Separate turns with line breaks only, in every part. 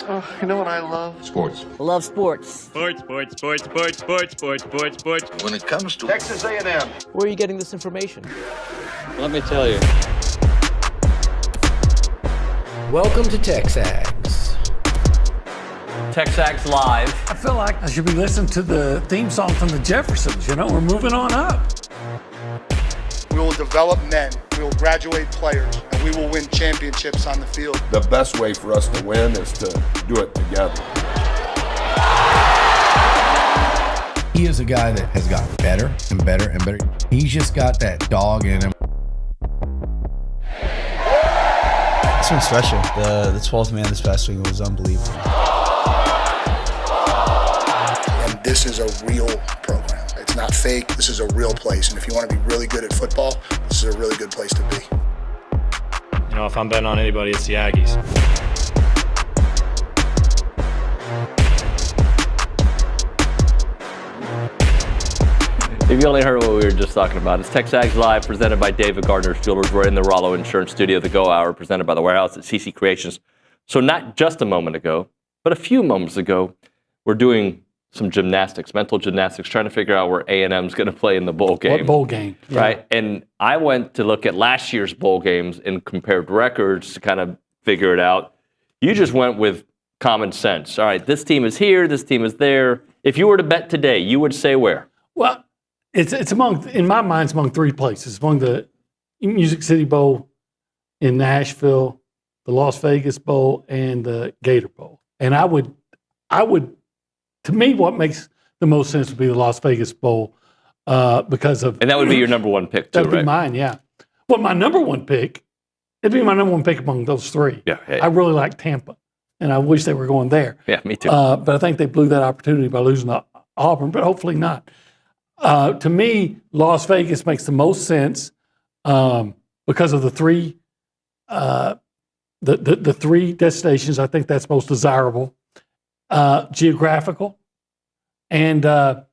Oh, you know what I love?
Sports.
Love sports.
Sports. When
It comes to Texas A&M.
Where are you getting this information?
Let me tell you.
Welcome to TexAgs.
TexAgs Live.
I feel like I should be listening to the theme song from the Jeffersons. You know, we're moving on up.
We will develop men, we will graduate players, and we will win championships on the field.
The best way for us to win is to do it together.
He is a guy that has gotten better and better and better. He's just got that dog in him.
This one's special. The 12th man this past week was unbelievable.
And this is a real program. It's not fake. This is a real place. And if you want to be really good at football, this is a really good place to be.
You know, if I'm betting on anybody, it's the Aggies.
If you only heard what we were just talking about, it's TexAgs Live, presented by David Gardner's Jewelers. We're in the Rollo Insurance Studio, the Go Hour, presented by the Warehouse at CC Creations. So not just a moment ago, but a few moments ago, we're doing some gymnastics, mental gymnastics, trying to figure out where A&M's going to play in the bowl game.
What bowl game?
Yeah. Right? And I went to look at last year's bowl games and compared records to kind of figure it out. You just went with common sense. All right, this team is here, this team is there. If you were to bet today, you would say where?
Well, it's among, in my mind, it's among three places. It's among the Music City Bowl in Nashville, the Las Vegas Bowl, and the Gator Bowl. And I would, to me, what makes the most sense would be the Las Vegas Bowl because of...
And that would be your number one pick, too,
right? That would be mine, yeah. Well, my number one pick, it'd be my number one pick among those three.
Yeah,
I really like Tampa, and I wish they were going there.
Yeah, me too.
But I think they blew that opportunity by losing to Auburn, but hopefully not. To me, Las Vegas makes the most sense because of the three the three destinations. I think that's most desirable. Geographical, and I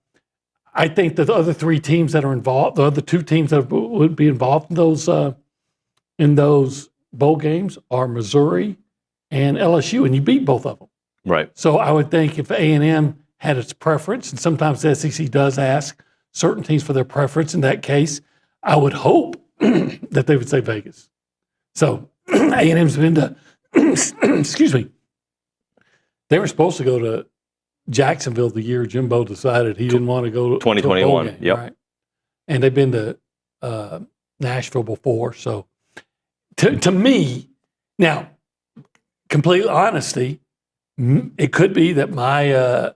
think that the other three teams that are involved, the other two teams that would be involved in those bowl games are Missouri and LSU, and you beat both of them.
Right. So
I would think if A&M had its preference, and sometimes the SEC does ask certain teams for their preference, in that case, I would hope that they would say Vegas. So A&M's been to, excuse me, they were supposed to go to Jacksonville the year Jimbo decided he didn't want to go to
2021.
Game,
yep.
Right? And they've been to Nashville before. So to me, now, complete honesty, it could be that my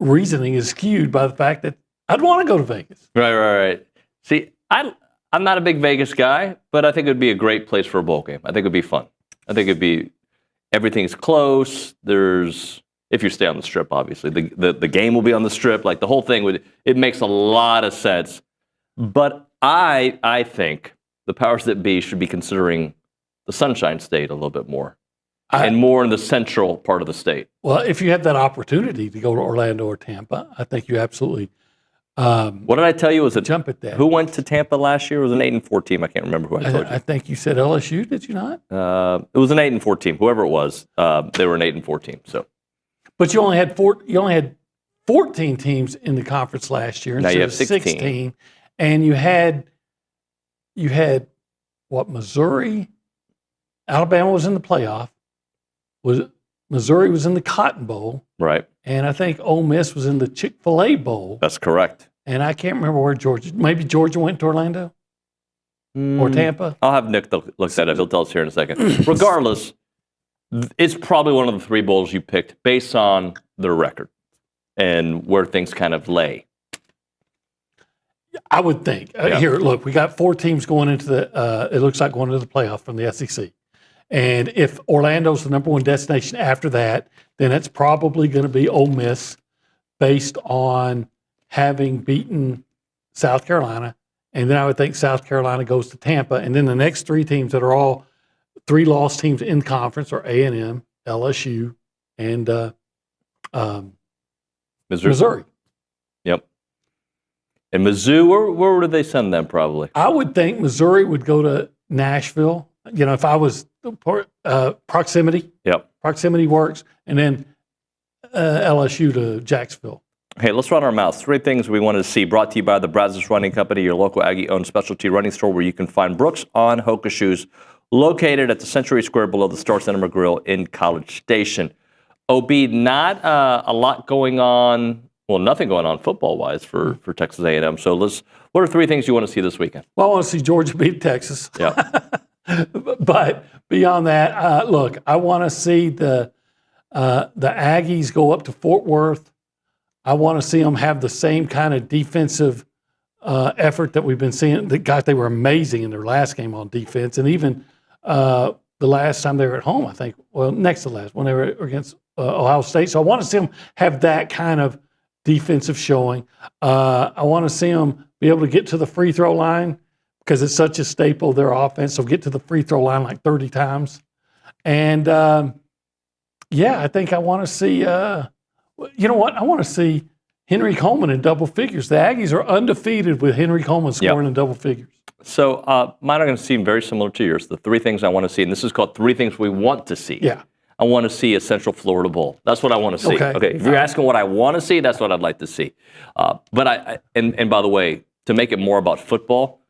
reasoning is skewed by the fact that I'd want to go to Vegas.
Right. See, I'm not a big Vegas guy, but I think it would be a great place for a bowl game. I think it would be fun. I think it'd be... Everything's close. If you stay on the Strip, obviously, the game will be on the Strip. Like the whole thing it makes a lot of sense. But I think the powers that be should be considering the Sunshine State a little bit more, and more in the central part of the state.
Well, if you have that opportunity to go to Orlando or Tampa, I think you absolutely.
What did I tell you?
Jump at that.
Who went to Tampa last year? It was an 8-4 team. I can't remember who I told you.
I think you said LSU. Did you not?
It was an 8-4 team. Whoever it was, they were an 8-4 team. So,
but you only had 14 teams in the conference last year
now
instead
you have
of
16.
And you had what? Missouri, Alabama was in the playoff. Missouri was in the Cotton Bowl.
Right.
And I think Ole Miss was in the Chick-fil-A Bowl.
That's correct.
And I can't remember where maybe Georgia went to Orlando or Tampa.
I'll have Nick look that up. He'll tell us here in a second. Regardless, it's probably one of the three bowls you picked based on their record and where things kind of lay.
I would think. Here, look, we got 4 teams going into it looks like going into the playoff from the SEC. And if Orlando's the number one destination after that, then it's probably going to be Ole Miss based on having beaten South Carolina. And then I would think South Carolina goes to Tampa. And then the next 3 teams that are all 3-loss teams in conference are A&M, LSU, and Missouri.
Yep. And Mizzou, where would they send them probably?
I would think Missouri would go to Nashville. You know, if I was proximity.
Yep.
Proximity works. And then LSU to Jacksonville.
Hey, let's run our mouths. 3 things we wanted to see. Brought to you by the Brazos Running Company, your local Aggie-owned specialty running store where you can find Brooks on Hoka shoes, located at the Century Square below the Star Cinema Grill in College Station. OB, not a lot going on. Well, nothing going on football-wise for Texas A&M. So what are 3 things you want to see this weekend?
Well, I want to see Georgia beat Texas.
Yeah.
But beyond that, look, I want to see the Aggies go up to Fort Worth. I want to see them have the same kind of defensive effort that we've been seeing. They were amazing in their last game on defense. And even the last time they were at home, I think, well, next to last, when they were against Ohio State. So I want to see them have that kind of defensive showing. I want to see them be able to get to the free throw line because it's such a staple of their offense. So get to the free throw line like 30 times. And, I think I want to see, you know what? I want to see Henry Coleman in double figures. The Aggies are undefeated with Henry Coleman scoring in double figures.
So mine are going to seem very similar to yours. The 3 things I want to see, and this is called 3 things we want to see.
Yeah.
I want to see a Central Florida Bowl. That's what I want to see. Okay. If you're asking what I want to see, that's what I'd like to see. But and by the way, to make it more about football,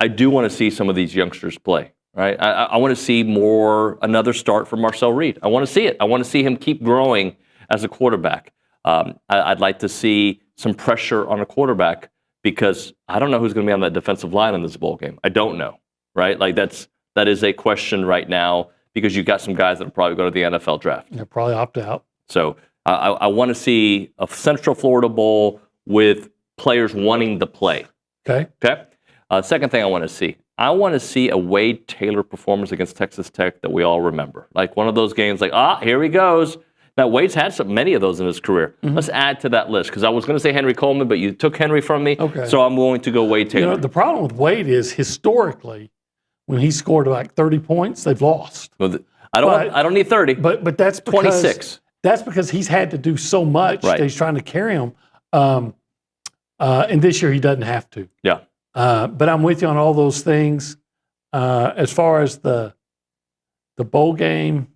I do want to see some of these youngsters play. Right. I want to see another start from Marcel Reed. I want to see it. I want to see him keep growing as a quarterback. I'd like to see some pressure on a quarterback because I don't know who's going to be on that defensive line in this bowl game. I don't know. Right. Like that is a question right now. Because you've got some guys that will probably go to the NFL draft.
They'll probably opt out.
So I want to see a Central Florida Bowl with players wanting to play.
Okay.
Second thing I want to see a Wade Taylor performance against Texas Tech that we all remember. Like one of those games like, here he goes. Now, Wade's had many of those in his career. Mm-hmm. Let's add to that list because I was going to say Henry Coleman, but you took Henry from me.
Okay.
So I'm going to go Wade Taylor.
You know, the problem with Wade is historically, when he scored like 30 points, they've lost.
Well, I don't need 30.
But that's because
26.
That's because he's had to do so much that he's trying to carry them. And this year he doesn't have to.
Yeah.
But I'm with you on all those things. As far as the bowl game,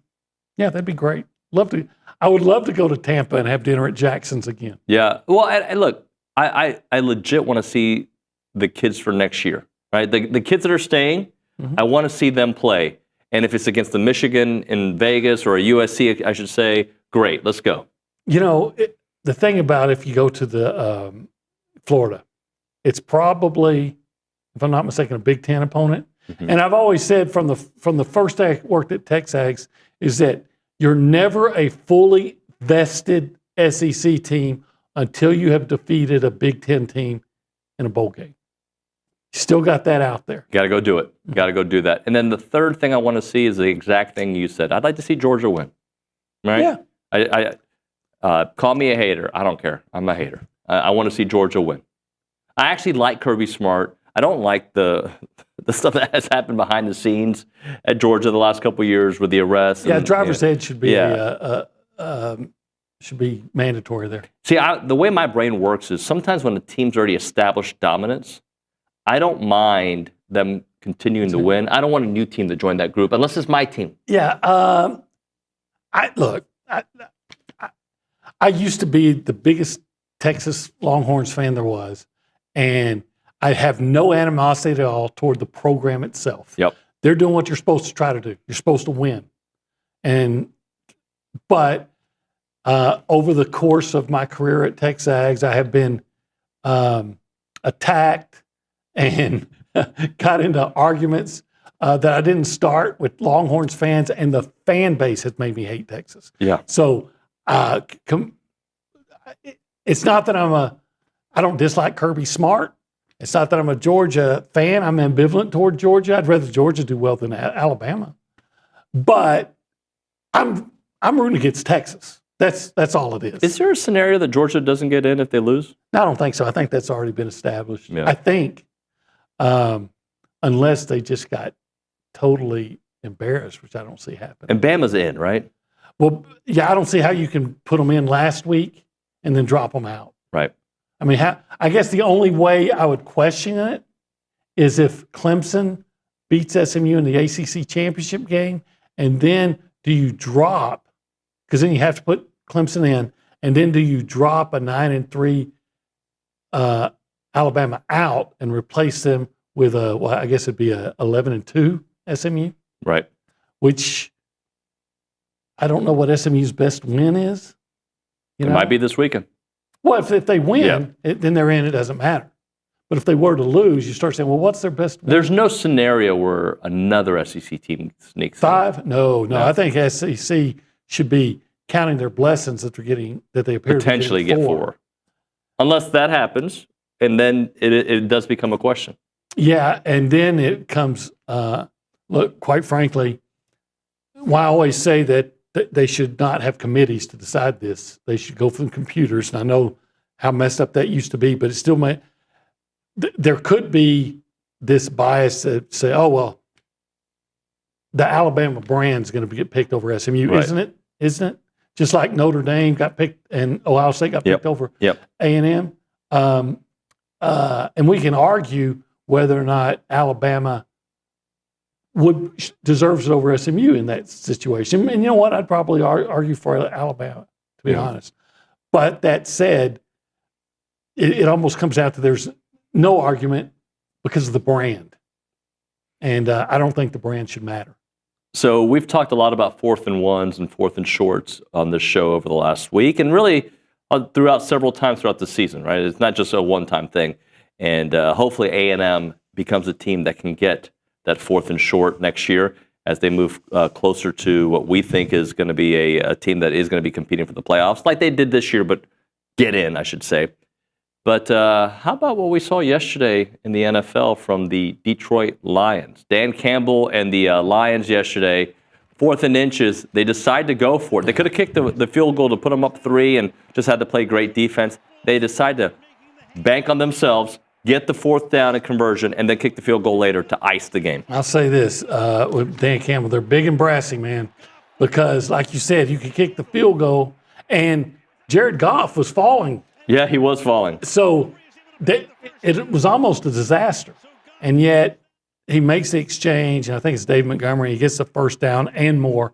yeah, that'd be great. I would love to go to Tampa and have dinner at Jackson's again.
Yeah. Well, and look, I legit want to see the kids for next year, right? The kids that are staying. Mm-hmm. I want to see them play. And if it's against the Michigan in Vegas or a USC, I should say, great, let's go.
You know, the thing about if you go to the Florida, it's probably, if I'm not mistaken, a Big Ten opponent. Mm-hmm. And I've always said from the first day I worked at TexAgs is that you're never a fully vested SEC team until you have defeated a Big Ten team in a bowl game. Still got that out there.
Got to go do it. Got to go do that. And then the third thing I want to see is the exact thing you said. I'd like to see Georgia win. Right?
Yeah.
Call me a hater. I don't care. I'm a hater. I want to see Georgia win. I actually like Kirby Smart. I don't like the stuff that has happened behind the scenes at Georgia the last couple of years with the arrests.
Yeah, driver's ed should be should be mandatory there.
See, the way my brain works is sometimes when the team's already established dominance, I don't mind them continuing to win. I don't want a new team to join that group unless it's my team.
Yeah. I used to be the biggest Texas Longhorns fan there was, and I have no animosity at all toward the program itself.
Yep.
They're doing what you're supposed to try to do. You're supposed to win. But over the course of my career at TexAgs, I have been attacked and got into arguments that I didn't start with Longhorns fans, and the fan base has made me hate Texas.
Yeah.
So it's not that I don't dislike Kirby Smart. It's not that I'm a Georgia fan. I'm ambivalent toward Georgia. I'd rather Georgia do well than Alabama. But I'm rooting against Texas. That's all it is.
Is there a scenario that Georgia doesn't get in if they lose?
No, I don't think so. I think that's already been established.
Yeah.
I think unless they just got totally embarrassed, which I don't see happening.
And Bama's in, right?
Well, yeah, I don't see how you can put them in last week and then drop them out.
Right.
I mean, I guess the only way I would question it is if Clemson beats SMU in the ACC championship game, and then do you drop because then you have to put Clemson in, and then do you drop a 9-3 Alabama out and replace them with I guess it'd be a 11-2 SMU,
Right.
which I don't know what SMU's best win is.
It might be this weekend.
Well, if they win, then they're in. It doesn't matter. But if they were to lose, you start saying, well, what's their best win?
There's no scenario where another SEC team sneaks in.
5? No. I think SEC should be counting their blessings that they appear
Potentially
to
get 4. Unless that happens, and then it does become a question.
Yeah, and then it comes, look, quite frankly, why I always say that they should not have committees to decide this. They should go from computers. And I know how messed up that used to be, but it still may. There could be this bias that say, oh, well, the Alabama brand's going to get picked over SMU,
Right.
Isn't it? Just like Notre Dame got picked and Ohio State got picked over A&M. And we can argue whether or not Alabama deserves it over SMU in that situation. And you know what? I'd probably argue for Alabama, to be honest. But that said, it almost comes out to there's no argument because of the brand. And I don't think the brand should matter.
So we've talked a lot about 4th and 1s and 4th and shorts on this show over the last week, and really throughout several times throughout the season, right? It's not just a one-time thing. And hopefully A&M becomes a team that can get that 4th and short next year as they move closer to what we think is going to be a team that is going to be competing for the playoffs, like they did this year, but get in, I should say. But how about what we saw yesterday in the NFL from the Detroit Lions? Dan Campbell and the Lions yesterday, 4th and inches, they decided to go for it. They could have kicked the field goal to put them up 3 and just had to play great defense. They decided to bank on themselves, get the 4th down and conversion, and then kick the field goal later to ice the game.
I'll say this, with Dan Campbell, they're big and brassy, man, because like you said, you could kick the field goal, and Jared Goff was falling.
Yeah, he was falling.
So it was almost a disaster, and yet he makes the exchange, and I think it's Dave Montgomery. He gets the 1st down and more,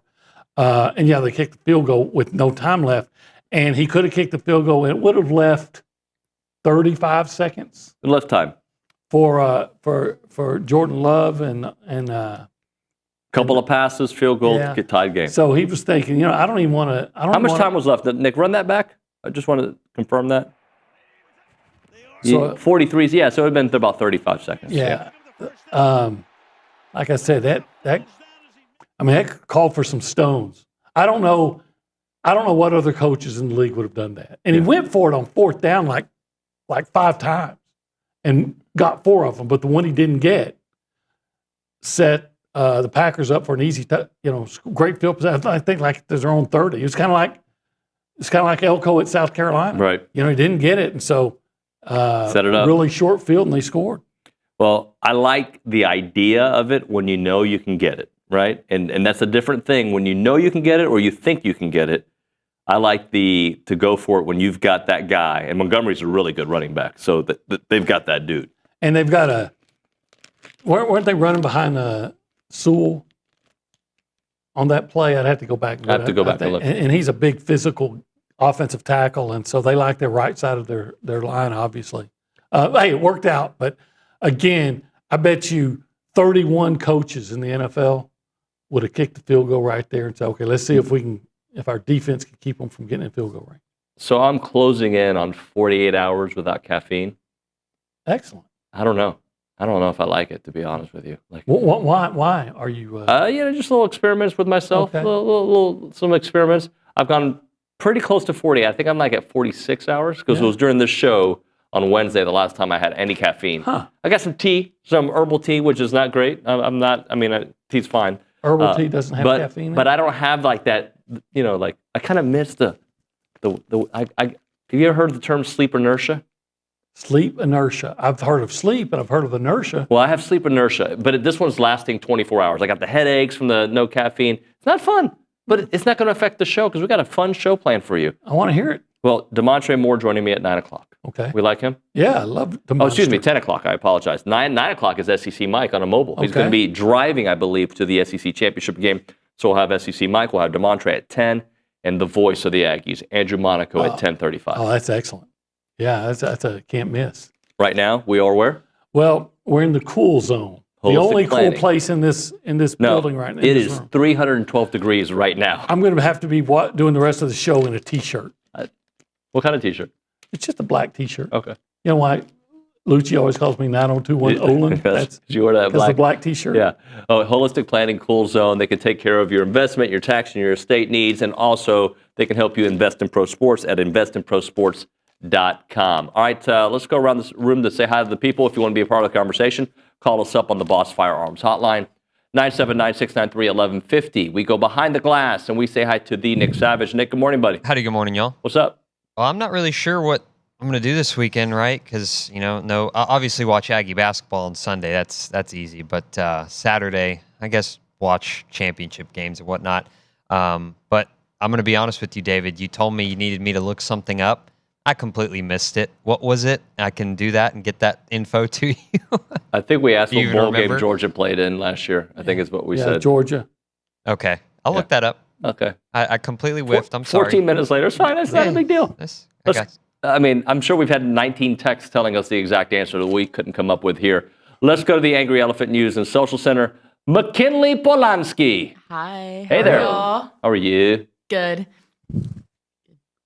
and they kicked the field goal with no time left, and he could have kicked the field goal, and it would have left 35 seconds.
It left time
for Jordan Love and
couple of passes, field goal, get tied game.
So he was thinking, I don't even want to.
How much time was left? Nick, run that back. I just wanted to confirm that. So 43s, so it would have been about 35 seconds.
Yeah. Like I said, that called for some stones. I don't know what other coaches in the league would have done that. And he went for it on 4th down like 5 times and got 4 of them, but the one he didn't get set the Packers up for an easy, great field position. I think like their own 30. It's kind of like Elko at South Carolina.
Right.
He didn't get it, and so
set it up.
Really short field, and they scored.
Well, I like the idea of it when you know you can get it, right? And that's a different thing when you know you can get it or you think you can get it. I like to go for it when you've got that guy, and Montgomery's a really good running back, so they've got that dude.
And they've got weren't they running behind Sewell on that play? I'd have to go back.
I have to go back and look.
And he's a big physical offensive tackle, and so they like their right side of their line, obviously. Hey, it worked out, but again, I bet you 31 coaches in the NFL would have kicked the field goal right there and said, okay, let's see if our defense can keep them from getting a field goal range.
So I'm closing in on 48 hours without caffeine.
Excellent.
I don't know if I like it, to be honest with you. Like,
why are you?
Just little experiments with myself. Okay. Some experiments. I've gone pretty close to 40. I think I'm like at 46 hours because it was during this show on Wednesday the last time I had any caffeine.
Huh.
I got some tea, some herbal tea, which is not great. Tea's fine.
Herbal tea doesn't have caffeine in it?
But I don't have like that, I kind of miss have you ever heard the term sleep inertia?
Sleep inertia. I've heard of sleep, and I've heard of inertia.
Well, I have sleep inertia, but this one's lasting 24 hours. I got the headaches from the no caffeine. It's not fun, but it's not going to affect the show because we got a fun show planned for you.
I want to hear it.
Well, Damontre Moore joining me at 9 o'clock.
Okay.
We like him?
Yeah, I love Damontre.
Oh, excuse me, 10 o'clock. I apologize. 9 o'clock is SEC Mike on a mobile. He's going to be driving, I believe, to the SEC championship game. So we'll have SEC Mike. We'll have Damontre at 10. and the voice of the Aggies, Andrew Monaco, at 10:35.
Oh, that's excellent. Yeah, that's a can't miss.
Right now, we are where?
Well, we're in the cool zone. The
Holistic
only
planning.
cool place in this building right now.
It is 312 degrees right now.
I'm going to have to be doing the rest of the show in a T-shirt.
What kind of T-shirt?
It's just a black T-shirt.
Okay.
You know why Lucci always calls me 9021 Olin? That's
you wear that
because the black T-shirt.
Yeah. Oh, Holistic Planning, Cool Zone. They can take care of your investment, your tax, and your estate needs, and also they can help you invest in pro sports at investinprosports.com. All right, let's go around this room to say hi to the people. If you want to be a part of the conversation, call us up on the Boss Firearms Hotline, 979-693-1150. We go behind the glass and we say hi to the Nick Savage. Nick, good morning, buddy.
Howdy, good morning, y'all.
What's up?
Well, I'm not really sure what I'm going to do this weekend, right? Because, I'll obviously watch Aggie basketball on Sunday. That's easy. But Saturday, I guess, watch championship games and whatnot. But I'm going to be honest with you, David. You told me you needed me to look something up. I completely missed it. What was it? I can do that and get that info to you.
I think we asked what bowl
remember?
game Georgia played in last year. I think is what we said.
Georgia.
Okay. I'll look that up.
Okay.
I completely whiffed. I'm sorry.
14 minutes later. It's fine. It's not a big deal. I'm sure we've had 19 texts telling us the exact answer that we couldn't come up with here. Let's go to the Angry Elephant News and Social Center. McKinley Polanski.
Hi.
Hey there.
Y'all?
How are you?
Good.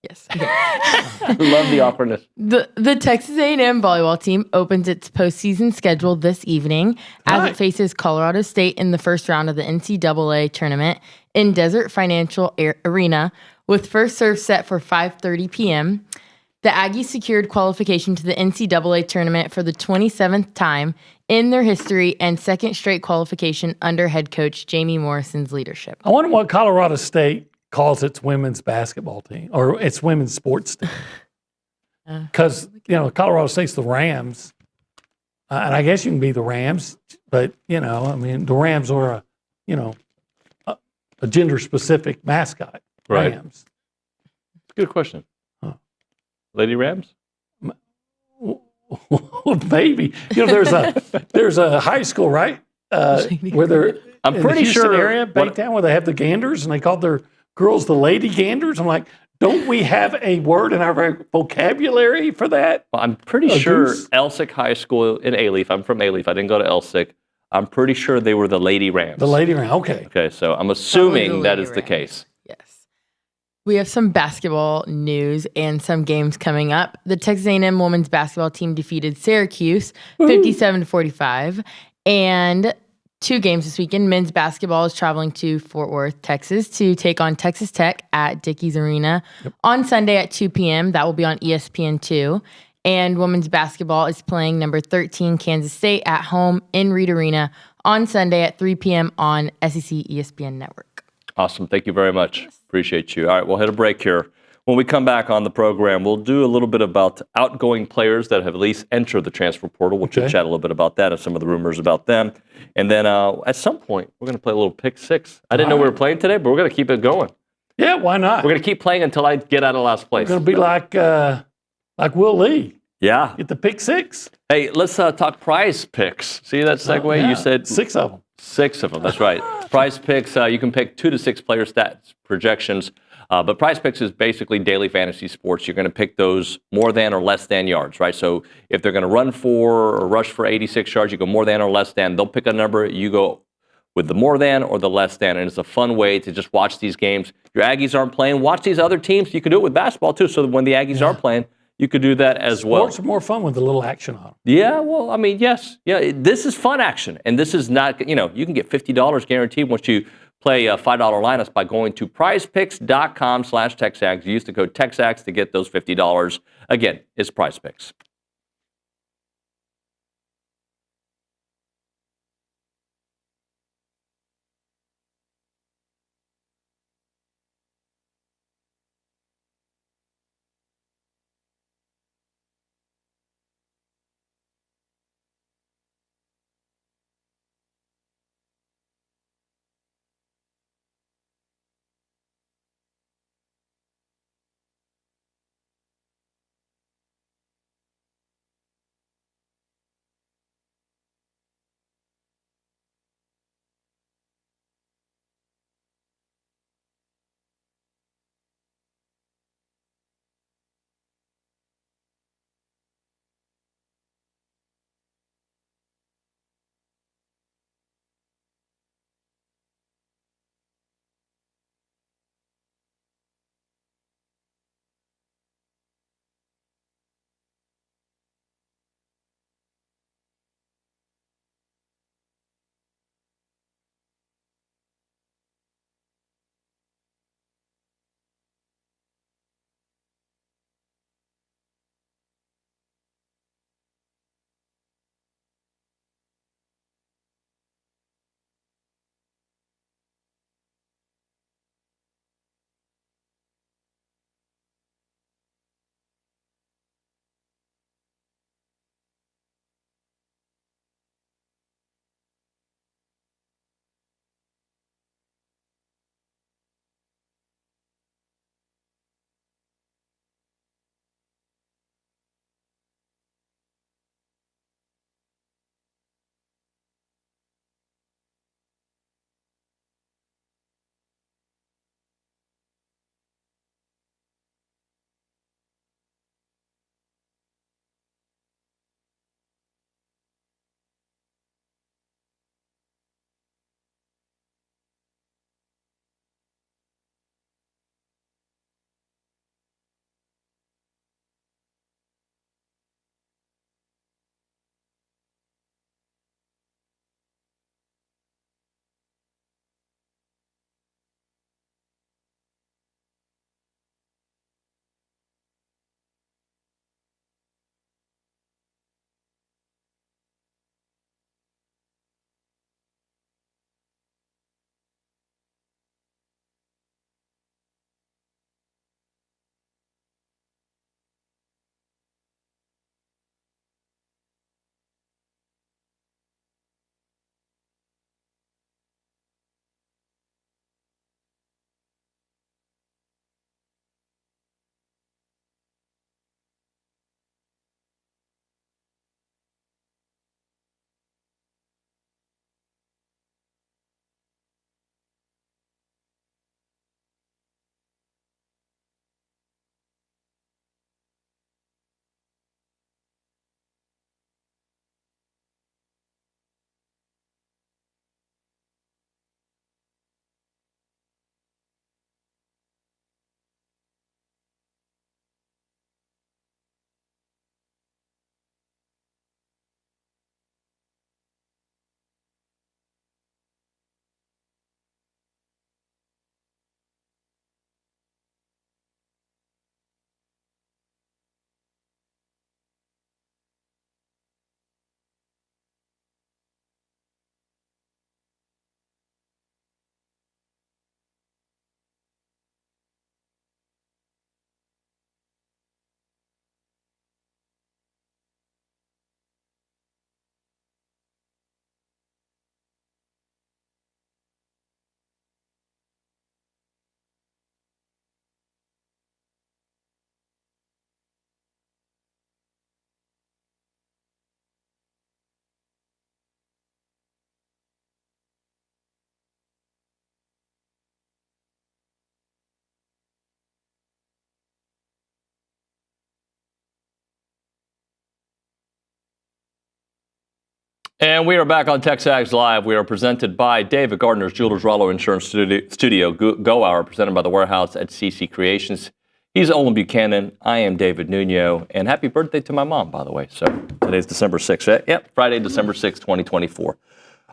Yes.
Love the awkwardness.
The Texas A&M volleyball team opens its postseason schedule this evening as it faces Colorado State in the first round of the NCAA tournament in Desert Financial Arena, with first serve set for 5:30 p.m. The Aggies secured qualification to the NCAA tournament for the 27th time in their history and second straight qualification under head coach Jamie Morrison's leadership.
I wonder what Colorado State calls its women's basketball team or its women's sports team. Because, Colorado State's the Rams. And I guess you can be the Rams, but, the Rams are a gender-specific mascot.
Right.
Rams.
Good question. Lady Rams?
Maybe. There's a high school, right? Where they're
I'm
in
pretty
the Houston
sure
area, Baytown, where they have the Ganders, and they called their girls the Lady Ganders. I'm like, don't we have a word in our vocabulary for that?
Well, I'm pretty sure Elsick High School in Alief. I'm from Alief. I didn't go to Elsick. I'm pretty sure they were the Lady Rams.
The Lady Rams. Okay.
Okay, so I'm assuming that is the case.
Yes. We have some basketball news and some games coming up. The Texas A&M women's basketball team defeated Syracuse 57-45, and two games this weekend. Men's basketball is traveling to Fort Worth, Texas to take on Texas Tech at Dickies Arena on Sunday at 2 p.m. That will be on ESPN2. And women's basketball is playing number 13 Kansas State at home in Reed Arena on Sunday at 3 p.m. on SEC ESPN Network.
Awesome. Thank you very much. Appreciate you. All right, we'll hit a break here. When we come back on the program, we'll do a little bit about outgoing players that have at least entered the transfer portal. We'll chat a little bit about that and some of the rumors about them. And then at some point, we're going to play a little pick six. I didn't know we were playing today, but we're going to keep it going.
Yeah, why not?
We're going to keep playing until I get out of last place.
We're going to be like Will Lee.
Yeah.
Get the pick six.
Hey, let's talk prize picks. See that segue?
Yeah.
You said
6 of them.
6 of them. That's right. Prize picks, you can pick 2 to 6 player stats projections. But Prize Picks is basically daily fantasy sports. You're going to pick those more than or less than yards, right? So if they're going to run for or rush for 86 yards, you go more than or less than. They'll pick a number. You go with the more than or the less than. And it's a fun way to just watch these games. Your Aggies aren't playing. Watch these other teams. You can do it with basketball, too. So that when the Aggies are playing, you could do that as well.
Sports are more fun with a little action on them.
Yeah, well, I mean, yes. Yeah, this is fun action. And this is not, you can get $50 guaranteed once you play $5 lineups by going to prizepicks.com/TexAgs. Use the code TexAgs to get those $50. Again, it's Prize Picks. And we are back on TexAgs Live. We are presented by David Gardner's Jewelers Rollo Insurance Studio Go Hour, presented by The Warehouse at CC Creations. He's Olin Buchanan. I am David Nuño. And happy birthday to my mom, by the way. So today's December 6th, right? Yep, Friday, December 6th, 2024.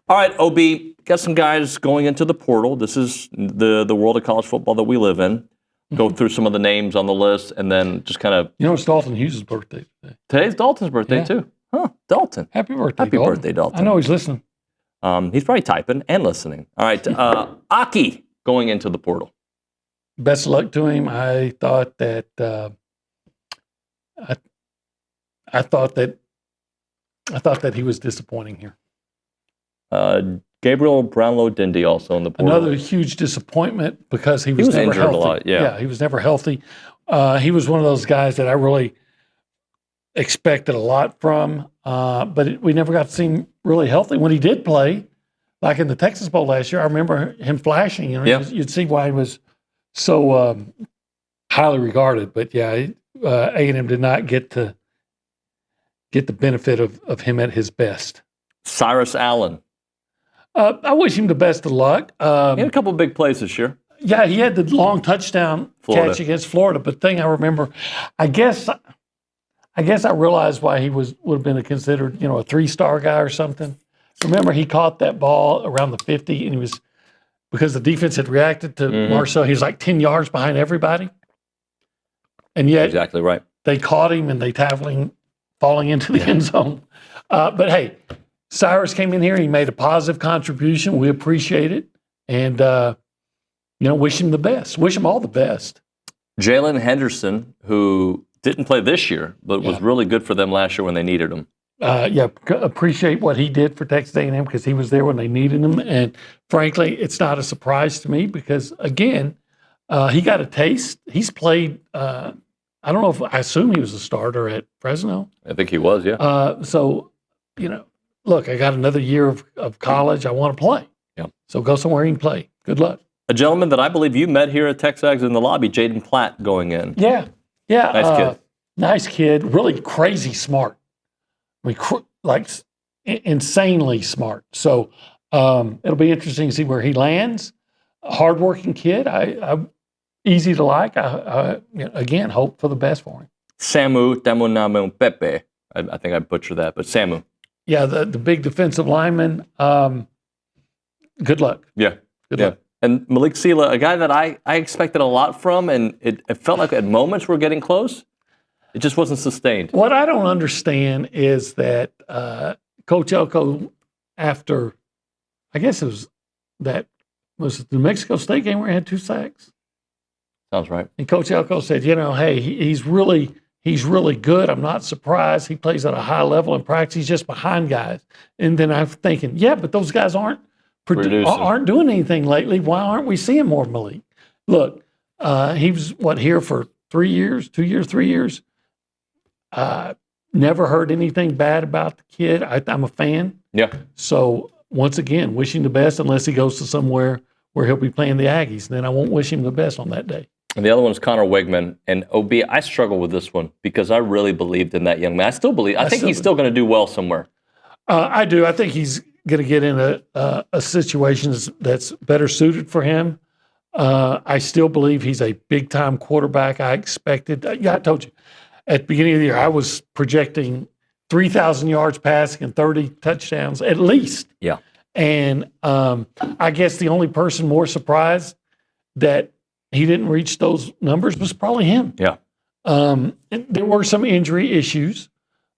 All right, OB, got some guys going into the portal. This is the world of college football that we live in. Go through some of the names on the list and then just kind of...
You know, it's Dalton Hughes' birthday today.
Today's Dalton's birthday, too. Huh, Dalton.
Happy birthday,
Happy
Dalton.
birthday, Dalton.
I know he's listening.
He's probably typing and listening. All right, Aggie going into the portal.
Best of luck to him. I thought that I thought that he was disappointing here.
Gabriel Brownlow-Dindy also in the portal.
Another huge disappointment because he was never
injured
healthy.
A lot, yeah,
he was never healthy. He was one of those guys that I really expected a lot from, but we never got to see him really healthy. When he did play, like in the Texas Bowl last year, I remember him flashing. You know, you'd see why he was so highly regarded. But yeah, A&M did not get the benefit of him at his best.
Cyrus Allen.
I wish him the best of luck.
He had a couple of big plays this year.
Yeah, he had the long touchdown catch against Florida. But the thing I remember, I guess I realized why he would have been considered, a 3-star guy or something. Remember, he caught that ball around the 50, and he was, because the defense had reacted to Marcel, he was like 10 yards behind everybody. And yet,
exactly right.
They caught him and they tackled him falling into the end zone. But hey, Cyrus came in here. He made a positive contribution. We appreciate it. And, wish him the best. Wish him all the best.
Jalen Henderson, who didn't play this year, but was really good for them last year when they needed him.
Appreciate what he did for Texas A&M because he was there when they needed him. And frankly, it's not a surprise to me because, again, he got a taste. He's played, I don't know if, I assume he was a starter at Fresno.
I think he was, yeah.
Look, I got another year of college. I want to play.
Yeah.
So go somewhere and play. Good luck.
A gentleman that I believe you met here at TexAgs in the lobby, Jaden Platt, going in.
Yeah.
Nice kid.
Nice kid. Really crazy smart. I mean, insanely smart. So it'll be interesting to see where he lands. A hardworking kid. I easy to like. I again, hope for the best for him.
Samu Damontre Pepe. I think I butchered that, but Samu.
Yeah, the big defensive lineman. Good luck.
Yeah.
Good luck.
And Malik Sela, a guy that I expected a lot from, and it felt like at moments we're getting close. It just wasn't sustained.
What I don't understand is that Coach Elko, after, I guess it was the New Mexico State game where he had 2 sacks?
Sounds right.
And Coach Elko said, hey, he's really good. I'm not surprised. He plays at a high level in practice. He's just behind guys. And then I'm thinking, but those guys aren't doing anything lately. Why aren't we seeing more of Malik? Look, he was, here for 3 years, 2 years, 3 years. Never heard anything bad about the kid. I'm a fan.
Yeah.
So once again, wishing the best unless he goes to somewhere where he'll be playing the Aggies. Then I won't wish him the best on that day.
And the other one is Connor Wigman. And OB, I struggle with this one because I really believed in that young man. I think he's still going to do well somewhere.
I do. I think he's going to get in a situation that's better suited for him. I still believe he's a big-time quarterback. I expected. I told you. At the beginning of the year, I was projecting 3,000 yards passing and 30 touchdowns at least.
Yeah.
And I guess the only person more surprised that he didn't reach those numbers was probably him.
Yeah.
There were some injury issues,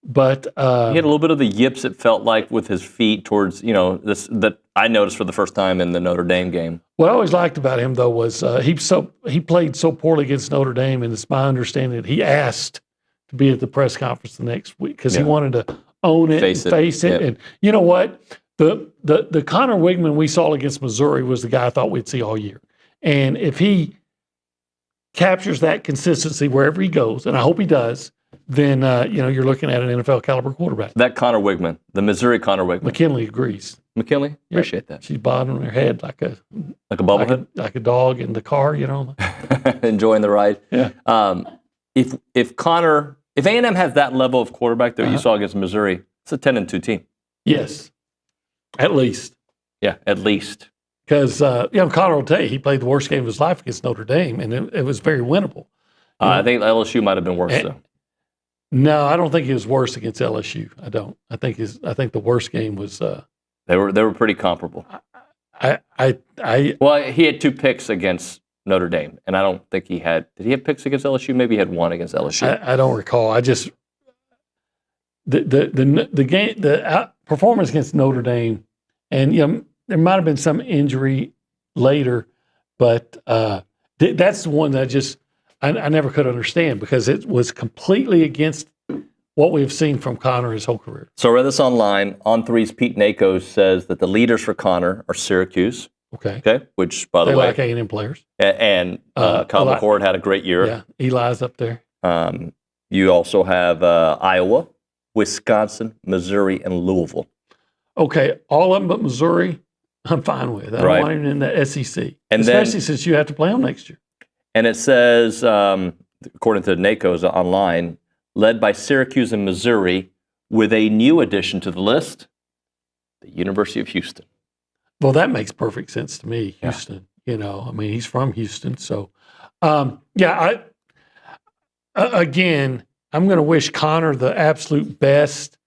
but
he had a little bit of the yips. It felt like with his feet towards this that I noticed for the first time in the Notre Dame game.
What I always liked about him though was he played so poorly against Notre Dame, and it's my understanding that he asked to be at the press conference the next week because he wanted to own it, face it.
Yeah.
And you know what? The Connor Wigman we saw against Missouri was the guy I thought we'd see all year. And if he captures that consistency wherever he goes, and I hope he does, then you're looking at an NFL caliber quarterback.
That Connor Wigman, the Missouri Connor Wigman.
McKinley agrees.
McKinley? Appreciate that.
She's bobbing her head like a
bobblehead?
Like a dog in the car,
Enjoying the ride.
Yeah.
If A&M has that level of quarterback that you saw against Missouri, it's a 10-2 team.
Yes. At least.
Yeah, at least.
Because, Connor will tell you, he played the worst game of his life against Notre Dame, and it was very winnable.
I think LSU might have been worse, though.
No, I don't think he was worse against LSU. I don't. I think the worst game was.
They were pretty comparable.
Well,
he had 2 picks against Notre Dame, and I don't think he had. Did he have picks against LSU? Maybe he had 1 against LSU.
I don't recall. I just the game, performance against Notre Dame, and there might have been some injury later, but that's the one that I never could understand because it was completely against what we've seen from Connor his whole career.
So I read this online. On Three's Pete Naegeli says that the leaders for Connor are Syracuse.
Okay.
Which, by the
they
way,
like A&M players.
And Kyle McCord had a great year.
Yeah, Eli's up there.
You also have Iowa, Wisconsin, Missouri, and Louisville.
Okay, all of them but Missouri, I'm fine with. I don't want him in the SEC, and especially since you have to play them next year.
And it says, according to Naco's online, led by Syracuse and Missouri, with a new addition to the list, the University of Houston.
Well, that makes perfect sense to me, Houston. Yeah. He's from Houston. So, again, I'm going to wish Connor the absolute best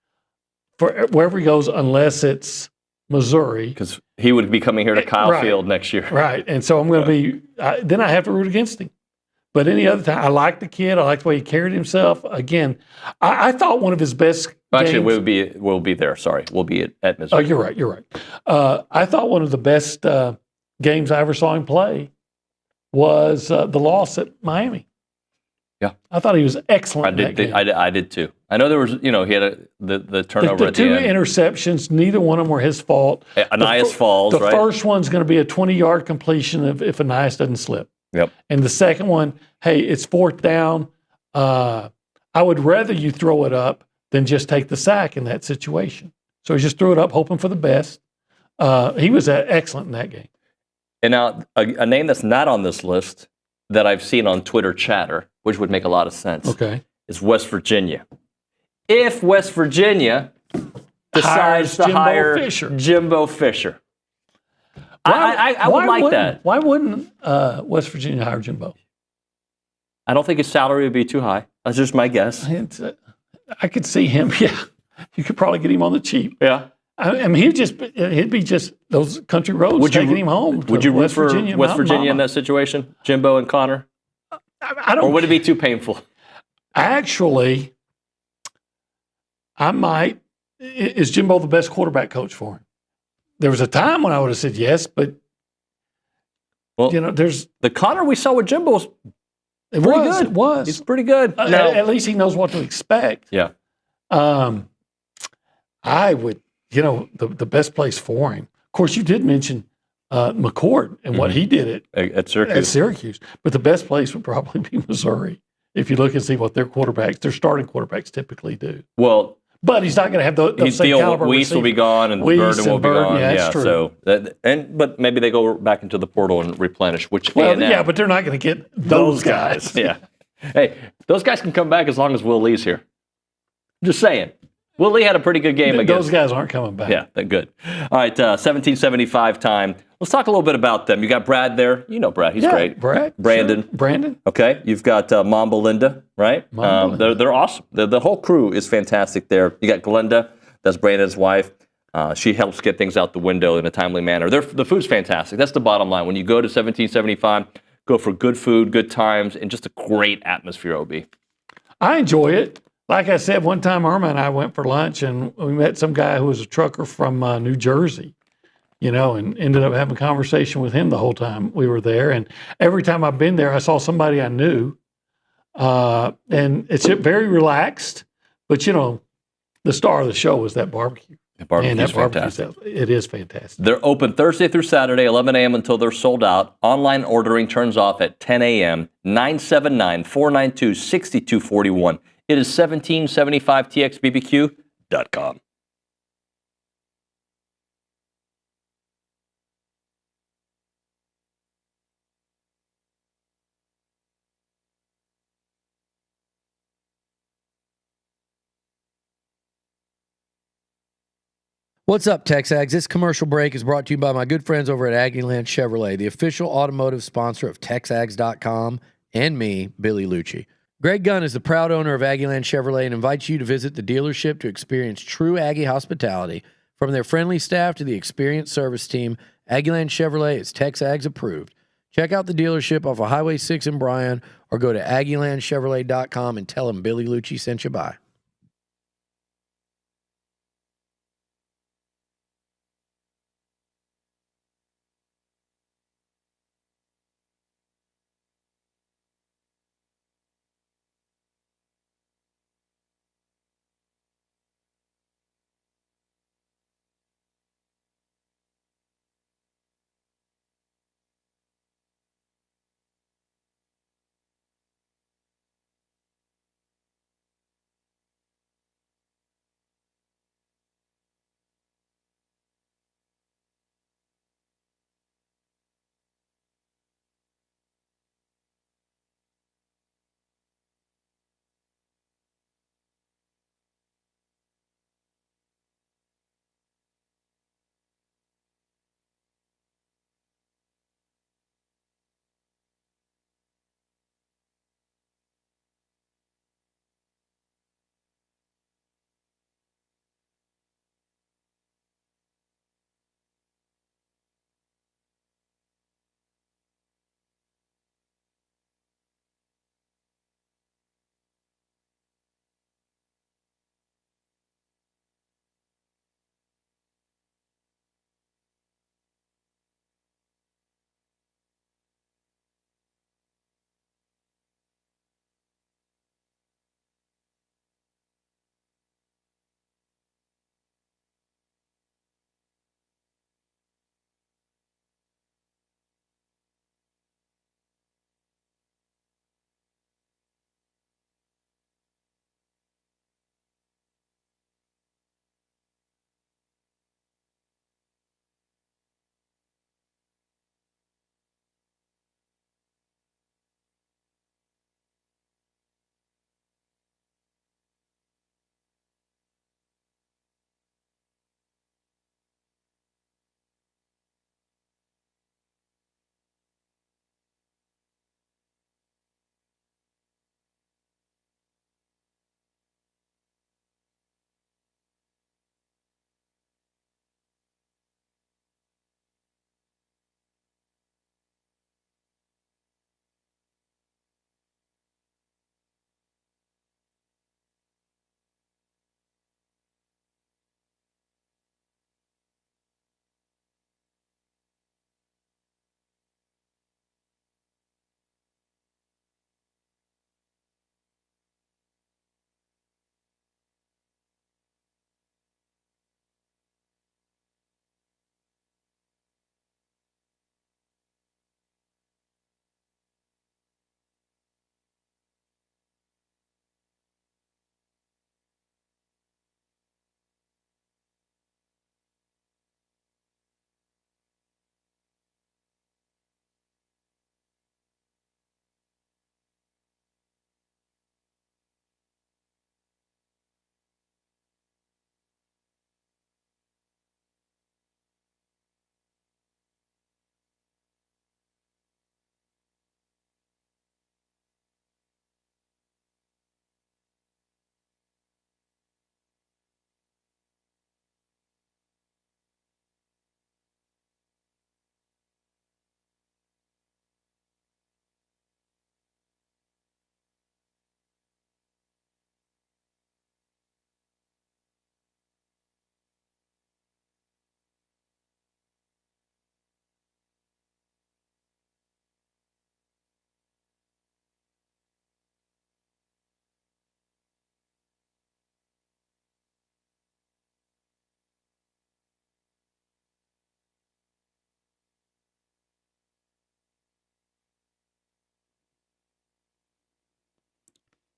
for wherever he goes, unless it's Missouri.
Because he would be coming here to Kyle Field next year.
Right. And so I'm going to be, then I have to root against him. But any other time, I like the kid. I like the way he carried himself. Again, I thought one of his best
Actually,
games,
we'll be there. Sorry. We'll be at Missouri.
Oh, you're right. I thought one of the best games I ever saw him play was the loss at Miami.
Yeah.
I thought he was excellent in that game.
I did too. I know there was, he had the turnover at the end.
The 2 interceptions, neither one of them were his fault.
Anais falls,
right? The first one's going to be a 20-yard completion if Anais doesn't slip.
Yep.
And the second one, hey, it's 4th down. I would rather you throw it up than just take the sack in that situation. So he just threw it up, hoping for the best. He was excellent in that game.
And now a name that's not on this list that I've seen on Twitter chatter, which would make a lot of sense, is West Virginia. If West Virginia decides to hire Jimbo Fisher. I would like that.
Why wouldn't West Virginia hire Jimbo?
I don't think his salary would be too high. That's just my guess.
I could see him. Yeah, you could probably get him on the cheap.
Yeah,
I mean, he'd be just those country roads taking him home.
Would you root for West Virginia in that situation, Jimbo and Connor?
I don't.
Or would it be too painful?
Actually, I might. Is Jimbo the best quarterback coach for him? There was a time when I would have said yes, but there's
the Connor we saw with Jimbo's
pretty good. It was.
He's pretty good.
At least he knows what to expect.
Yeah.
I would, the best place for him. Of course, you did mention McCord and what he did
at Syracuse.
But the best place would probably be Missouri if you look and see what their starting quarterbers typically do.
Well,
but he's not going to have those same caliber
Weiss will be gone and Burden will be gone.
Yeah, that's true.
So but maybe they go back into the portal and replenish. But
they're not going to get those guys.
Yeah. Hey, those guys can come back as long as Will Lee's here. Just saying. Will Lee had a pretty good game against.
Those guys aren't coming back.
Yeah, they're good. All right, 1775 time. Let's talk a little bit about them. You got Brad there. You know Brad. He's great. Brandon.
Sure. Brandon.
Okay. You've got Mom Belinda, right? They're awesome. The whole crew is fantastic there. You got Glenda. That's Brandon's wife. She helps get things out the window in a timely manner. The food's fantastic. That's the bottom line. When you go to 1775, go for good food, good times, and just a great atmosphere, OB.
I enjoy it. Like I said, one time Irma and I went for lunch and we met some guy who was a trucker from New Jersey, and ended up having a conversation with him the whole time we were there. And every time I've been there, I saw somebody I knew. And it's very relaxed, but the star of the show was that barbecue.
The barbecue's fantastic.
It is fantastic.
They're open Thursday through Saturday, 11 a.m. until they're sold out. Online ordering turns off at 10 a.m. 979-492-6241. It is 1775txbbq.com.
What's up, TexAgs? This commercial break is brought to you by my good friends over at Aggieland Chevrolet, the official automotive sponsor of TexAgs.com and me, Billy Lucci. Greg Gunn is the proud owner of Aggieland Chevrolet and invites you to visit the dealership to experience true Aggie hospitality. From their friendly staff to the experienced service team, Aggieland Chevrolet is TexAgs approved. Check out the dealership off of Highway 6 in Bryan or go to AggielandChevrolet.com and tell them Billy Lucci sent you by.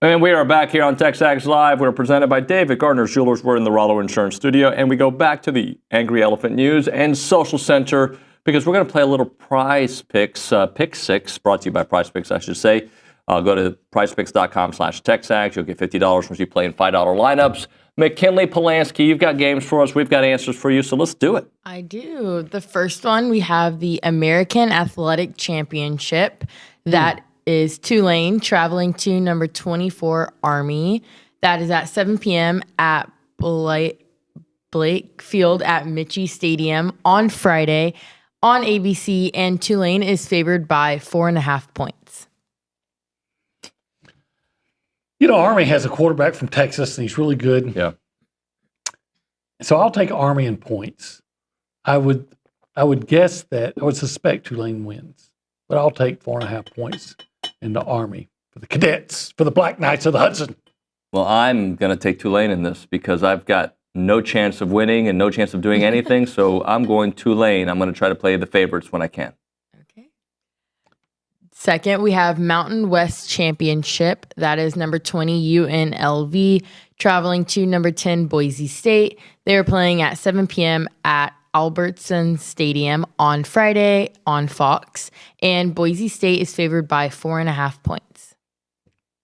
And we are back here on TexAgs Live. We're presented by David Gardner's Jewelers. We're in the Rollo Insurance Studio, and we go back to the Angry Elephant News and Social Center because we're going to play a little Prize Picks, Pick 6, brought to you by Prize Picks, I should say. Go to prizepicks.com/TexAgs. You'll get $50 once you play in $5 lineups. McKinley, Polanski, you've got games for us. We've got answers for you, so let's do it.
I do. The first one, we have the American Athletic Championship. That is Tulane traveling to number 24 Army. That is at 7 p.m. at Blake Field at Mitchie Stadium on Friday on ABC, and Tulane is favored by 4.5 points.
You know, Army has a quarterback from Texas, and he's really good.
Yeah.
So I'll take Army in points. I would guess that I would suspect Tulane wins, but I'll take 4.5 points in the Army for the Cadets, for the Black Knights of the Hudson.
Well, I'm going to take Tulane in this because I've got no chance of winning and no chance of doing anything, so I'm going Tulane. I'm going to try to play the favorites when I can.
Okay. Second, we have Mountain West Championship. That is number 20 UNLV traveling to number 10 Boise State. They're playing at 7 p.m. at Albertson Stadium on Friday on Fox, and Boise State is favored by 4.5 points.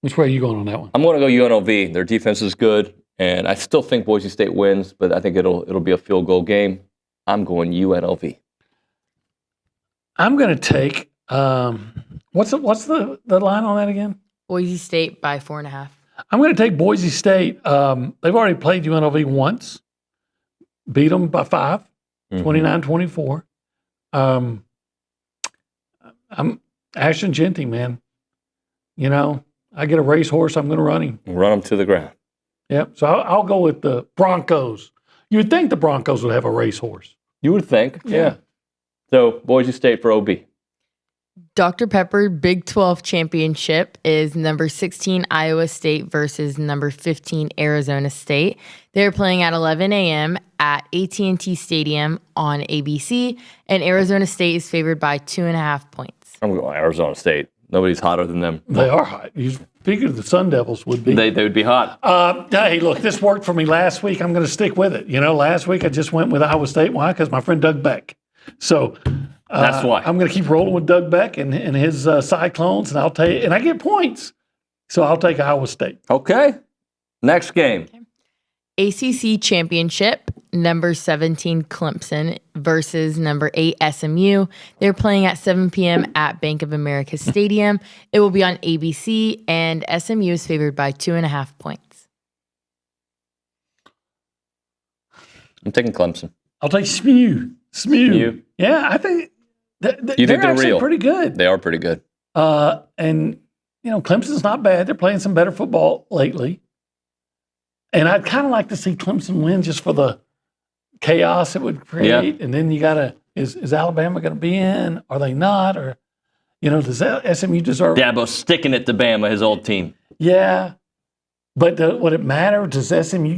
Which way are you going on that one?
I'm going to go UNLV. Their defense is good, and I still think Boise State wins, but I think it'll be a field goal game. I'm going UNLV.
I'm going to take what's the line on that again?
Boise State by 4.5.
I'm going to take Boise State. They've already played UNLV once, beat them by 5, 29-24. I'm Ashton Genty, man. You know, I get a racehorse, I'm going to run him.
Run him to the ground.
Yep. So I'll go with the Broncos. You would think the Broncos would have a racehorse.
You would think, yeah. So Boise State for OB.
Dr. Pepper Big 12 Championship is number 16 Iowa State versus number 15 Arizona State. They're playing at 11 a.m. at AT&T Stadium on ABC, and Arizona State is favored by 2.5 points.
I'm going Arizona State. Nobody's hotter than them.
They are hot. You figured the Sun Devils would be.
They would be hot.
Hey, look, this worked for me last week. I'm going to stick with it. You know, last week I just went with Iowa State. Why? Because my friend Doug Beck. So
that's why.
I'm going to keep rolling with Doug Beck and his Cyclones, and I get points. So I'll take Iowa State.
Okay. Next game.
ACC Championship, number 17 Clemson versus number 8 SMU. They're playing at 7 p.m. at Bank of America Stadium. It will be on ABC, and SMU is favored by 2.5 points.
I'm taking Clemson.
I'll take SMU. SMU. Yeah, I think they're actually pretty good.
They are pretty good.
And, you know, Clemson's not bad. They're playing some better football lately. And I'd kind of like to see Clemson win just for the chaos it would create. Yeah. And then you got to, is Alabama going to be in? Are they not? Or, you know, does SMU deserve it?
Dabo's sticking it to Bama, his old team.
Yeah. But would it matter? Does SMU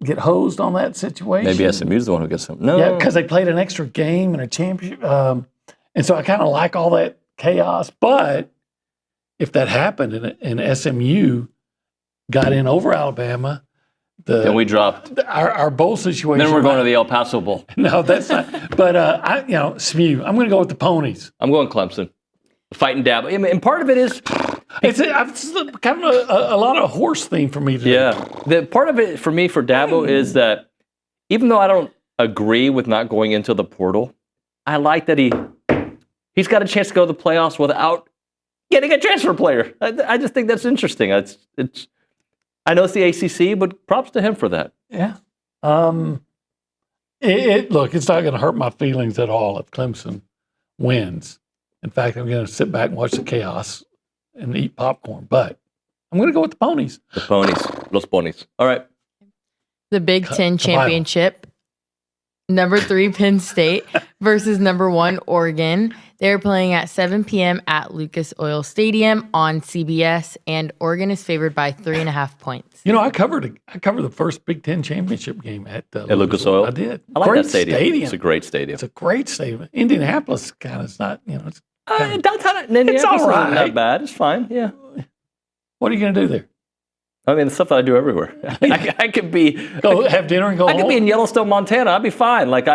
get hosed on that situation?
Maybe SMU's the one who gets some. No.
Yeah, because they played an extra game and a championship. And so I kind of like all that chaos. But if that happened and SMU got in over Alabama,
then we dropped
our bowl situation.
Then we're going to the El Paso Bowl.
No, that's not. But SMU. I'm going to go with the Ponies.
I'm going Clemson. Fighting Dabo. I mean, and part of it is
it's kind of a lot of horse theme for me today.
Yeah. The part of it for me for Dabo is that even though I don't agree with not going into the portal, I like that he's got a chance to go to the playoffs without getting a transfer player. I just think that's interesting. It's I know it's the ACC, but props to him for that.
Yeah. Look, it's not going to hurt my feelings at all if Clemson wins. In fact, I'm going to sit back and watch the chaos and eat popcorn. But I'm going to go with the Ponies.
The Ponies. Los Ponies. All right.
The Big Ten Championship. Number 3 Penn State versus number 1 Oregon. They're playing at 7 p.m. at Lucas Oil Stadium on CBS, and Oregon is favored by 3.5 points.
You know, I covered the first Big Ten championship game at
Lucas Oil.
I did.
I like that stadium. It's a great stadium.
It's a great stadium. Indianapolis kind of is not. You know, it's
it's all right. Not bad. It's fine. Yeah.
What are you going to do there?
I mean, the stuff that I do everywhere. I could
go have dinner and go home.
I could be in Yellowstone, Montana. I'd be fine. Like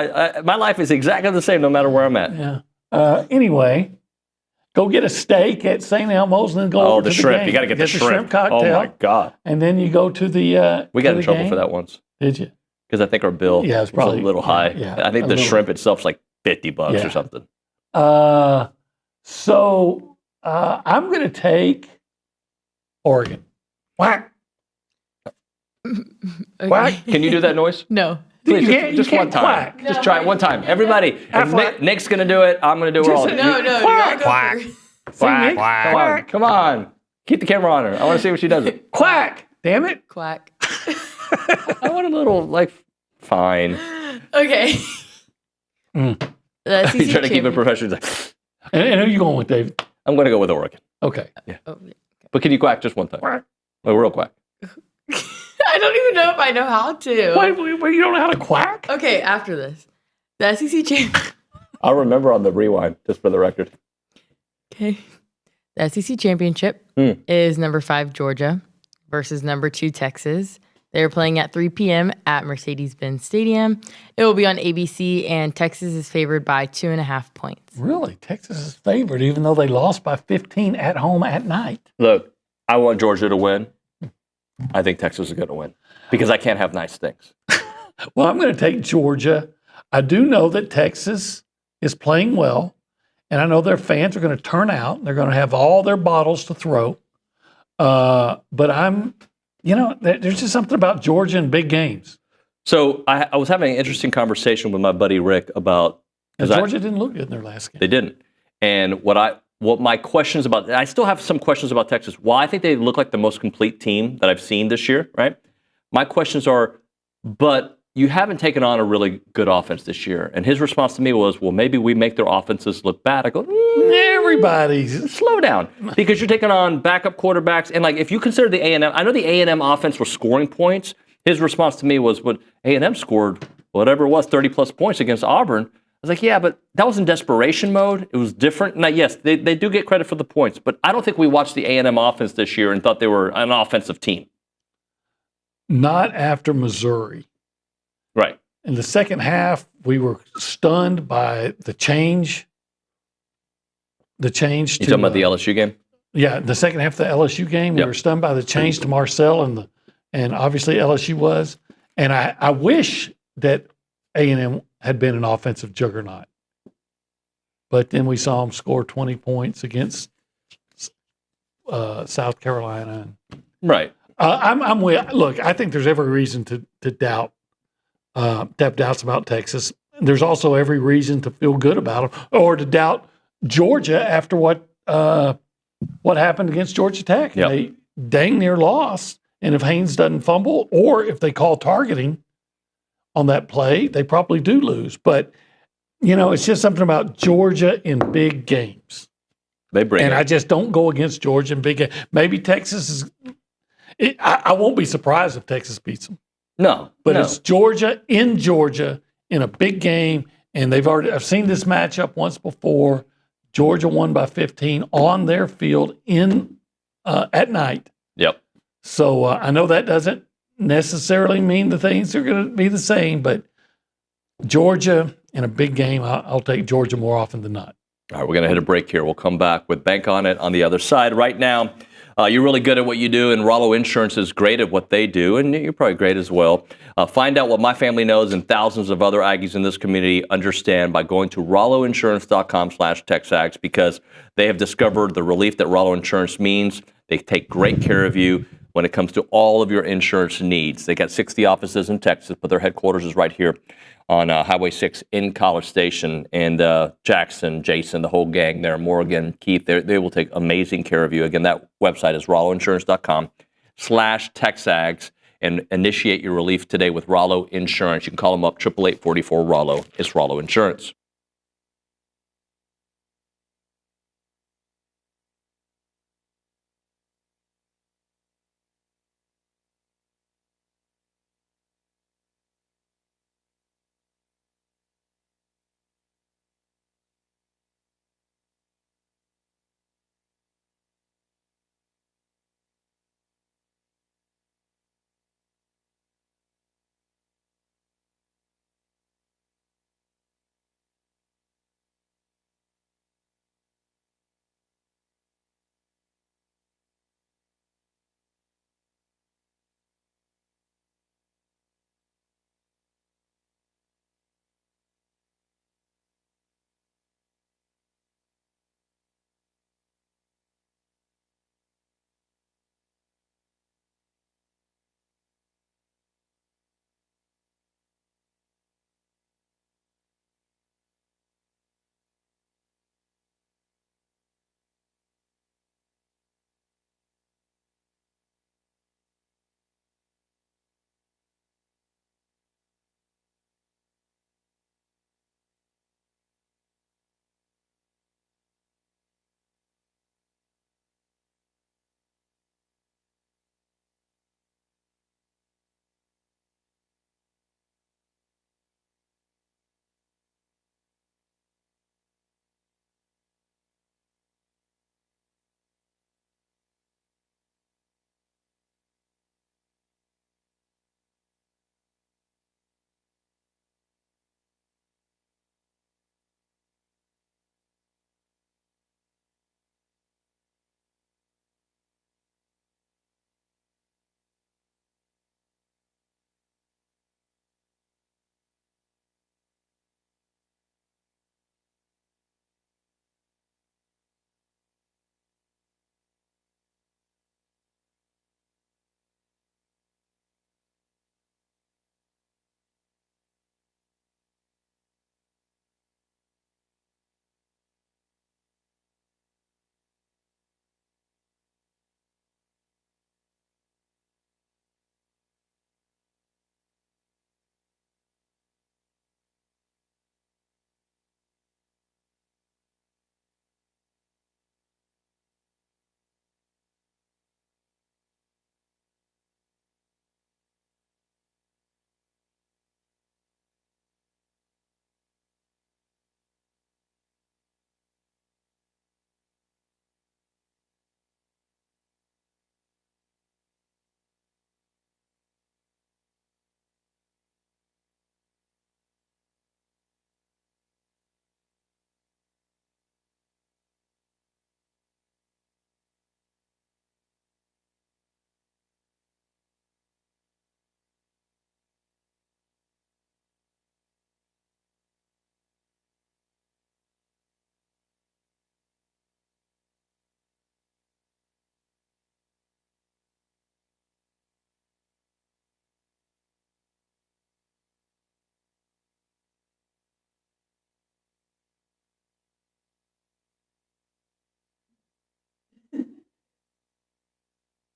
my life is exactly the same no matter where I'm at.
Yeah. Anyway, go get a steak at St. Elmo's and then go over to the
shrimp.
game.
You got to get the shrimp
cocktail.
Oh, my God.
And then you go to the
We got in trouble for that once.
Did you?
Because I think our bill was
probably
a little high.
Yeah,
I think the shrimp itself's like $50 or something.
So I'm going to take Oregon. Whack.
Okay.
Quack.
Can you do that noise?
No.
Please,
You
just
can't
one time.
quack.
Just try it one time. Everybody. Nick's going to do it. I'm going to do it all.
No, you gotta go
Quack.
first.
Quack. Quack. Come on. Keep the camera on her. I want to see what she does.
Quack. Damn it.
Quack.
I want a little, fine.
Okay.
You try to keep it professional.
And who are you going with, David?
I'm going to go with Oregon.
Okay.
Yeah.
Oh, yeah.
But can you quack just one time?
Quack.
Like real quack.
I don't even know if I know how to.
Wait, you don't know how to quack?
Okay, after this. The SEC champ.
I'll remember on the rewind, just for the record.
Okay. The SEC championship is number 5 Georgia versus number 2 Texas. They're playing at 3 p.m. at Mercedes-Benz Stadium. It will be on ABC, and Texas is favored by 2.5 points.
Really? Texas is favored, even though they lost by 15 at home at night.
Look, I want Georgia to win. I think Texas is going to win because I can't have nice things.
Well, I'm going to take Georgia. I do know that Texas is playing well, and I know their fans are going to turn out. They're going to have all their bottles to throw. But there's just something about Georgia in big games.
So I was having an interesting conversation with my buddy Rick about
Georgia didn't look good in their last game.
They didn't. And what my questions about, I still have some questions about Texas. While I think they look like the most complete team that I've seen this year, right? My questions are, but you haven't taken on a really good offense this year. And his response to me was, well, maybe we make their offenses look bad. I go,
everybody's
slow down because you're taking on backup quarterbacks. And if you consider the A&M, I know the A&M offense was scoring points. His response to me was, but A&M scored whatever it was, 30 plus points against Auburn. I was like, yeah, but that was in desperation mode. It was different. Now, yes, they do get credit for the points, but I don't think we watched the A&M offense this year and thought they were an offensive team.
Not after Missouri.
Right.
In the second half, we were stunned by the change. You talking
about the LSU game?
Yeah, the second half of the LSU game, we were stunned by the change to Marcel, and obviously LSU was. And I wish that A&M had been an offensive juggernaut. But then we saw them score 20 points against South Carolina.
Right.
Look, I think there's every reason to doubt, have doubts about Texas. There's also every reason to feel good about them or to doubt Georgia after what happened against Georgia Tech.
Yep.
They dang near lost. And if Haynes doesn't fumble or if they call targeting on that play, they probably do lose. But, it's just something about Georgia in big games.
They bring
I just don't go against Georgia in big games. Maybe Texas is I won't be surprised if Texas beats them.
No.
But it's Georgia in a big game, and I've seen this matchup once before. Georgia won by 15 on their field at night.
Yep.
So I know that doesn't necessarily mean the things are going to be the same, but Georgia in a big game, I'll take Georgia more often than not.
All right, we're going to hit a break here. We'll come back with Bank on It on the other side. Right now, you're really good at what you do, and Rollo Insurance is great at what they do, and you're probably great as well. Find out what my family knows and thousands of other Aggies in this community understand by going to rolloinsurance.com/TexAgs because they have discovered the relief that Rollo Insurance means. They take great care of you when it comes to all of your insurance needs. They got 60 offices in Texas, but their headquarters is right here on Highway 6 in College Station. And Jackson, Jason, the whole gang there, Morgan, Keith, they will take amazing care of you. Again, that website is rolloinsurance.com/TexAgs and initiate your relief today with Rollo Insurance. You can call them up, 888-44-ROLLO. It's Rollo Insurance.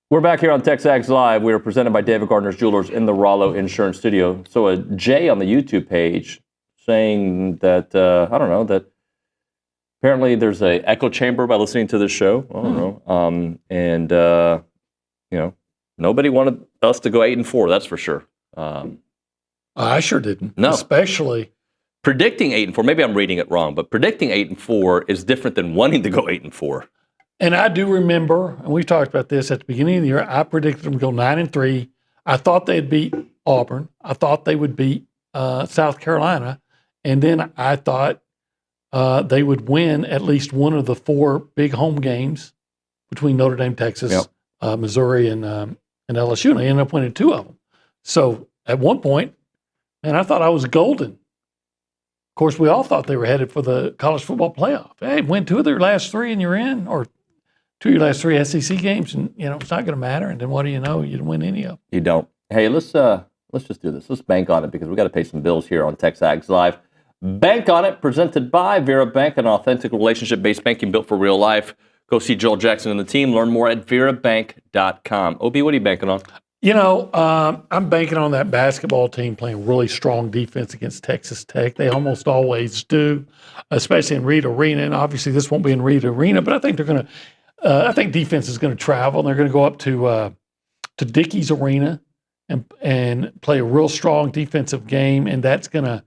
We're back here on TexAgs Live. We are presented by David Gardner's Jewelers in the Rollo Insurance Studio. So a Jay on the YouTube page saying that, that apparently there's a echo chamber by listening to this show. I don't know. Nobody wanted us to go 8-4, that's for sure.
I sure didn't.
No.
Especially
predicting 8-4. Maybe I'm reading it wrong, but predicting 8-4 is different than wanting to go 8-4.
And I do remember, and we talked about this at the beginning of the year, I predicted them to go 9-3. I thought they'd beat Auburn. I thought they would beat South Carolina. And then I thought they would win at least one of the 4 big home games between Notre Dame, Texas, Missouri, and LSU. And they ended up winning 2 of them. So at one point, I thought I was golden. Of course, we all thought they were headed for the college football playoff. Hey, win 2 of their last 3 and you're in, or 2 of your last 3 SEC games, and it's not going to matter. And then what do you know? You didn't win any of them.
You don't. Hey, let's just do this. Let's bank on it because we got to pay some bills here on TexAgs Live. Bank on it, presented by Vera Bank, an authentic relationship-based banking built for real life. Go see Joel Jackson and the team. Learn more at verabank.com. OB, what are you banking on?
I'm banking on that basketball team playing really strong defense against Texas Tech. They almost always do, especially in Reed Arena. And obviously, this won't be in Reed Arena, but I think they're going to. I think defense is going to travel, and they're going to go up to Dickey's Arena and play a real strong defensive game, and that's going to.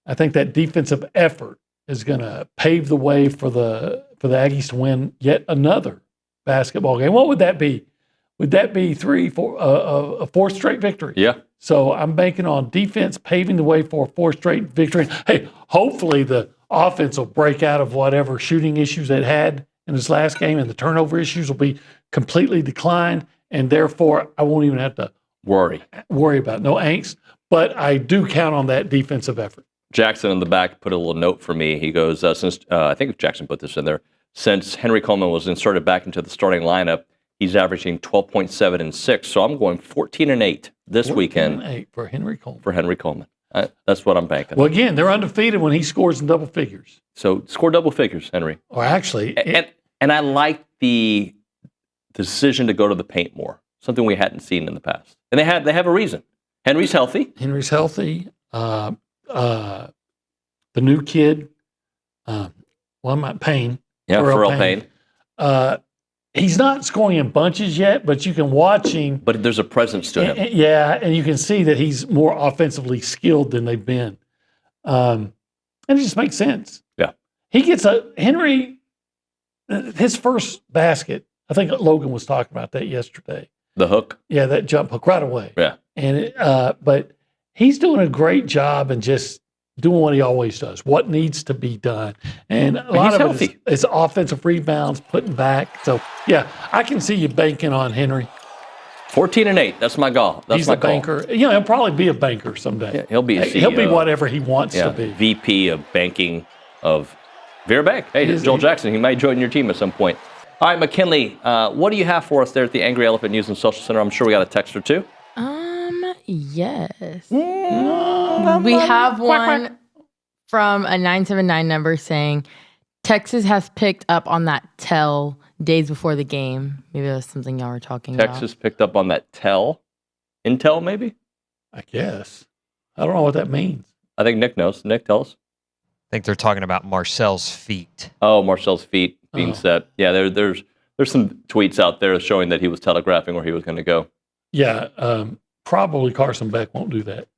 I think that defensive effort is going to pave the way for the Aggies to win yet another basketball game. What would that be? Would that be a 4th straight victory?
Yeah.
So I'm banking on defense paving the way for a 4th straight victory. Hey, hopefully the offense will break out of whatever shooting issues it had in this last game, and the turnover issues will be completely declined, and therefore I won't even have to worry about no angst. But I do count on that defensive effort.
Jackson in the back put a little note for me. He goes, since I think Jackson put this in there, since Henry Coleman was inserted back into the starting lineup, he's averaging 12.7 and 6. So I'm going 14 and 8 this weekend.
14 and 8 for Henry Coleman.
For Henry Coleman. That's what I'm banking.
Well, again, they're undefeated when he scores in double figures.
So score double figures, Henry.
Or actually,
and I like the decision to go to the paint more. Something we hadn't seen in the past. And they have a reason. Henry's healthy.
The new kid, Payne.
Yeah, Pharrell Payne.
He's not scoring in bunches yet, but you can watch him.
But there's a presence to him.
And you can see that he's more offensively skilled than they've been. And it just makes sense.
Yeah.
He gets Henry, his first basket, I think Logan was talking about that yesterday.
The hook?
Yeah, that jump hook right away.
Yeah.
And but he's doing a great job and just doing what he always does, what needs to be done. And a lot of it is offensive rebounds, putting back. So, yeah, I can see you banking on Henry.
14 and 8. That's my goal. That's
He's
my
a banker. He'll probably be a banker someday.
Yeah, he'll be a CEO.
He'll be whatever he wants to be.
VP of banking of Vera Bank. Hey, this is Joel Jackson. He might join your team at some point. All right, McKinley, what do you have for us there at the Angry Elephant News and Social Center? I'm sure we got a text or two.
Yes. We have one from a 979 number saying Texas has picked up on that tell days before the game. Maybe that's something y'all were talking about.
Texas picked up on that tell? Intel, maybe?
I guess. I don't know what that means.
I think Nick knows. Nick, tell us.
I think they're talking about Marcel's feet.
Oh, Marcel's feet being set. Yeah, there's some tweets out there showing that he was telegraphing where he was going to go.
Yeah, probably Carson Beck won't do that.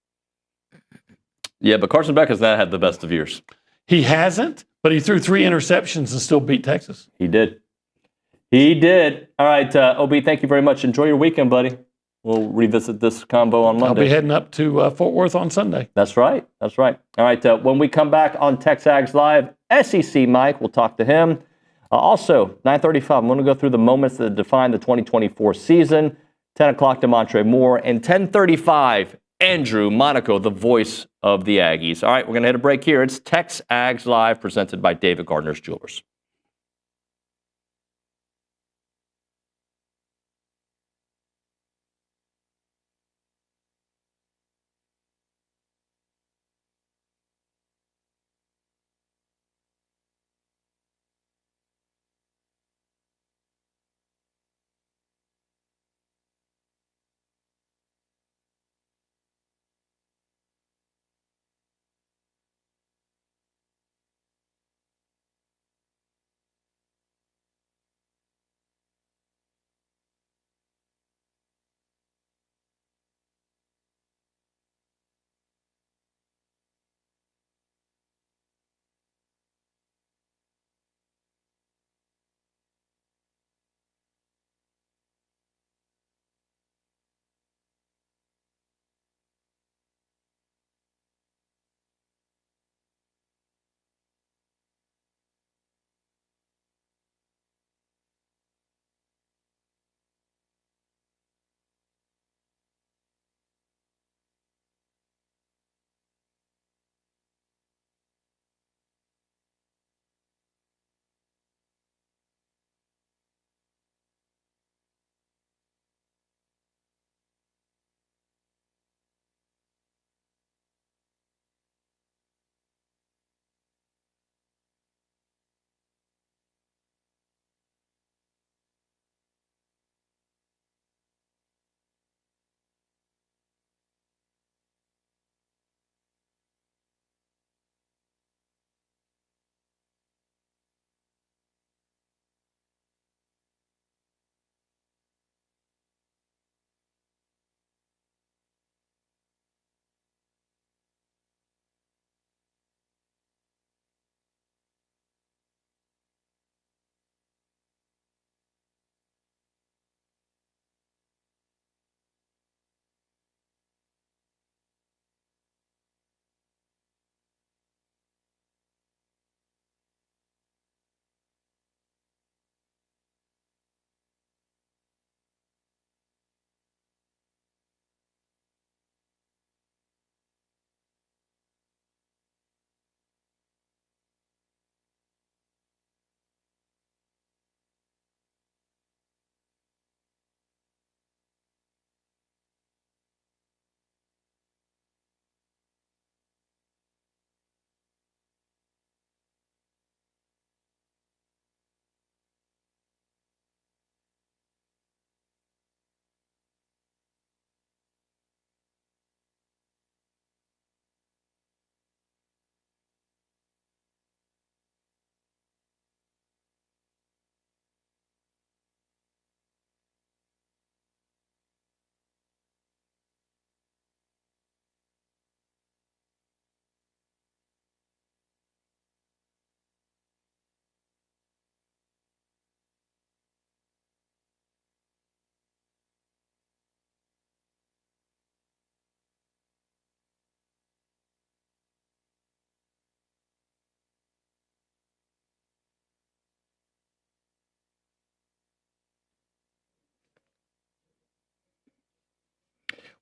Yeah, but Carson Beck has not had the best of years.
He hasn't, but he threw 3 interceptions and still beat Texas.
He did. He did. All right, OB, thank you very much. Enjoy your weekend, buddy. We'll revisit this combo on Monday.
I'll be heading up to Fort Worth on Sunday.
That's right. That's right. All right, when we come back on TexAgs Live, SEC Mike, we'll talk to him. Also, 9:35, I'm going to go through the moments that define the 2024 season. 10 o'clock, Damontre Moore. And 10:35, Andrew Monaco, the voice of the Aggies. All right, we're going to hit a break here. It's TexAgs Live, presented by David Gardner's Jewelers.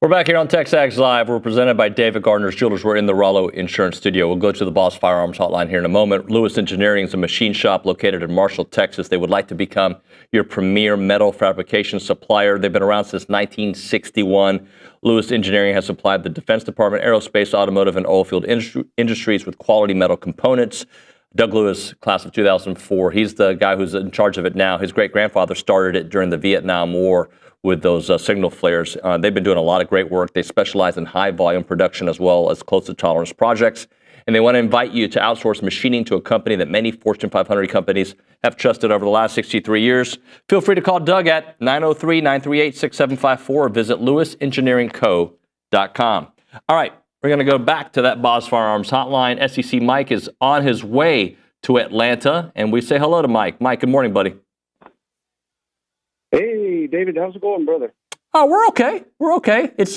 We're back here on TexAgs Live. We're presented by David Gardner's Jewelers. We're in the Rollo Insurance Studio. We'll go to the Boss Firearms Hotline here in a moment. Lewis Engineering is a machine shop located in Marshall, Texas. They would like to become your premier metal fabrication supplier. They've been around since 1961. Lewis Engineering has supplied the Defense Department, aerospace, automotive, and oilfield industries with quality metal components. Doug Lewis, class of 2004, he's the guy who's in charge of it now. His great-grandfather started it during the Vietnam War with those signal flares. They've been doing a lot of great work. They specialize in high-volume production as well as close-to-tolerance projects. And they want to invite you to outsource machining to a company that many Fortune 500 companies have trusted over the last 63 years. Feel free to call Doug at 903-938-6754 or visit lewisengineeringco.com. All right, we're going to go back to that Boss Firearms Hotline. SEC Mike is on his way to Atlanta, and we say hello to Mike. Mike, good morning, buddy.
Hey, David, how's it going, brother?
Oh, we're okay. We're okay. It's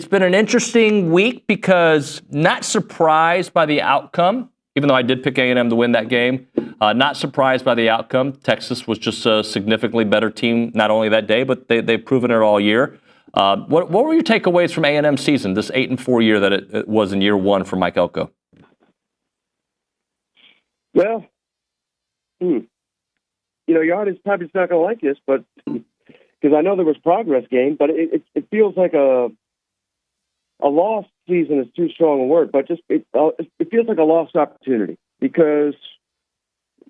been an interesting week because not surprised by the outcome, even though I did pick A&M to win that game. Not surprised by the outcome. Texas was just a significantly better team, not only that day, but they've proven it all year. What were your takeaways from A&M's season, this 8-4 year that it was in year one for Mike Elko?
Well, your audience probably not going to like this, but because I know there was progress gained, but it feels like a lost season is too strong a word, but just it feels like a lost opportunity because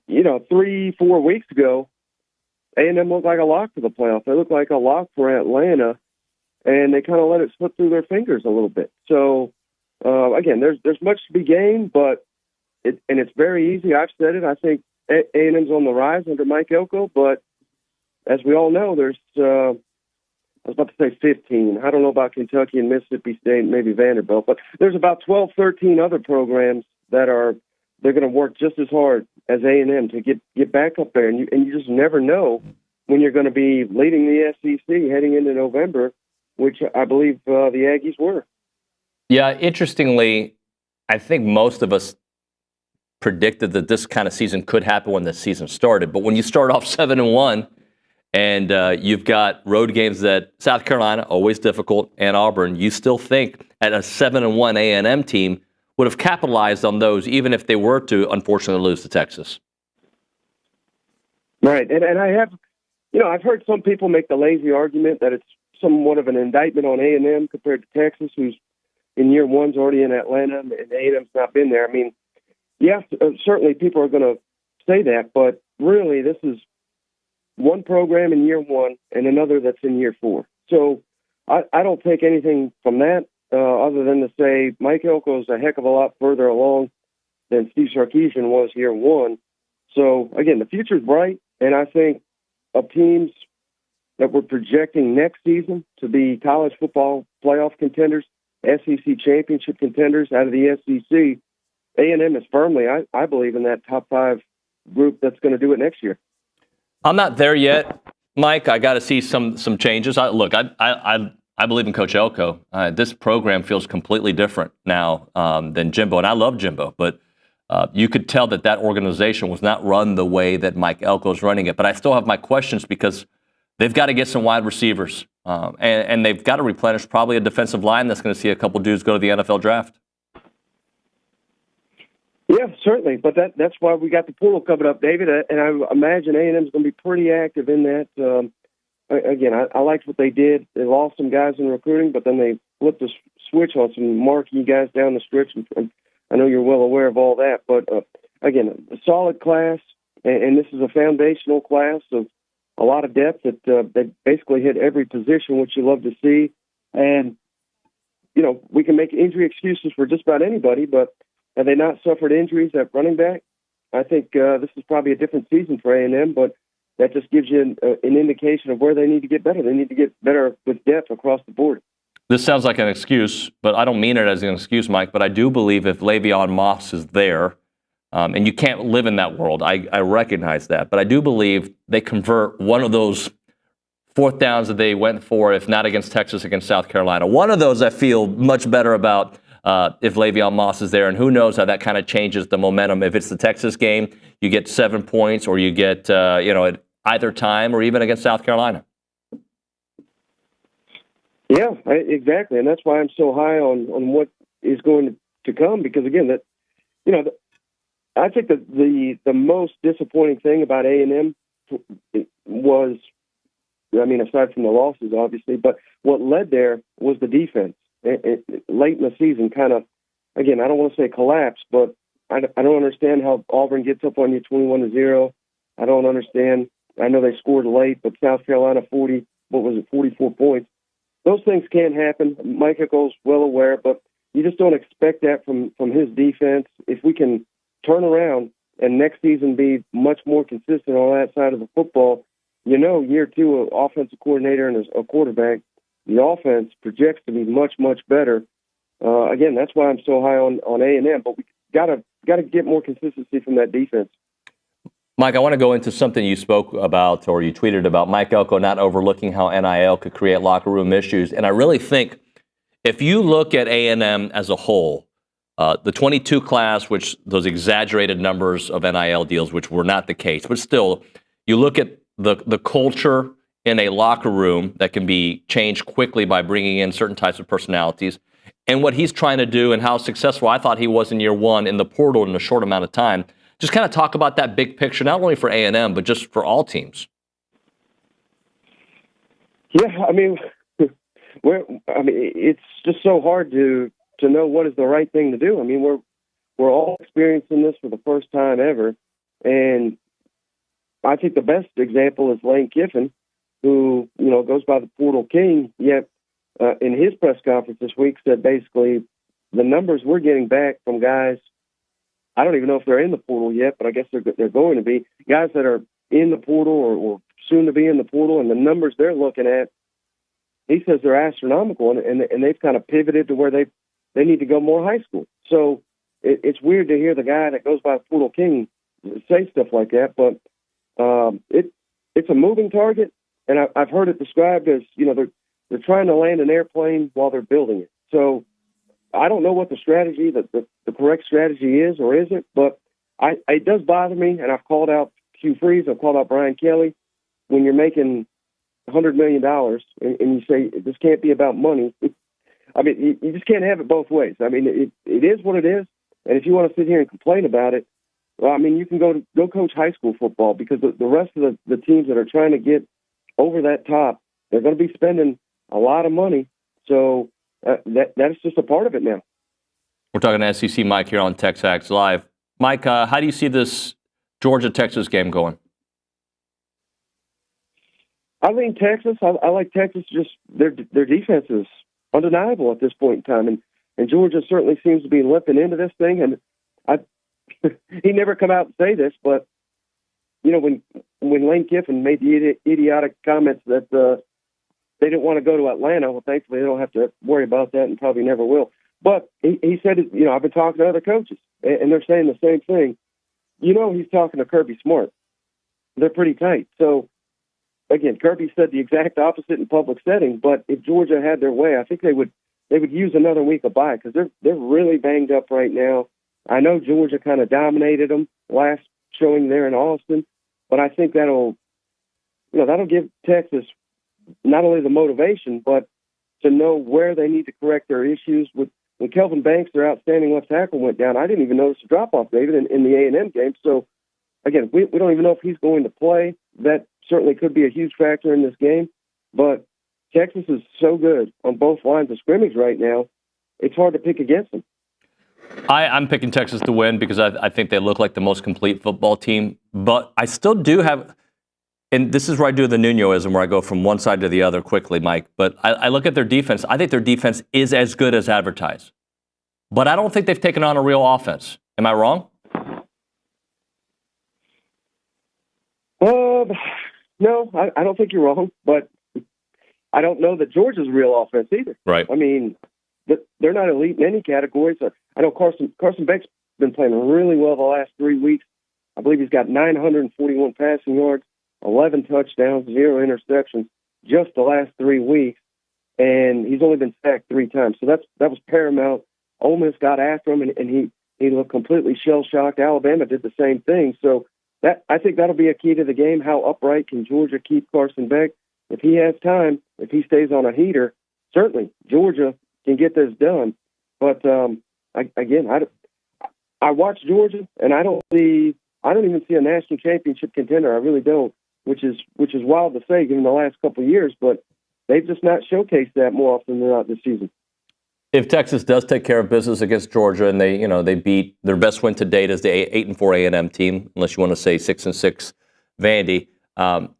3-4 weeks ago, A&M looked like a lock for the playoff. They looked like a lock for Atlanta, and they kind of let it slip through their fingers a little bit. So again, there's much to be gained, but it's very easy. I've said it. I think A&M's on the rise under Mike Elko, but as we all know, there's I was about to say 15. I don't know about Kentucky and Mississippi State, maybe Vanderbilt, but there's about 12, 13 other programs that they're going to work just as hard as A&M to get back up there, and you just never know when you're going to be leading the SEC heading into November, which I believe the Aggies were. Yeah, interestingly, I think most of us predicted that this kind of season could happen when the season started. But when you start off 7-1 and you've got road games that South Carolina, always difficult, and Auburn, you still think at a 7-1 A&M team would have capitalized on those even if they were to unfortunately lose to Texas. Right. And I have, I've heard some people make the lazy argument that it's somewhat of an indictment on A&M compared to Texas, who's in year one's already in Atlanta and A&M's not been there. I mean, yeah, certainly people are going to say that, but really this is one program in year one and another that's in year four. So I don't take anything from that other than to say Mike Elko is a heck of a lot further along than Steve Sarkisian was year one. So, again, the future's bright, and I think of teams that we're projecting next season to be college football playoff contenders, SEC championship contenders out of the SEC, A&M is firmly, I believe, in that top five group that's going to do it next year. I'm not there yet, Mike. I got to see some changes. I believe in Coach Elko. This program feels completely different now than Jimbo, and I love Jimbo, but you could tell that organization was not run the way that Mike Elko is running it. But I still have my questions because they've got to get some wide receivers, and they've got to replenish probably a defensive line that's going to see a couple dudes go to the NFL draft. Yeah, certainly. But that's why we got the portal coming up, David. And I imagine A&M is going to be pretty active in that. Again, I liked what they did. They lost some guys in recruiting, but then they flipped the switch on some marquee guys down the stretch. And I know you're well aware of all that. But, again, a solid class, and this is a foundational class of a lot of depth that basically hit every position, which you love to see. And, we can make injury excuses for just about anybody, but have they not suffered injuries at running back? I think this is probably a different season for A&M, but that just gives you an indication of where they need to get better. They need to get better with depth across the board. This sounds like an excuse, but I don't mean it as an excuse, Mike, but I do believe if Le'Veon Moss is there, and you can't live in that world, I recognize that, but I do believe they convert one of those fourth downs that they went for, if not against Texas, against South Carolina. One of those I feel much better about if Le'Veon Moss is there, and who knows how that kind of changes the momentum. If it's the Texas game, you get 7 points, or you get, at either time, or even against South Carolina. Yeah, exactly, and that's why I'm so high on what is going to come. Because again, I think that the most disappointing thing about A&M was, I mean, aside from the losses, obviously, but what led there was the defense. Late in the season, kind of, again, I don't want to say collapse, but I don't understand how Auburn gets up on you 21-0. I don't understand. I know they scored late, but South Carolina 44 points. Those things can happen. Mike Echols well aware, but you just don't expect that from his defense. If we can turn around and next season be much more consistent on that side of the football, year two, an offensive coordinator and a quarterback, the offense projects to be much, much better. Again, that's why I'm so high on A&M, but we gotta get more consistency from that defense.
Mike, I want to go into something you spoke about or you tweeted about Mike Elko not overlooking how NIL could create locker room issues. And I really think if you look at A&M as a whole, the 22 class, which those exaggerated numbers of NIL deals, which were not the case, but still, you look at the culture in a locker room that can be changed quickly by bringing in certain types of personalities, and what he's trying to do and how successful I thought he was in year one in the portal in a short amount of time. Just kind of talk about that big picture, not only for A&M, but just for all teams.
Yeah, I mean, it's just so hard to know what is the right thing to do. I mean, we're all experiencing this for the first time ever, and I think the best example is Lane Kiffin, who goes by the Portal King. Yet in his press conference this week said basically the numbers we're getting back from guys. I don't even know if they're in the portal yet, but I guess they're going to be guys that are in the portal or soon to be in the portal, and the numbers they're looking at, he says they're astronomical, and they've kind of pivoted to where they need to go more high school. So it's weird to hear the guy that goes by Portal King say stuff like that, but it's a moving target, and I've heard it described as they're trying to land an airplane while they're building it. So I don't know what the strategy, the correct strategy is or isn't, but it does bother me, and I've called out Hugh Freeze, I've called out Brian Kelly. When you're making $100 million and you say this can't be about money, I mean, you just can't have it both ways. I mean, it is what it is, and if you want to sit here and complain about it, well, I mean, you can go coach high school football, because the rest of the teams that are trying to get over that top, they're going to be spending a lot of money, so that's just a part of it now.
We're talking to SEC Mike here on TexAgs Live. Mike, how do you see this Georgia-Texas game going?
I think Texas. I like Texas. Just their defense is undeniable at this point in time, and Georgia certainly seems to be limping into this thing. And he never come out and say this, but when Lane Kiffin made the idiotic comments that they didn't want to go to Atlanta, well, thankfully they don't have to worry about that, and probably never will. But he said, I've been talking to other coaches, and they're saying the same thing. He's talking to Kirby Smart. They're pretty tight. So, again, Kirby said the exact opposite in public setting, but if Georgia had their way, I think they would use another week of bye, because they're really banged up right now. I know Georgia kind of dominated them last showing there in Austin, but I think that'll give Texas not only the motivation, but to know where they need to correct their issues. When Kelvin Banks, their outstanding left tackle, went down, I didn't even notice a drop-off, David, in the A&M game. So, again, we don't even know if he's going to play. That certainly could be a huge factor in this game. But Texas is so good on both lines of scrimmage right now, it's hard to pick against them.
I'm picking Texas to win because I think they look like the most complete football team. But I still do have, and this is where I do the Nuñoism, where I go from one side to the other quickly, Mike. But I look at their defense. I think their defense is as good as advertised. But I don't think they've taken on a real offense. Am I wrong?
No, I don't think you're wrong. But I don't know that Georgia's a real offense either.
Right.
I mean, they're not elite in any categories. I know Carson Beck's been playing really well the last 3 weeks. I believe he's got 941 passing yards, 11 touchdowns, 0 interceptions just the last 3 weeks, and he's only been sacked 3 times. So that was paramount. Ole Miss got after him, and he looked completely shell-shocked. Alabama did the same thing. So I think that'll be a key to the game. How upright can Georgia keep Carson Beck? If he has time, if he stays on a heater, certainly Georgia can get this done. But I watch Georgia, and I don't even see a national championship contender. I really don't, which is wild to say given the last couple of years. But they've just not showcased that more often throughout the season.
If Texas does take care of business against Georgia and they beat their best win to date as the 8-4 A&M team, unless you want to say 6-6 Vandy,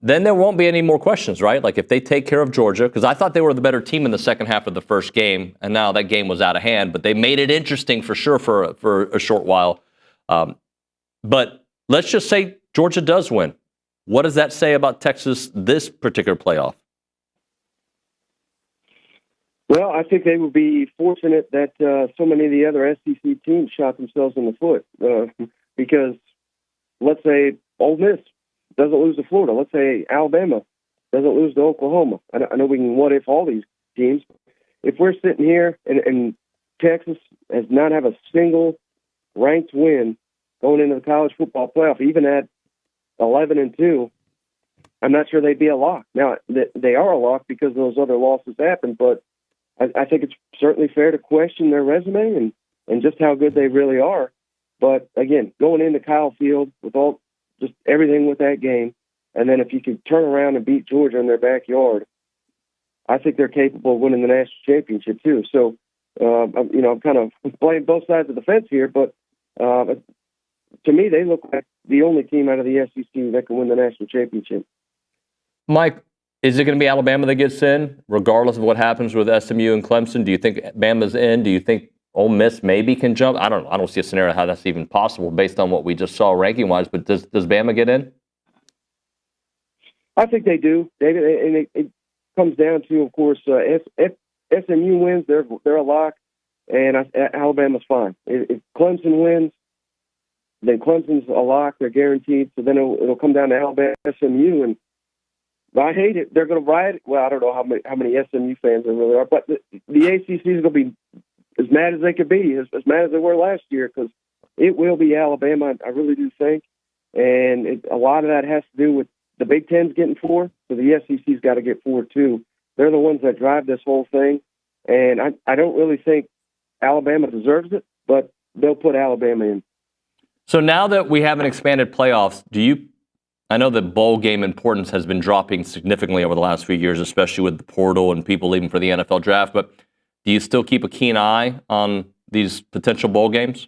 then there won't be any more questions, right? Like if they take care of Georgia, because I thought they were the better team in the second half of the first game, and now that game was out of hand, but they made it interesting for sure for a short while. But let's just say Georgia does win. What does that say about Texas this particular playoff?
Well, I think they would be fortunate that so many of the other SEC teams shot themselves in the foot because let's say Ole Miss doesn't lose to Florida. Let's say Alabama doesn't lose to Oklahoma. I know we can what-if all these teams. If we're sitting here and Texas has not have a single ranked win going into the college football playoff, even at 11-2, I'm not sure they'd be a lock. Now, they are a lock because those other losses happened, but I think it's certainly fair to question their resume and just how good they really are. But again, going into Kyle Field with just everything with that game, and then if you can turn around and beat Georgia in their backyard, I think they're capable of winning the national championship too. So, I'm kind of playing both sides of the fence here, but to me, they look like the only team out of the SEC that can win the national championship.
Mike, is it going to be Alabama that gets in, regardless of what happens with SMU and Clemson? Do you think Bama's in? Do you think Ole Miss maybe can jump? I don't know. I don't see a scenario how that's even possible based on what we just saw ranking-wise. But does Bama get in?
I think they do, David. And it comes down to, of course, SMU wins, they're a lock, and Alabama's fine. If Clemson wins, then Clemson's a lock. They're guaranteed. So then it'll come down to Alabama, SMU, and I hate it. They're going to riot it. Well, I don't know how many SMU fans there really are, but the ACC is going to be as mad as they could be, as mad as they were last year, because it will be Alabama, I really do think. And a lot of that has to do with the Big Ten's getting 4, so the SEC's got to get 4 too. They're the ones that drive this whole thing, and I don't really think Alabama deserves it, but they'll put Alabama in.
So now that we have an expanded playoffs, I know that bowl game importance has been dropping significantly over the last few years, especially with the portal and people leaving for the NFL draft, but do you still keep a keen eye on these potential bowl games?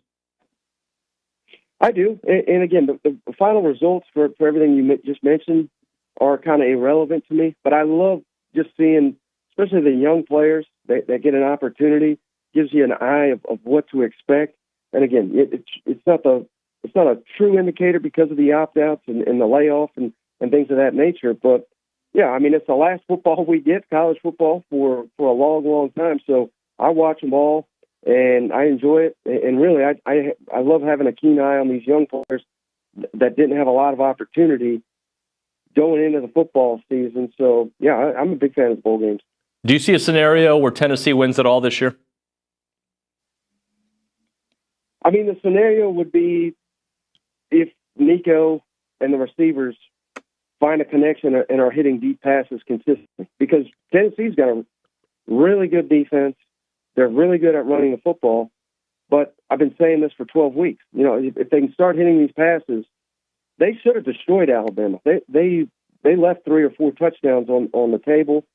I do. And again, the final results for everything you just mentioned are kind of irrelevant to me, but I love just seeing, especially the young players that get an opportunity, gives you an eye of what to expect. And again, it's not a true indicator because of the opt-outs and the layoff and things of that nature. But, yeah, I mean, it's the last football we get, college football, for a long, long time. So I watch them all, and I enjoy it. And really, I love having a keen eye on these young players that didn't have a lot of opportunity going into the football season. So, yeah, I'm a big fan of the bowl games.
Do you see a scenario where Tennessee wins it all this year?
I mean, the scenario would be if Nico and the receivers find a connection and are hitting deep passes consistently, because Tennessee's got a really good defense. They're really good at running the football, but I've been saying this for 12 weeks. You know, if they can start hitting these passes, they should have destroyed Alabama. They left 3 or 4 touchdowns on the table.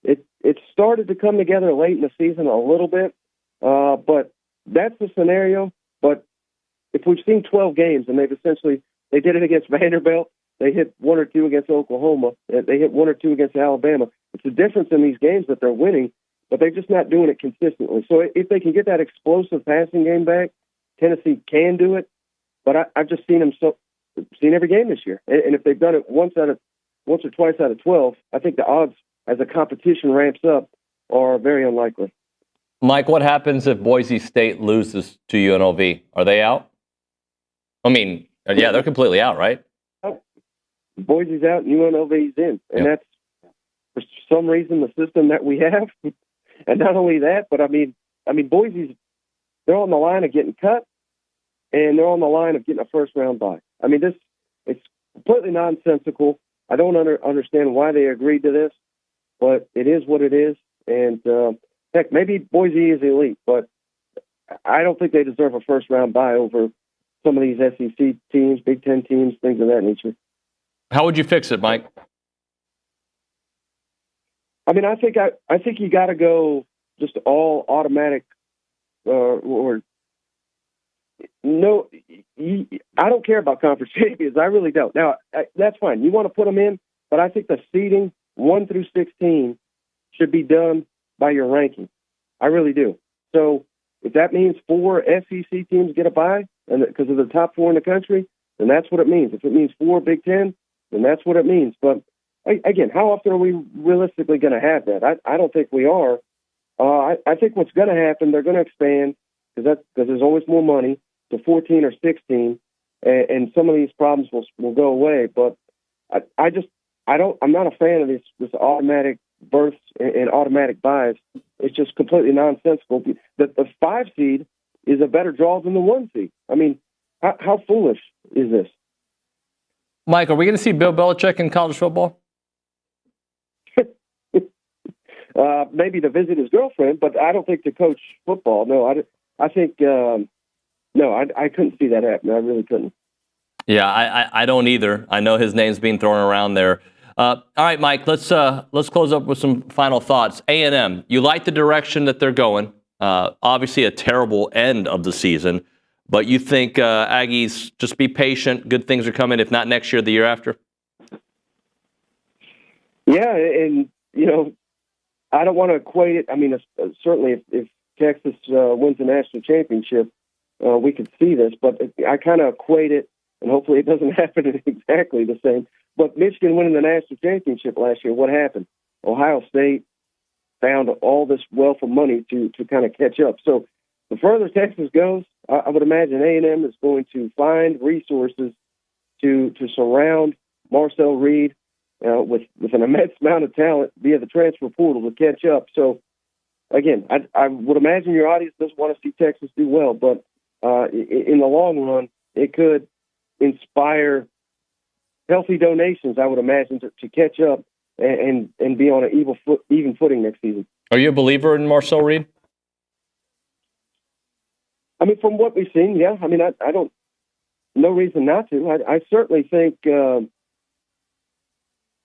It started to come together late in the season a little bit, but that's the scenario. But if we've seen 12 games and they did it against Vanderbilt, they hit 1 or 2 against Oklahoma, they hit 1 or 2 against Alabama. It's a difference in these games that they're winning, but they're just not doing it consistently. So if they can get that explosive passing game back, Tennessee can do it. But I've just seen them seen every game this year, and if they've done it once or twice out of 12, I think the odds as the competition ramps up are very unlikely.
Mike, what happens if Boise State loses to UNLV? Are they out? I mean, yeah, they're completely out, right?
Boise's out and UNLV's in. And that's, for some reason, the system that we have. And not only that, but I mean, Boise's, they're on the line of getting cut, and they're on the line of getting a first-round bye. I mean, it's completely nonsensical. I don't understand why they agreed to this, but it is what it is. And heck, maybe Boise is elite, but I don't think they deserve a first-round bye over some of these SEC teams, Big Ten teams, things of that nature.
How would you fix it, Mike?
I mean, I think you got to go just all automatic, or no. I don't care about conference champions. I really don't. Now, that's fine. You want to put them in, but I think the seeding 1 through 16 should be done by your ranking. I really do. So if that means 4 SEC teams get a bye, and because of the top 4 in the country, then that's what it means. If it means 4 Big Ten, then that's what it means. But again, how often are we realistically going to have that? I don't think we are. I think what's going to happen, they're going to expand because there's always more money to 14 or 16, and some of these problems will go away. But I'm not a fan of this automatic berths and automatic buys. It's just completely nonsensical. The 5 seed is a better draw than the 1 seed. I mean, how foolish is this?
Mike, are we going to see Bill Belichick in college football?
Maybe to visit his girlfriend, but I don't think to coach football. No, I think I couldn't see that happen. I really couldn't.
Yeah, I don't either. I know his name's being thrown around there. All right, Mike, let's close up with some final thoughts. A&M, you like the direction that they're going. Obviously a terrible end of the season, but you think Aggies just be patient, good things are coming, if not next year, the year after?
Yeah, and, I don't want to equate it. I mean, certainly if Texas wins the national championship, we could see this, but I kind of equate it, and hopefully it doesn't happen exactly the same. But Michigan winning the national championship last year, what happened? Ohio State found all this wealth of money to kind of catch up. So the further Texas goes, I would imagine A&M is going to find resources to surround Marcel Reed with an immense amount of talent via the transfer portal to catch up. So, again, I would imagine your audience doesn't want to see Texas do well, but in the long run, it could inspire healthy donations, I would imagine, to catch up and be on an even footing next season.
Are you a believer in Marcel Reed?
I mean, from what we've seen, yeah. I mean, I don't, no reason not to. I certainly think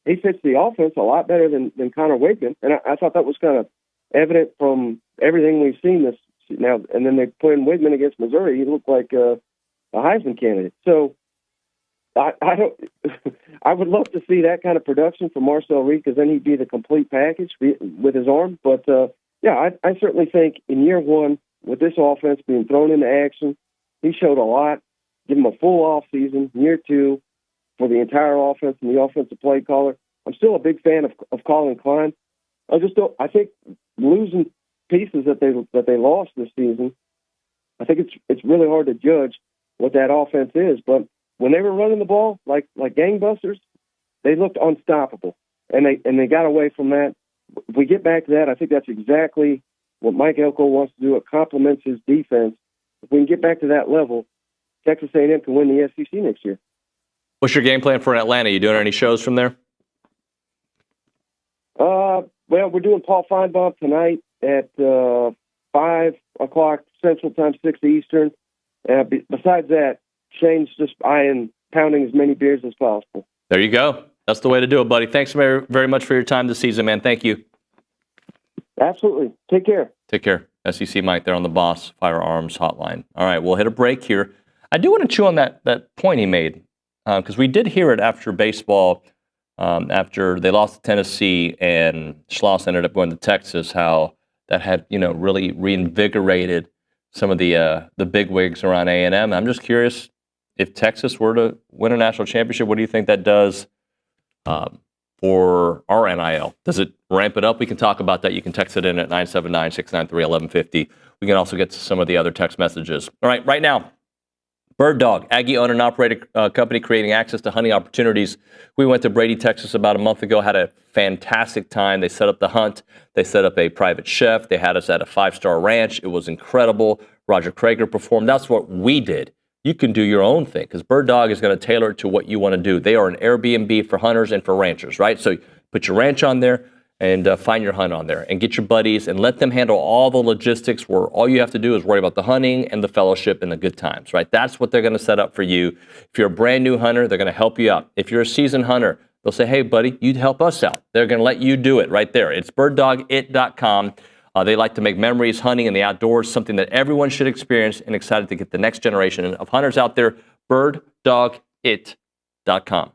he fits the offense a lot better than Connor Wakeman, and I thought that was kind of evident from everything we've seen this now. And then they put in Wakeman against Missouri; he looked like a Heisman candidate. So I don't. I would love to see that kind of production from Marcel Reed, because then he'd be the complete package with his arm. But yeah, I certainly think in year one, with this offense being thrown into action, he showed a lot. Give him a full off season. Year two, for the entire offense and the offensive play caller. I'm still a big fan of Colin Klein. I think losing pieces that they lost this season, I think it's really hard to judge what that offense is. But when they were running the ball like gangbusters, they looked unstoppable, and they got away from that. If we get back to that, I think that's exactly what Mike Elko wants to do. It complements his defense. If we can get back to that level, Texas A&M can win the SEC next year.
What's your game plan for Atlanta? You doing any shows from there?
Well, we're doing Paul Feinbaum tonight at 5 o'clock Central Time, 6 Eastern. Besides that, Shane's just pounding as many beers as possible.
There you go. That's the way to do it, buddy. Thanks very, very much for your time this season, man. Thank you.
Absolutely. Take care.
Take care. SEC Mike there on the Boss Firearms Hotline. All right, we'll hit a break here. I do want to chew on that point he made, because we did hear it after baseball, after they lost to Tennessee and Schloss ended up going to Texas, how that had really reinvigorated some of the bigwigs around A&M. I'm just curious, if Texas were to win a national championship, what do you think that does for our NIL? Does it ramp it up? We can talk about that. You can text it in at 979-693-1150. We can also get to some of the other text messages. All right, right now, Bird Dog, Aggie owned and operated company creating access to hunting opportunities. We went to Brady, Texas about a month ago, had a fantastic time. They set up the hunt. They set up a private chef. They had us at a 5-star ranch. It was incredible. Roger Krager performed. That's what we did. You can do your own thing, because Bird Dog is going to tailor it to what you want to do. They are an Airbnb for hunters and for ranchers, right? So you put your ranch on there, and find your hunt on there and get your buddies and let them handle all the logistics where all you have to do is worry about the hunting and the fellowship and the good times, right? That's what they're going to set up for you. If you're a brand new hunter, they're going to help you out. If you're a seasoned hunter, they'll say, hey, buddy, you'd help us out. They're going to let you do it right there. It's birddogit.com. They like to make memories hunting in the outdoors, something that everyone should experience, and excited to get the next generation of hunters out there. birddogit.com.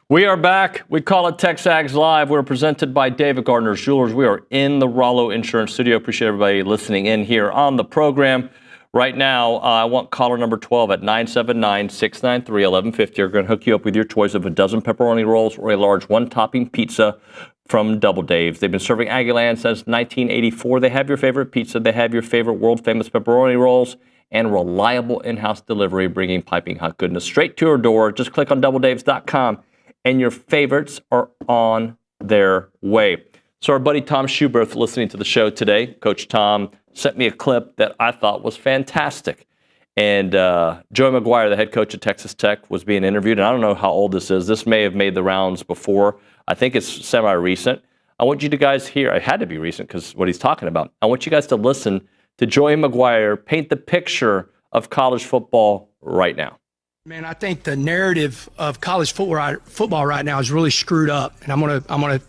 We are back. We call it TexAgs Live. We're presented by David Gardner's Jewelers. We are in the Rollo Insurance Studio. Appreciate everybody listening in here on the program. Right now, I want caller number 12 at 979-693-1150. We're going to hook you up with your choice of a dozen pepperoni rolls or a large one-topping pizza from Double Dave's. They've been serving Aggieland since 1984. They have your favorite pizza. They have your favorite world-famous pepperoni rolls and reliable in-house delivery, bringing piping hot goodness straight to your door. Just click on doubledaves.com. And your favorites are on their way. So our buddy Tom Schubert listening to the show today, Coach Tom, sent me a clip that I thought was fantastic. And Joey McGuire, the head coach at Texas Tech, was being interviewed. And I don't know how old this is. This may have made the rounds before. I think it's semi-recent. I want you to guys hear, it had to be recent because what he's talking about. I want you guys to listen to Joey McGuire paint the picture of college football right now.
Man, I think the narrative of college football right now is really screwed up, and I'm gonna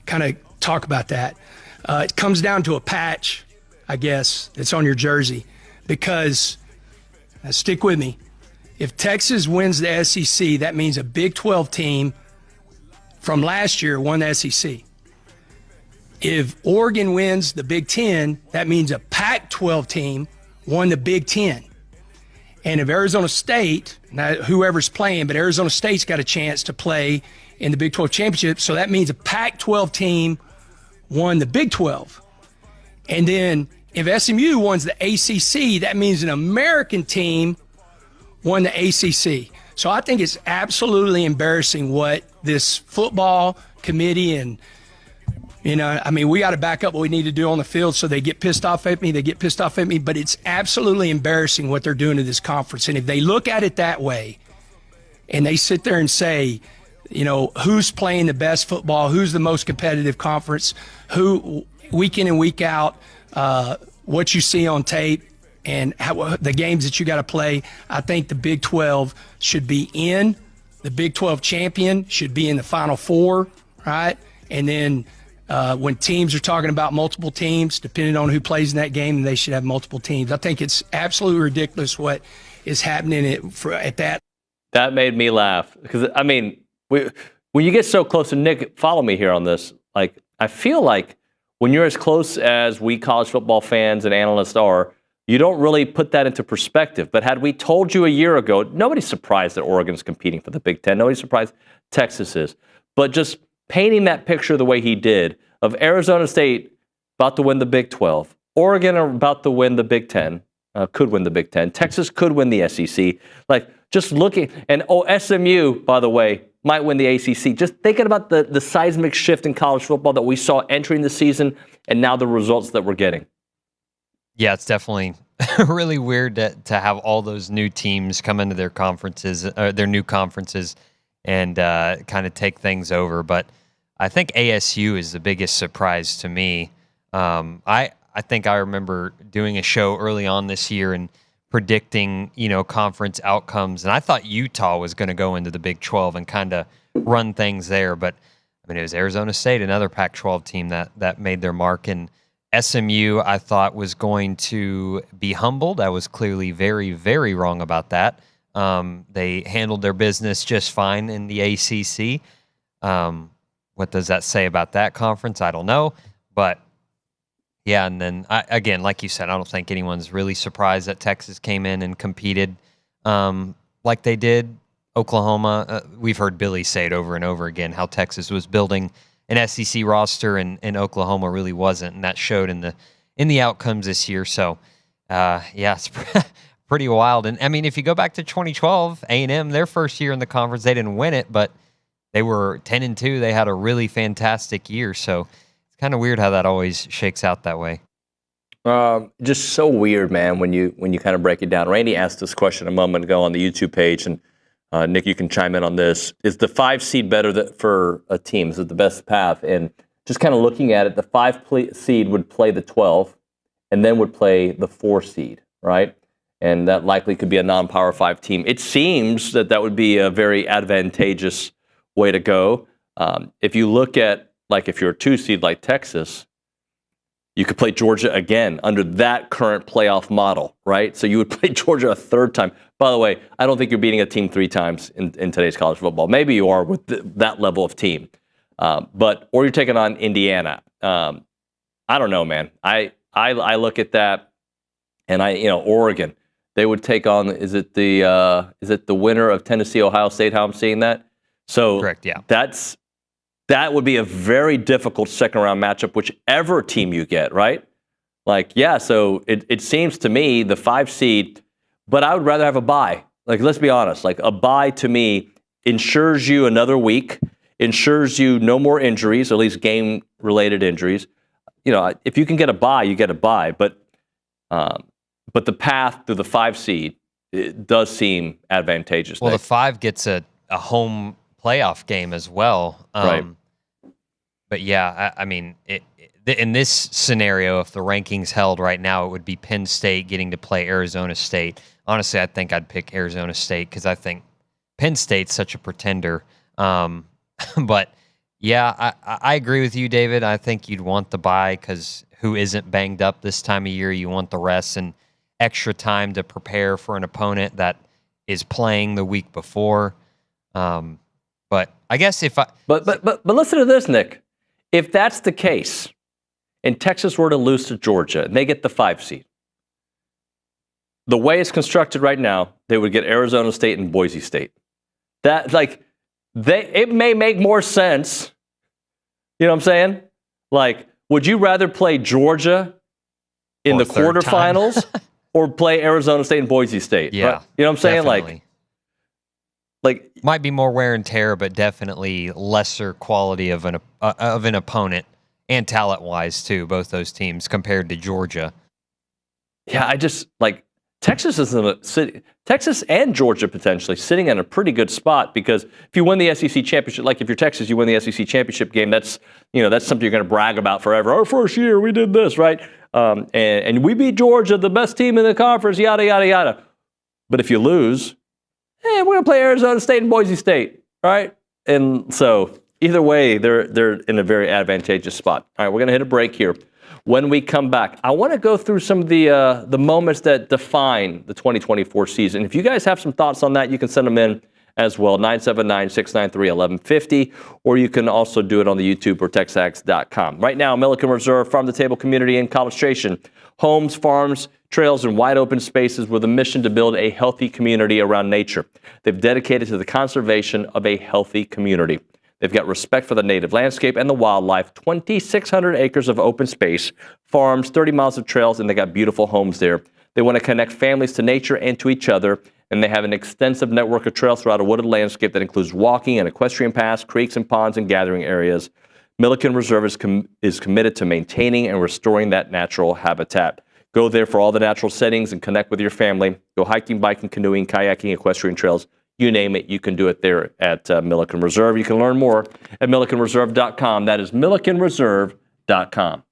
kind of talk about that. It comes down to a patch, I guess, that's on your jersey, because stick with me. If Texas wins the SEC, that means a Big 12 team from last year won the SEC. If Oregon wins the Big 10, that means a Pac-12 team won the Big 10. And if Arizona State, now whoever's playing, but Arizona State's got a chance to play in the Big 12 championship, so that means a Pac-12 team won the Big 12. And then if SMU wins the ACC, that means an American team won the ACC. So I think it's absolutely embarrassing what this football committee and, we got to back up what we need to do on the field so they get pissed off at me. But it's absolutely embarrassing what they're doing to this conference. And if they look at it that way and they sit there and say, who's playing the best football, who's the most competitive conference, who week in and week out, what you see on tape and how, the games that you got to play, I think the Big 12 should be in. The Big 12 champion should be in the Final Four, right? And then when teams are talking about multiple teams, depending on who plays in that game, they should have multiple teams. I think it's absolutely ridiculous what is happening at that.
That made me laugh because, when you get so close, and Nick, follow me here on this, I feel like when you're as close as we college football fans and analysts are, you don't really put that into perspective. But had we told you a year ago, nobody's surprised that Oregon's competing for the Big Ten. Nobody's surprised Texas is. But just painting that picture the way he did of Arizona State about to win the Big 12, Oregon are about to win the Big 10, could win the Big 10, Texas could win the SEC. Just looking, and SMU, by the way, might win the ACC. Just thinking about the seismic shift in college football that we saw entering the season and now the results that we're getting.
Yeah, it's definitely really weird to have all those new teams come into their conferences, their new conferences, and kind of take things over. But I think ASU is the biggest surprise to me. I think I remember doing a show early on this year and predicting, conference outcomes, and I thought Utah was going to go into the Big 12 and kind of run things there. But it was Arizona State, another Pac-12 team that made their mark, and SMU I thought was going to be humbled. I was clearly very, very wrong about that. They handled their business just fine in the ACC. What does that say about that conference? I don't know. But, yeah, and then, again, like you said, I don't think anyone's really surprised that Texas came in and competed like they did. Oklahoma, we've heard Billy say it over and over again, how Texas was building an SEC roster and Oklahoma really wasn't, and that showed in the outcomes this year. So, it's pretty wild. And, if you go back to 2012, A&M, their first year in the conference, they didn't win it, but they were 10-2. They had a really fantastic year. So it's kind of weird how that always shakes out that way.
Just so weird, man, when you kind of break it down. Randy asked this question a moment ago on the YouTube page, and Nick, you can chime in on this. Is the 5 seed better for a team? Is it the best path? And just kind of looking at it, the 5 seed would play the 12 and then would play the 4 seed, right? And that likely could be a non-Power 5 team. It seems that would be a very advantageous way to go. If you look at, if you're a 2 seed like Texas, You could play Georgia again under that current playoff model, right? So you would play Georgia a third time. By the way, I don't think you're beating a team 3 times in today's college football. Maybe you are with that level of team. Or you're taking on Indiana. I don't know, man. I look at that, and Oregon. They would take on. Is it the winner of Tennessee Ohio State? How I'm seeing that. So
correct. Yeah.
That would be a very difficult second round matchup, whichever team you get, right? So it seems to me the 5 seed, but I would rather have a bye. Let's be honest. A bye to me ensures you another week, ensures you no more injuries, at least game-related injuries. If you can get a bye, you get a bye. But the path to the 5 seed, it does seem advantageous.
Well, the 5 gets a home playoff game as well.
Right.
But yeah, in this scenario, if the rankings held right now, it would be Penn State getting to play Arizona State. Honestly, I think I'd pick Arizona State because I think Penn State's such a pretender. But yeah, I agree with you, David. I think you'd want the bye because who isn't banged up this time of year? You want the rest and extra time to prepare for an opponent that is playing the week before. But I guess
But listen to this, Nick. If that's the case, and Texas were to lose to Georgia, and they get the 5 seed, the way it's constructed right now, they would get Arizona State and Boise State. It may make more sense. You know what I'm saying? Would you rather play Georgia in the quarterfinals or play Arizona State and Boise State?
Yeah.
Right? You know what I'm saying?
Definitely. Might be more wear and tear, but definitely lesser quality of an opponent and talent-wise too. Both those teams compared to Georgia.
Yeah, I just Texas is in a city. Texas and Georgia potentially sitting in a pretty good spot because if you win the SEC championship, if you're Texas, you win the SEC championship game. That's something you're going to brag about forever. Our first year, we did this, right? And we beat Georgia, the best team in the conference. Yada yada yada. But if you lose, we're going to play Arizona State and Boise State, right? And so either way, they're in a very advantageous spot. All right, we're going to hit a break here. When we come back, I want to go through some of the moments that define the 2024 season. If you guys have some thoughts on that, you can send them in as well, 979-693-1150, or you can also do it on the YouTube or TexAgs.com. Right now, Milliken Reserve Farm to Table community in College Station. Homes, farms, trails, and wide open spaces with a mission to build a healthy community around nature. They've dedicated to the conservation of a healthy community. They've got respect for the native landscape and the wildlife, 2,600 acres of open space, farms, 30 miles of trails, and they got beautiful homes there. They want to connect families to nature and to each other, and they have an extensive network of trails throughout a wooded landscape that includes walking and equestrian paths, creeks and ponds, and gathering areas. Milliken Reserve is committed to maintaining and restoring that natural habitat. Go there for all the natural settings and connect with your family. Go hiking, biking, canoeing, kayaking, equestrian trails. You name it, you can do it there at Milliken Reserve. You can learn more at millikenreserve.com. That is millikenreserve.com.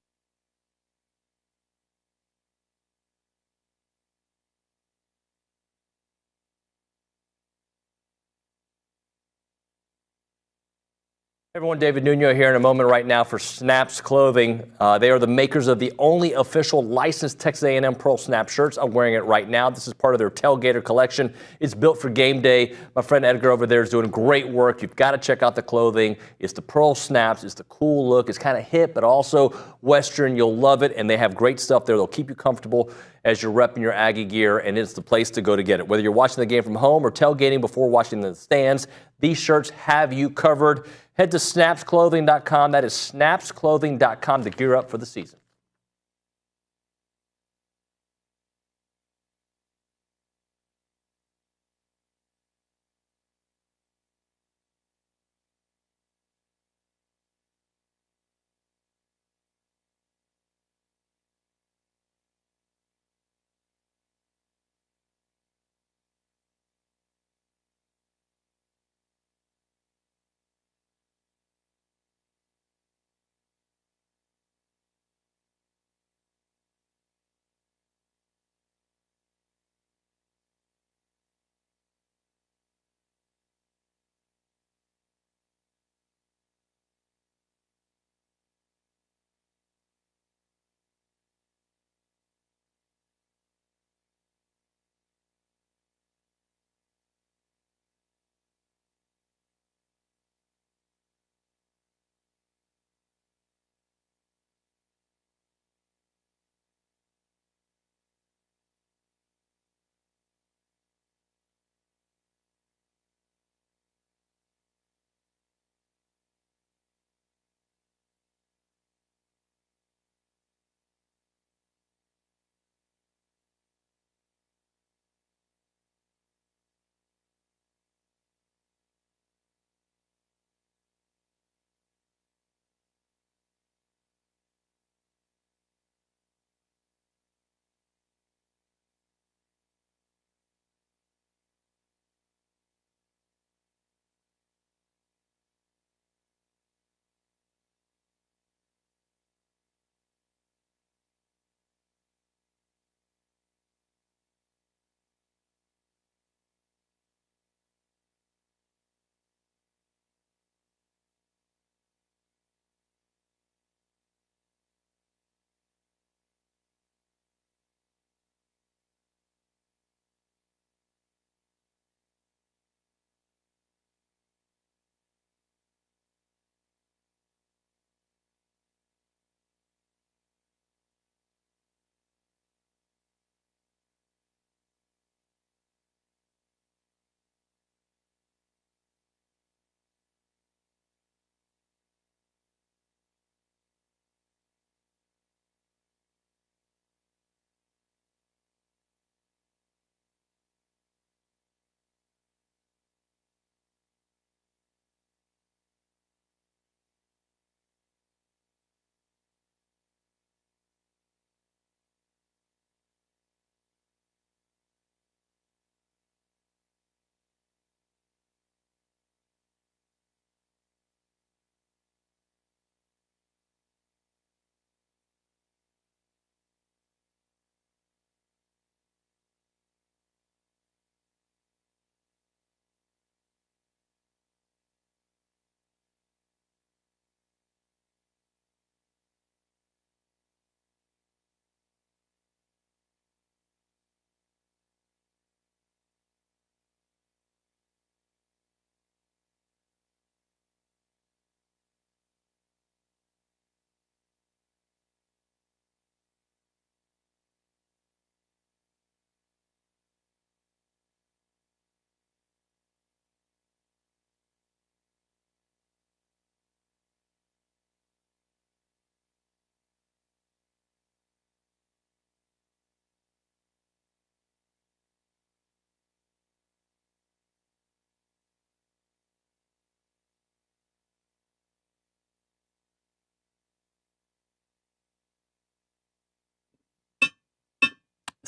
Everyone, David Nuño here in a moment right now for Snaps Clothing. They are the makers of the only official licensed Texas A&M Pearl Snap shirts. I'm wearing it right now. This is part of their Tailgater collection. It's built for game day. My friend Edgar over there is doing great work. You've got to check out the clothing. It's the Pearl Snaps. It's the cool look. It's kind of hip, but also Western. You'll love it, and they have great stuff there. They'll keep you comfortable as you're repping your Aggie gear, and it's the place to go to get it. Whether you're watching the game from home or tailgating before watching the stands, these shirts have you covered. Head to snapsclothing.com. That is snapsclothing.com to gear up for the season.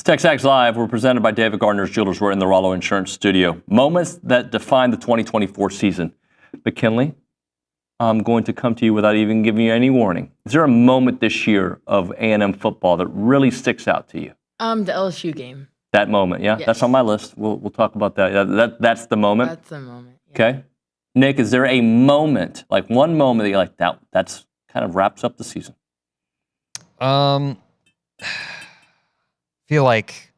TexAgs Live. We're presented by David Gardner's Jewelers. We're in the Rollo Insurance Studio. Moments that define the 2024 season. McKinley, I'm going to come to you without even giving you any warning. Is there a moment this year of A&M football that really sticks out to you?
The LSU game.
That moment, yeah?
Yes.
That's on my list. We'll talk about that. That's the moment?
That's the moment. Yeah.
Okay. Nick, is there a moment, like one moment that you're like, that's kind of wraps up the season?
Feel like,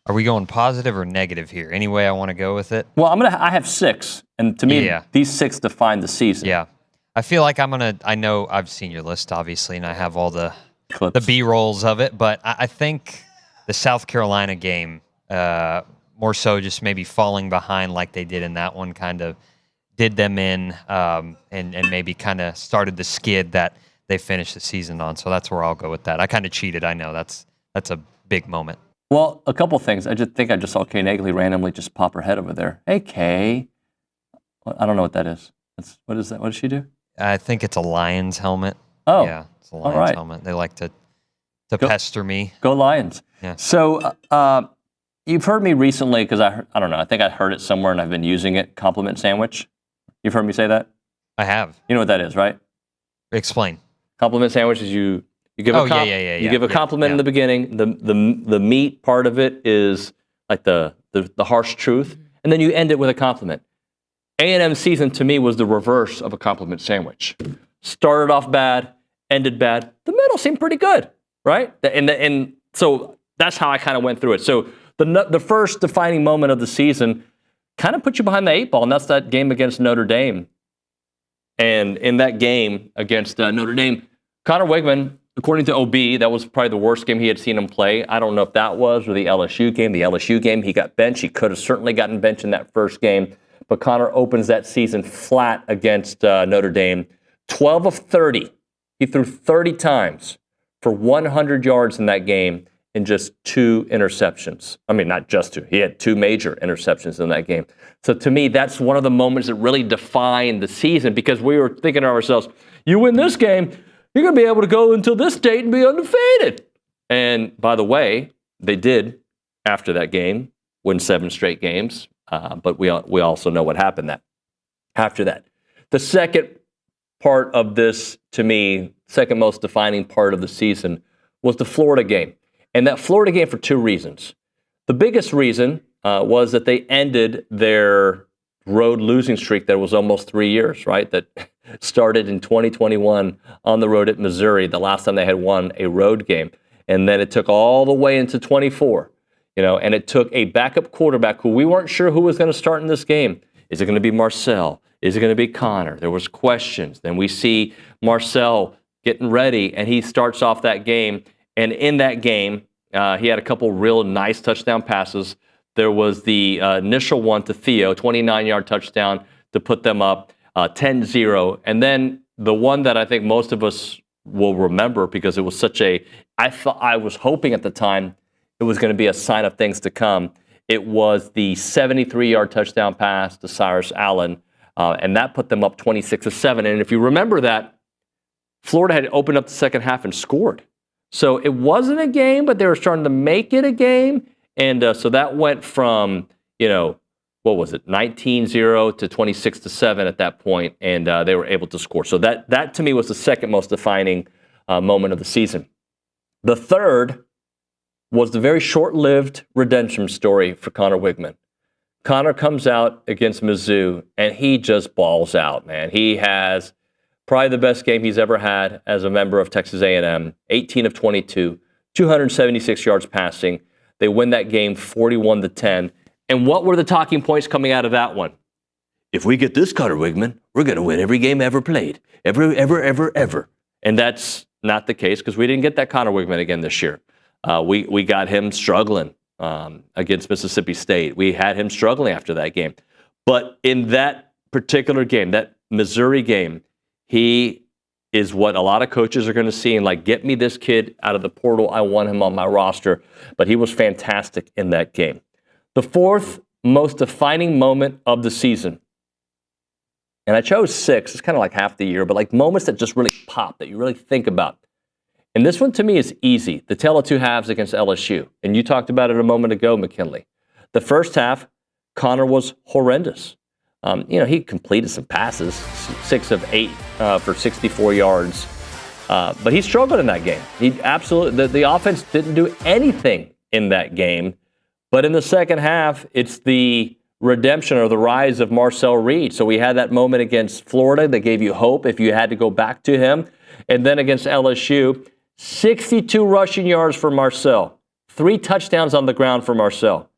are we going positive or negative here? Any way I want to go with it?
Well, I have 6, and to me, these 6 define the season.
Yeah. I feel like I know I've seen your list, obviously, and I have all the
clips,
the B-rolls of it, but I think the South Carolina game, more so just maybe falling behind like they did in that one, kind of did them in and maybe kind of started the skid that they finished the season on. So that's where I'll go with that. I kind of cheated. I know that's a big moment.
Well, a couple things. I just saw Kay Naegeli randomly just pop her head over there. Hey, Kay. I don't know what that is. What is that? What does she do?
I think it's a Lions helmet.
Oh.
Yeah, it's a Lions helmet. They like to pester me.
Go Lions.
Yeah.
So you've heard me recently, because I don't know, I think I heard it somewhere and I've been using it, compliment sandwich. You've heard me say that?
I have.
You know what that is, right?
Explain.
Compliment sandwich is you give you give a compliment in the beginning. The meat part of it is like the harsh truth, and then you end it with a compliment. A&M season to me was the reverse of a compliment sandwich. Started off bad, ended bad. The middle seemed pretty good, right? And so that's how I kind of went through it. So the first defining moment of the season kind of put you behind the 8 ball, and that's that game against Notre Dame. And in that game against Notre Dame, Connor Wigman, according to OB, that was probably the worst game he had seen him play. I don't know if that was, or the LSU game. The LSU game, he got benched. He could have certainly gotten benched in that first game. But Connor opens that season flat against Notre Dame. 12 of 30. He threw 30 times for 100 yards in that game and just 2 interceptions. I mean, not just 2. He had 2 major interceptions in that game. So to me, that's one of the moments that really defined the season, because we were thinking to ourselves, you win this game, you're going to be able to go until this date and be undefeated. And by the way, they did, after that game, win 7 straight games. But we also know what happened after that. The second part of this, to me, second most defining part of the season was the Florida game. And that Florida game for 2 reasons. The biggest reason was that they ended their road losing streak that was almost 3 years, right? That started in 2021 on the road at Missouri, the last time they had won a road game. And then it took all the way into 24, and it took a backup quarterback who we weren't sure who was going to start in this game. Is it going to be Marcel? Is it going to be Connor? There was questions. Then we see Marcel getting ready, and he starts off that game. And in that game, he had a couple real nice touchdown passes. There was the initial one to Theo, 29-yard touchdown to put them up 10-0. And then the one that I think most of us will remember, because it was I was hoping at the time it was going to be a sign of things to come. It was the 73-yard touchdown pass to Cyrus Allen, and that put them up 26-7. And if you remember that, Florida had opened up the second half and scored. So it wasn't a game, but they were starting to make it a game. And so that went from, what was it, 19-0 to 26-7 at that point, and they were able to score. So that to me was the second most defining moment of the season. The third was the very short-lived redemption story for Connor Wigman. Connor comes out against Mizzou, and he just balls out, man. He has probably the best game he's ever had as a member of Texas A&M, 18 of 22, 276 yards passing. They win that game 41-10. And what were the talking points coming out of that one? If we get this Connor Wigman, we're going to win every game ever played. Ever. And that's not the case, because we didn't get that Connor Wigman again this year. We got him struggling against Mississippi State. We had him struggling after that game. But in that particular game, that Missouri game, he is what a lot of coaches are going to see and like, get me this kid out of the portal. I want him on my roster. But he was fantastic in that game. The fourth most defining moment of the season, and I chose 6. It's kind of like half the year, but like moments that just really pop, that you really think about. And this one to me is easy. The tale of two halves against LSU. And you talked about it a moment ago, McKinley. The first half, Connor was horrendous. He completed some passes, 6 of 8 for 64 yards. But he struggled in that game. He absolutely, the offense didn't do anything in that game. But in the second half, it's the redemption or the rise of Marcel Reed. So we had that moment against Florida that gave you hope if you had to go back to him. And then against LSU, 62 rushing yards for Marcel. 3 touchdowns on the ground for Marcel.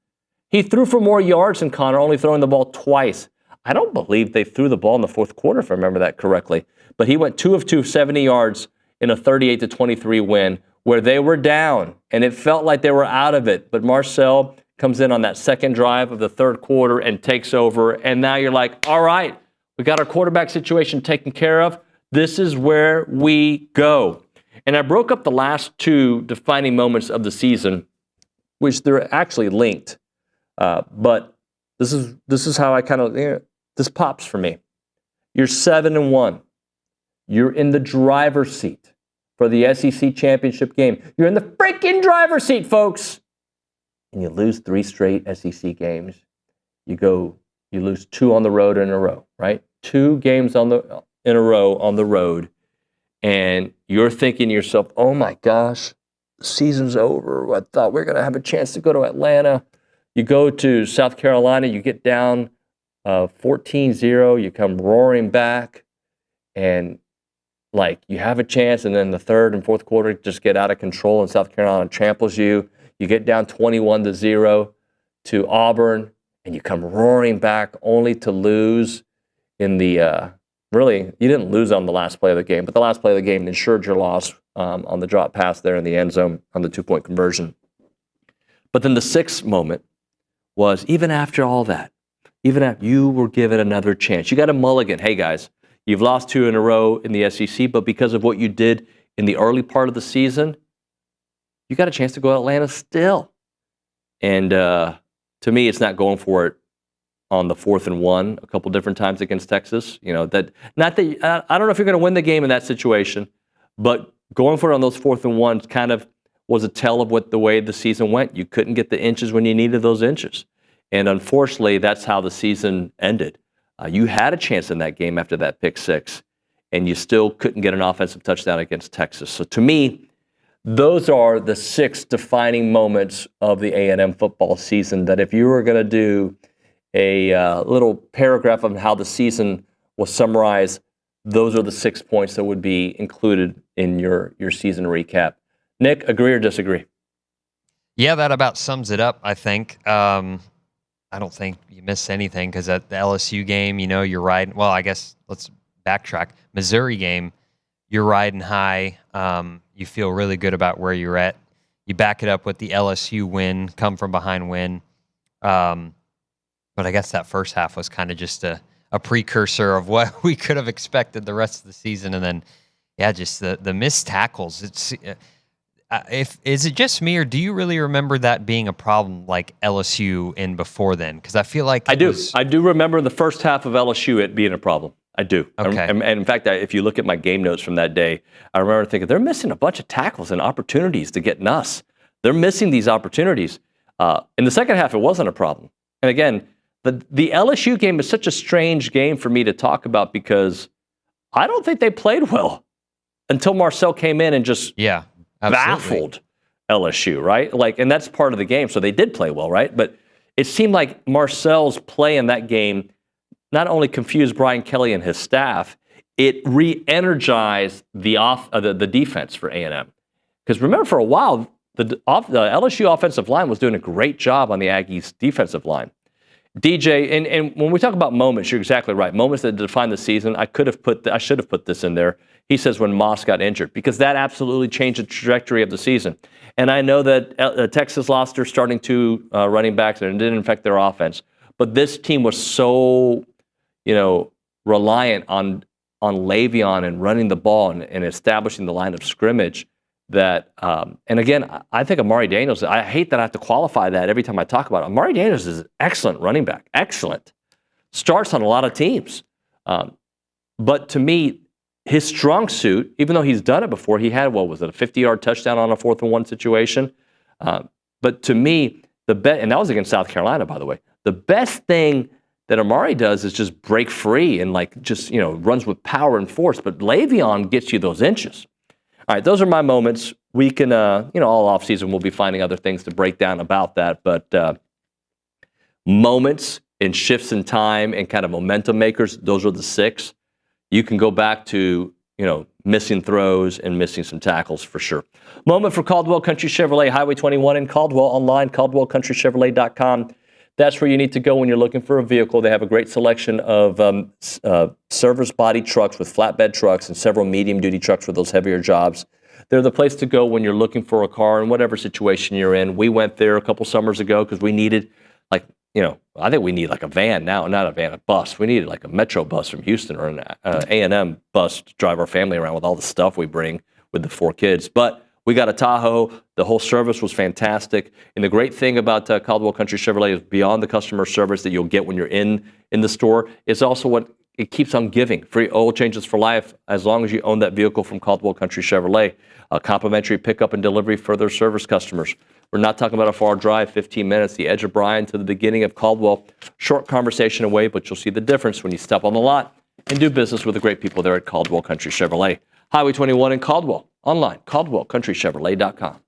He threw for more yards than Connor, only throwing the ball twice. I don't believe they threw the ball in the fourth quarter, if I remember that correctly. But he went 2 of 2, 70 yards in a 38-23 win where they were down, and it felt like they were out of it. But Marcel comes in on that second drive of the third quarter and takes over, and now you're like, all right, we got our quarterback situation taken care of. This is where we go. And I broke up the last 2 defining moments of the season, which they're actually linked. But this is how I kind of, this pops for me. You're 7-1. You're in the driver's seat for the SEC championship game. You're in the freaking driver's seat, folks. And you lose 3 straight SEC games. You lose 2 on the road in a row, right? 2 games in a row on the road. And you're thinking to yourself, oh my gosh, the season's over. I thought we were going to have a chance to go to Atlanta. You go to South Carolina, you get down 14-0, you come roaring back, and you have a chance, and then the third and fourth quarter just get out of control, and South Carolina tramples you. You get down 21-0 to Auburn, and you come roaring back only to lose in the really, you didn't lose on the last play of the game, but the last play of the game ensured your loss on the drop pass there in the end zone on the 2-point conversion. But then the 6th moment was, even after all that, even after you were given another chance, you got a mulligan. Hey, guys, you've lost 2 in a row in the SEC, but because of what you did in the early part of the season, you got a chance to go to Atlanta still. And to me, it's not going for it on the 4th and 1 a couple different times against Texas. I don't know if you're going to win the game in that situation, but going for it on those 4th and 1s kind of was a tell of the way the season went. You couldn't get the inches when you needed those inches. And unfortunately, that's how the season ended. You had a chance in that game after that pick 6, and you still couldn't get an offensive touchdown against Texas. So to me, those are the 6 defining moments of the A&M football season that if you were going to do a little paragraph on how the season was summarized, those are the 6 points that would be included in your season recap. Nick, agree or disagree?
Yeah, that about sums it up, I think. I don't think you miss anything because at the LSU game, you're riding. Well, I guess let's backtrack. Missouri game, you're riding high. You feel really good about where you're at. You back it up with the LSU win, come from behind win. But I guess that first half was kind of just a precursor of what we could have expected the rest of the season. And then, just the missed tackles. Is it just me, or do you really remember that being a problem like LSU in before then? Because I feel like
I do remember the first half of LSU it being a problem. I do.
Okay.
And in fact, if you look at my game notes from that day, I remember thinking they're missing a bunch of tackles and opportunities to get nuss. They're missing these opportunities. In the second half, it wasn't a problem. And again, the LSU game is such a strange game for me to talk about because I don't think they played well until Marcel came in and just baffled LSU, right? And that's part of the game. So they did play well, right? But it seemed like Marcel's play in that game not only confused Brian Kelly and his staff, it re-energized the defense for A&M. Because remember, for a while, the LSU offensive line was doing a great job on the Aggies defensive line. DJ, and when we talk about moments, you're exactly right. Moments that define the season. I should have put this in there. He says when Moss got injured, because that absolutely changed the trajectory of the season. And I know that Texas lost their starting 2 running backs, and it didn't affect their offense. But this team was so, reliant on Le'Veon and running the ball and establishing the line of scrimmage that, and again, I think Amari Daniels, I hate that I have to qualify that every time I talk about it. Amari Daniels is an excellent running back. Excellent. Starts on a lot of teams. But to me, his strong suit, even though he's done it before, he had, what was it, a 50-yard touchdown on a 4th-and-1 situation? But to me, and that was against South Carolina, by the way, the best thing that Amari does is just break free and runs with power and force. But Le'Veon gets you those inches. All right, those are my moments. We can, all offseason we'll be finding other things to break down about that. But moments and shifts in time and kind of momentum makers, those are the 6. You can go back to, missing throws and missing some tackles for sure. Moment for Caldwell Country Chevrolet, Highway 21 in Caldwell, online, caldwellcountrychevrolet.com. That's where you need to go when you're looking for a vehicle. They have a great selection of service body trucks with flatbed trucks and several medium-duty trucks for those heavier jobs. They're the place to go when you're looking for a car in whatever situation you're in. We went there a couple summers ago because we needed, I think we need like a van now, not a van, a bus. We needed like a Metro bus from Houston or an A&M bus to drive our family around with all the stuff we bring with the 4 kids. But we got a Tahoe. The whole service was fantastic. And the great thing about Caldwell Country Chevrolet is beyond the customer service that you'll get when you're in the store, it's also what it keeps on giving. Free oil changes for life as long as you own that vehicle from Caldwell Country Chevrolet. Complimentary pickup and delivery for their service customers. We're not talking about a far drive, 15 minutes, the edge of Bryan to the beginning of Caldwell. Short conversation away, but you'll see the difference when you step on the lot and do business with the great people there at Caldwell Country Chevrolet. Highway 21 in Caldwell. Online, caldwellcountrychevrolet.com.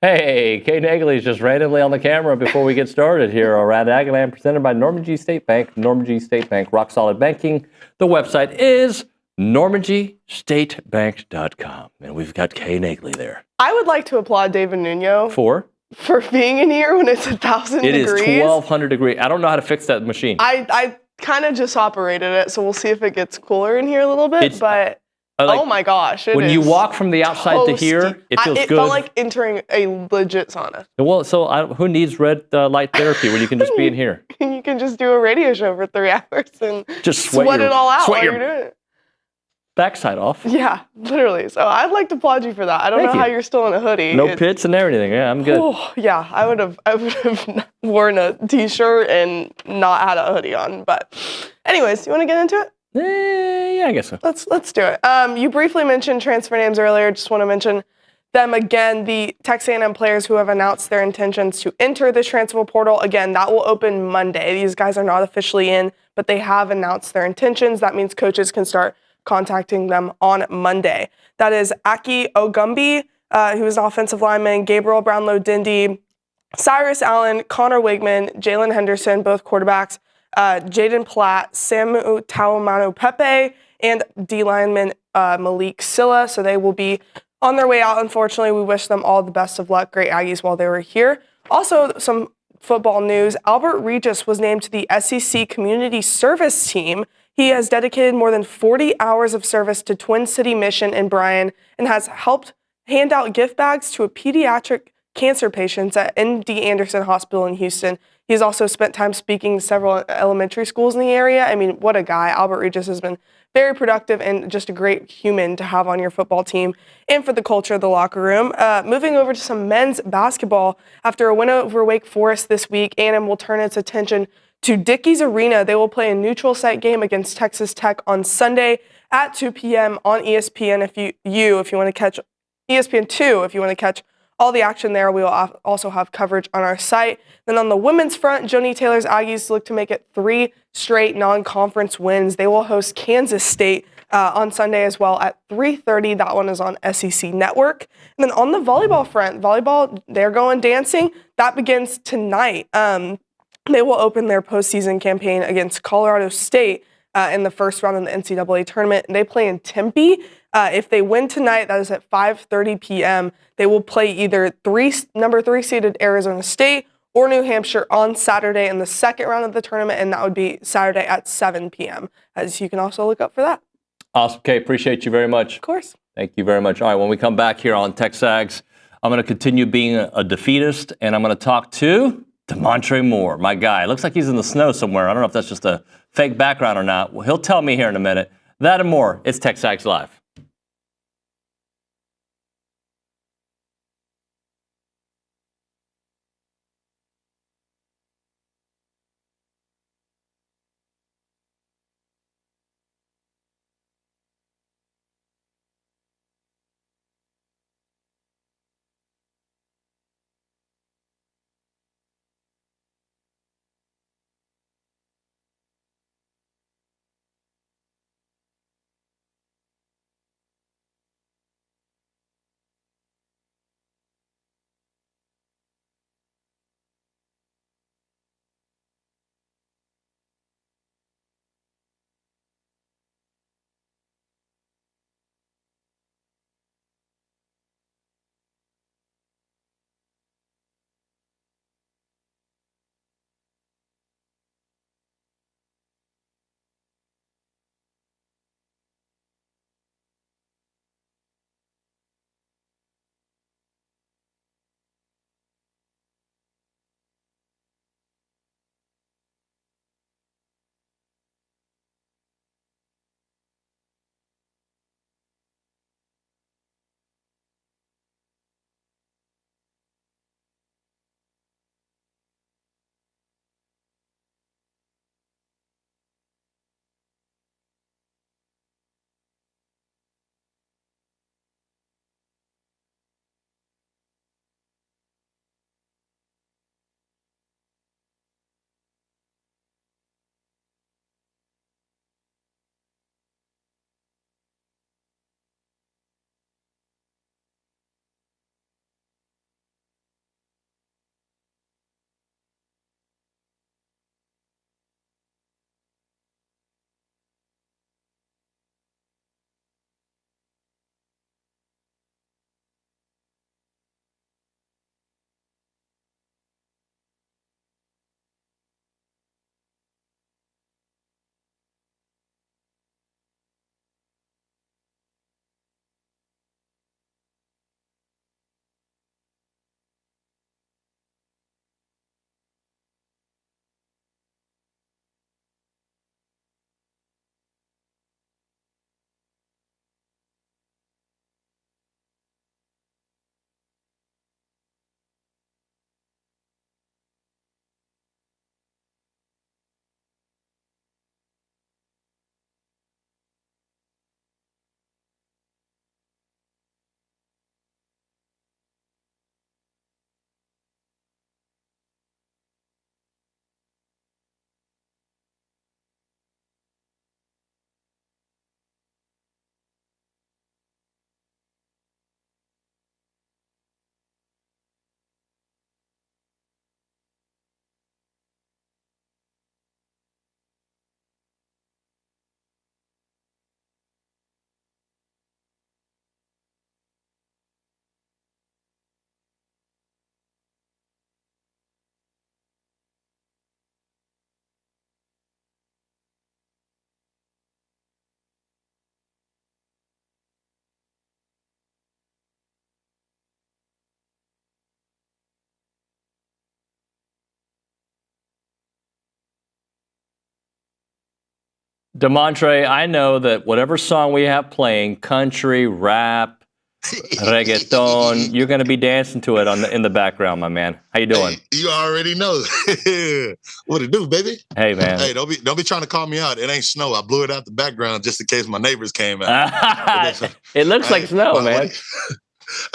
Hey, Kay Naegeli is just randomly on the camera before we get started here around Aggieland, presented by Normandy State Bank. Normandy State Bank, rock solid banking. The website is normandystatebank.com, and we've got Kay Naegeli there.
I would like to applaud David Nuño
for
being in here when it's 1,000 degrees.
It is 1,200 degrees. I don't know how to fix that machine.
I kind of just operated it, so we'll see if it gets cooler in here a little bit. But oh my gosh,
when you walk from the outside to here, it feels good.
It felt like entering a legit sauna.
Well, so who needs red light therapy when you can just be in here?
You can just do a radio show for 3 hours and
just
sweat it all out while you're doing it.
Backside off.
Yeah, literally. So I'd like to applaud you for that. I don't know how you're still in a hoodie.
No pits and everything. Yeah, I'm good.
Oh, yeah, I would have worn a t-shirt and not had a hoodie on. But anyways, you want to get into it?
Yeah, I guess so.
Let's do it. You briefly mentioned transfer names earlier. Just want to mention them again. The Texas A&M players who have announced their intentions to enter the transfer portal. Again, that will open Monday. These guys are not officially in, but they have announced their intentions. That means coaches can start contacting them on Monday. That is Aki Ogumbi, who is an offensive lineman, Gabriel Brownlow-Dindy, Cyrus Allen, Connor Wigman, Jalen Henderson, both quarterbacks, Jaden Platt, Samu Taumano Pepe, and D lineman Malik Silla. So they will be on their way out. Unfortunately, we wish them all the best of luck. Great Aggies while they were here. Also, some football news. Albert Regis was named to the SEC Community Service Team. He has dedicated more than 40 hours of service to Twin City Mission in Bryan and has helped hand out gift bags to a pediatric cancer patients at MD Anderson Hospital in Houston. He's also spent time speaking to several elementary schools in the area. I mean, what a guy. Albert Regis has been very productive and just a great human to have on your football team and for the culture of the locker room. Moving over to some men's basketball. After a win over Wake Forest this week, A&M will turn its attention to Dickies Arena. They will play a neutral site game against Texas Tech on Sunday at 2 p.m. on ESPN. If you want to catch ESPN2, if you want to catch all the action there, we will also have coverage on our site. Then on the women's front, Joni Taylor's Aggies look to make it 3 straight non-conference wins. They will host Kansas State on Sunday as well at 3:30. That one is on SEC Network. And then on the volleyball front, they're going dancing. That begins tonight. They will open their postseason campaign against Colorado State in the first round of the NCAA tournament. And they play in Tempe. If they win tonight, that is at 5:30 p.m. They will play either number 3 seeded Arizona State or New Hampshire on Saturday in the second round of the tournament, and that would be Saturday at 7 p.m. As you can also look up for that.
Awesome, Kay. Appreciate you very much.
Of course.
Thank you very much. All right, when we come back here on TexAgs, I'm going to continue being a defeatist, and I'm going to talk to Damontre Moore, my guy. Looks like he's in the snow somewhere. I don't know if that's just a fake background or not. Well, he'll tell me here in a minute. That and more. It's TexAgs Live. Damontre, I know that whatever song we have playing, country, rap, reggaeton, you're going to be dancing to it in the background, my man. How you doing?
Hey, you already know. What it do, baby?
Hey, man.
Hey, don't be trying to call me out. It ain't snow. I blew it out the background just in case my neighbors came out.
It looks like snow, man.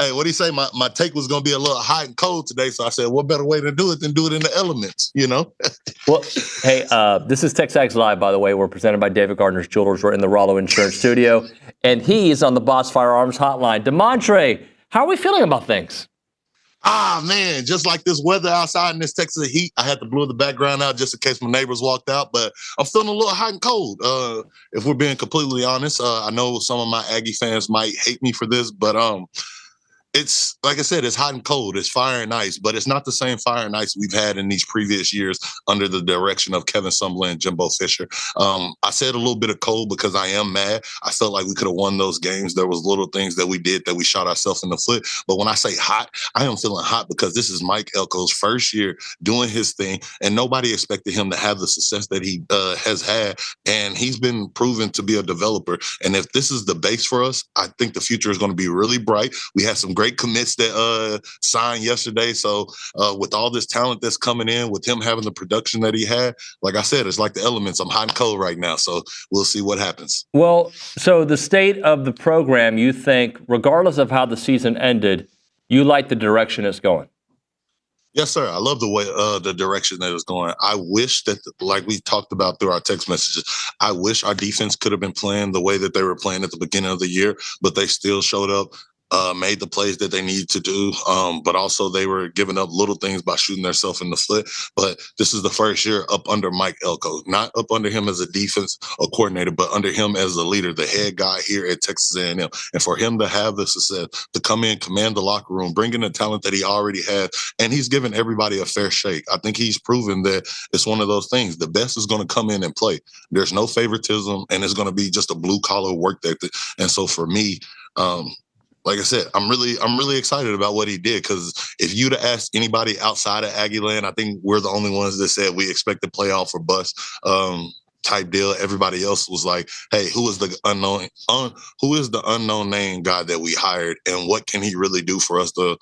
Hey, what do you say? My take was going to be a little hot and cold today, so I said, what better way to do it than do it in the elements, you know?
Well, hey, this is TexAgs Live, by the way. We're presented by David Gardner's Jewelers. We're in the Rollo Insurance Studio, and he's on the Boss Firearms Hotline. Damontre, how are we feeling about things?
Man, just like this weather outside in this Texas heat, I had to blow the background out just in case my neighbors walked out, but I'm feeling a little hot and cold. If we're being completely honest, I know some of my Aggie fans might hate me for this, but it's like I said, it's hot and cold. It's fire and ice, but it's not the same fire and ice we've had in these previous years under the direction of Kevin Sumlin and Jimbo Fisher. I said a little bit of cold because I am mad. I felt like we could have won those games. There was little things that we did that we shot ourselves in the foot. But when I say hot, I am feeling hot because this is Mike Elko's first year doing his thing, and nobody expected him to have the success that he has had. And he's been proven to be a developer. And if this is the base for us, I think the future is going to be really bright. We had some great commits that signed yesterday. So with all this talent that's coming in, with him having the production that he had, like I said, it's like the elements. I'm hot and cold right now. So we'll see what happens.
Well, so the state of the program, you think, regardless of how the season ended, you like the direction it's going?
Yes, sir. I love the way the direction that it's going. I wish that, like we talked about through our text messages, I wish our defense could have been playing the way that they were playing at the beginning of the year, but they still showed up, made the plays that they needed to do, but also they were giving up little things by shooting themselves in the foot. But this is the first year up under Mike Elko, not up under him as a defense coordinator, but under him as a leader, the head guy here at Texas A&M. And for him to have the success, to come in, command the locker room, bring in the talent that he already had, and he's given everybody a fair shake. I think he's proven that it's one of those things. The best is going to come in and play. There's no favoritism, and it's going to be just a blue-collar work ethic. And so for me, like I said, I'm really excited about what he did, because if you'd have asked anybody outside of Aggieland, I think we're the only ones that said we expect to playoff or bust type deal. Everybody else was like, hey, who is the unknown name guy that we hired, and what can he really do for us to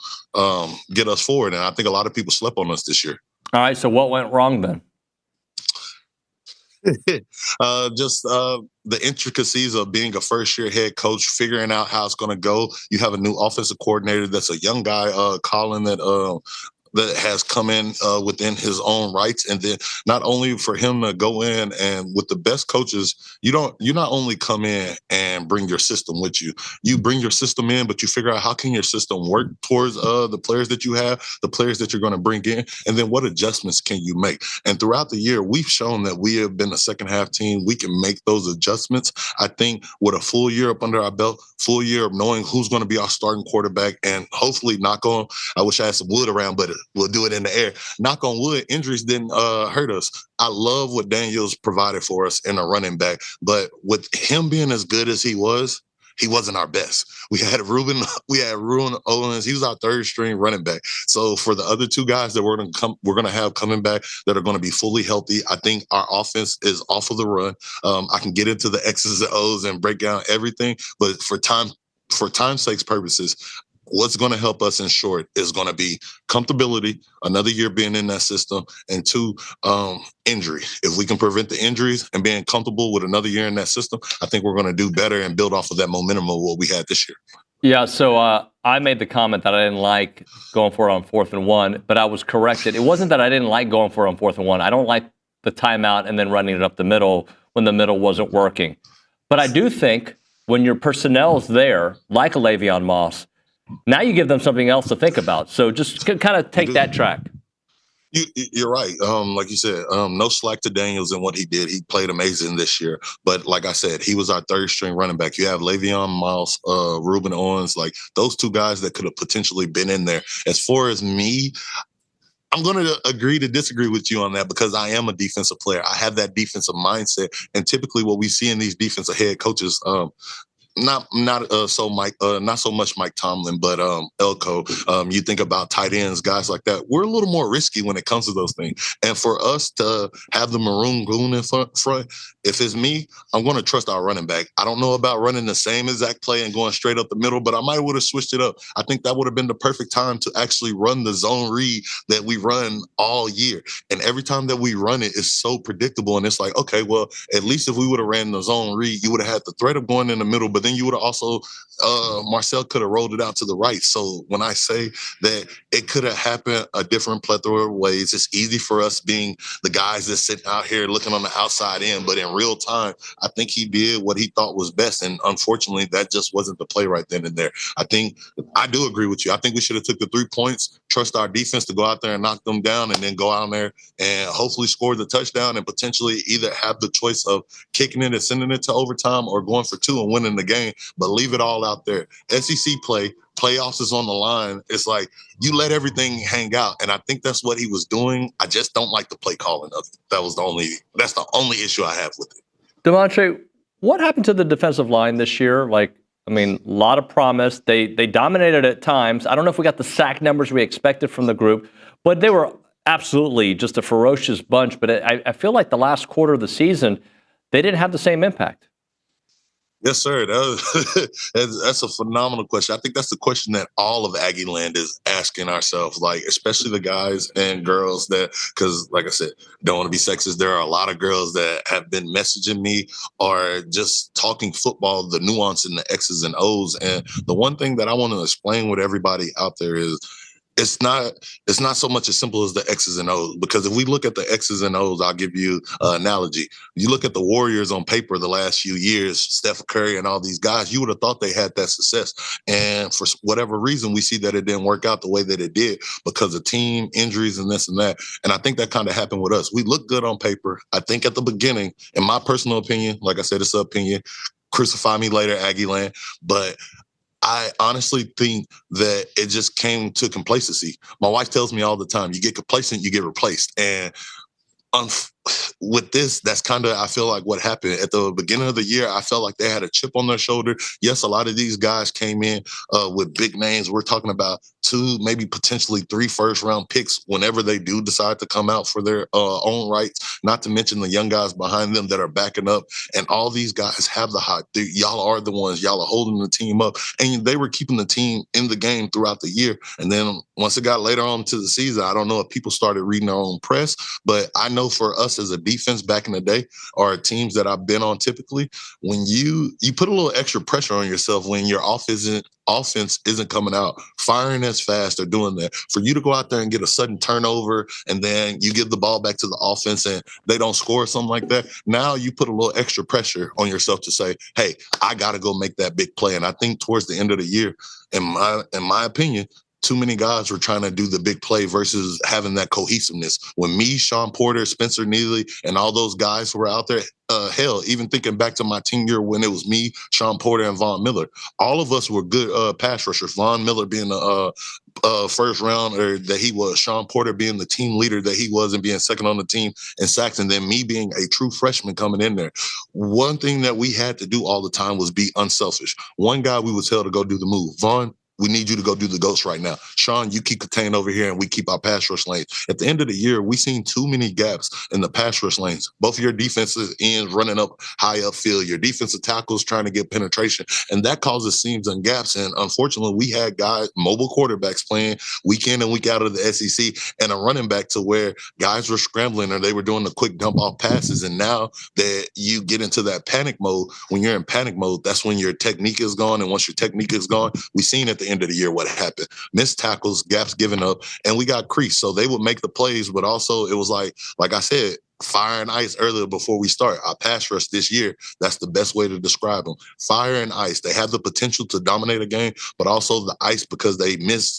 get us forward? And I think a lot of people slept on us this year.
All right, so what went wrong then?
The intricacies of being a first-year head coach, figuring out how it's going to go. You have a new offensive coordinator that's a young guy, Colin, that has come in within his own rights. And then not only for him to go in, and with the best coaches, you not only come in and bring your system with you. You bring your system in, but you figure out how can your system work towards the players that you have, the players that you're going to bring in, and then what adjustments can you make? And throughout the year, we've shown that we have been a second half team. We can make those adjustments. I think with a full year up under our belt, full year of knowing who's going to be our starting quarterback, and hopefully, knock on, I wish I had some wood around, but we'll do it in the air. Knock on wood, injuries didn't hurt us. I love what Daniels provided for us in a running back, but with him being as good as he wasn't our best. We had Ruben Owens. He was our third string running back. So for the other two guys that we're going to have coming back that are going to be fully healthy, I think our offense is off of the run. I can get into the X's and O's and break down everything, but for time's sake purposes, what's going to help us in short is going to be comfortability, another year being in that system, and two, injury. If we can prevent the injuries and being comfortable with another year in that system, I think we're going to do better and build off of that momentum of what we had this year.
Yeah, so I made the comment that I didn't like going for it on 4th and 1, but I was corrected. It wasn't that I didn't like going for it on 4th and 1. I don't like the timeout and then running it up the middle when the middle wasn't working. But I do think when your personnel's there, like a Le'Veon Moss, now you give them something else to think about. So just kind of take that track.
You're right. Like you said, no slack to Daniels in what he did. He played amazing this year. But like I said, he was our third string running back. You have Le'Veon Moss, Ruben Owens, like those two guys that could have potentially been in there. As far as me, I'm going to agree to disagree with you on that, because I am a defensive player. I have that defensive mindset. And typically what we see in these defensive head coaches, not so much Mike Tomlin, but Elko. You think about tight ends, guys like that. We're a little more risky when it comes to those things. And for us to have the maroon goon in front, if it's me, I'm going to trust our running back. I don't know about running the same exact play and going straight up the middle, but I might would have switched it up. I think that would have been the perfect time to actually run the zone read that we run all year. And every time that we run it, it's so predictable. And it's like, okay, well, at least if we would have ran the zone read, you would have had the threat of going in the middle, but then you would have also, Marcel could have rolled it out to the right. So when I say that it could have happened a different plethora of ways, it's easy for us being the guys that sit out here looking on the outside in, but in real time, I think he did what he thought was best. And unfortunately, that just wasn't the play right then and there. I do agree with you. I think we should have took the 3 points, trust our defense to go out there and knock them down, and then go out there and hopefully score the touchdown and potentially either have the choice of kicking it and sending it to overtime or going for 2 and winning the game, but leave it all out there. SEC playoffs is on the line. It's like you let everything hang out. And I think that's what he was doing. I just don't like the play calling of it. That's the only issue I have with it.
Damontre, what happened to the defensive line this year? A lot of promise. They dominated at times. I don't know if we got the sack numbers we expected from the group, but they were absolutely just a ferocious bunch. But I feel like the last quarter of the season, they didn't have the same impact.
Yes, sir. That's a phenomenal question. I think that's the question that all of Aggieland is asking ourselves, especially the guys and girls because like I said, don't want to be sexist. There are a lot of girls that have been messaging me or just talking football, the nuance in the X's and O's. And the one thing that I want to explain with everybody out there is, it's not so much as simple as the X's and O's, because if we look at the X's and O's, I'll give you an analogy. You look at the Warriors on paper the last few years, Steph Curry and all these guys, you would have thought they had that success. And for whatever reason, we see that it didn't work out the way that it did because of team injuries and this and that. And I think that kind of happened with us. We look good on paper. I think at the beginning, in my personal opinion, like I said, it's an opinion, crucify me later, Aggieland, but I honestly think that it just came to complacency. My wife tells me all the time, you get complacent, you get replaced. And with this, that's kind of, I feel like what happened at the beginning of the year. I felt like they had a chip on their shoulder. Yes, a lot of these guys came in with big names. We're talking about 2, maybe potentially 3 first-round picks whenever they do decide to come out for their own rights, not to mention the young guys behind them that are backing up. And all these guys have the hot. Y'all are the ones. Y'all are holding the team up. And they were keeping the team in the game throughout the year. And then once it got later on to the season, I don't know if people started reading their own press, but I know for us as a defense back in the day, or teams that I've been on typically, when you put a little extra pressure on yourself when your offense isn't coming out, firing as fast or doing that. For you to go out there and get a sudden turnover and then you give the ball back to the offense and they don't score or something like that, now you put a little extra pressure on yourself to say, hey, I got to go make that big play. And I think towards the end of the year, in my opinion, too many guys were trying to do the big play versus having that cohesiveness. When me, Sean Porter, Spencer Neely, and all those guys were out there, hell, even thinking back to my tenure when it was me, Sean Porter, and Von Miller, all of us were good pass rushers. Von Miller being the first rounder that he was, Sean Porter being the team leader that he was and being second on the team in sacks, and then me being a true freshman coming in there. One thing that we had to do all the time was be unselfish. One guy we would tell to go do the move. Von, we need you to go do the ghost right now. Sean, you keep contained over here and we keep our pass rush lanes. At the end of the year, we seen too many gaps in the pass rush lanes. Both of your defensive ends running up high upfield, your defensive tackles trying to get penetration, and that causes seams and gaps. And unfortunately, we had guys, mobile quarterbacks playing week in and week out of the SEC, and a running back to where guys were scrambling or they were doing the quick dump off passes. And now that you get into that panic mode, when you're in panic mode, that's when your technique is gone. And once your technique is gone, we seen at the end of the year what happened. Missed tackles, gaps given up, and we got creased. So they would make the plays, but also it was like I said, fire and ice earlier before we start. Our pass rush this year, that's the best way to describe them. Fire and ice. They have the potential to dominate a game, but also the ice because they miss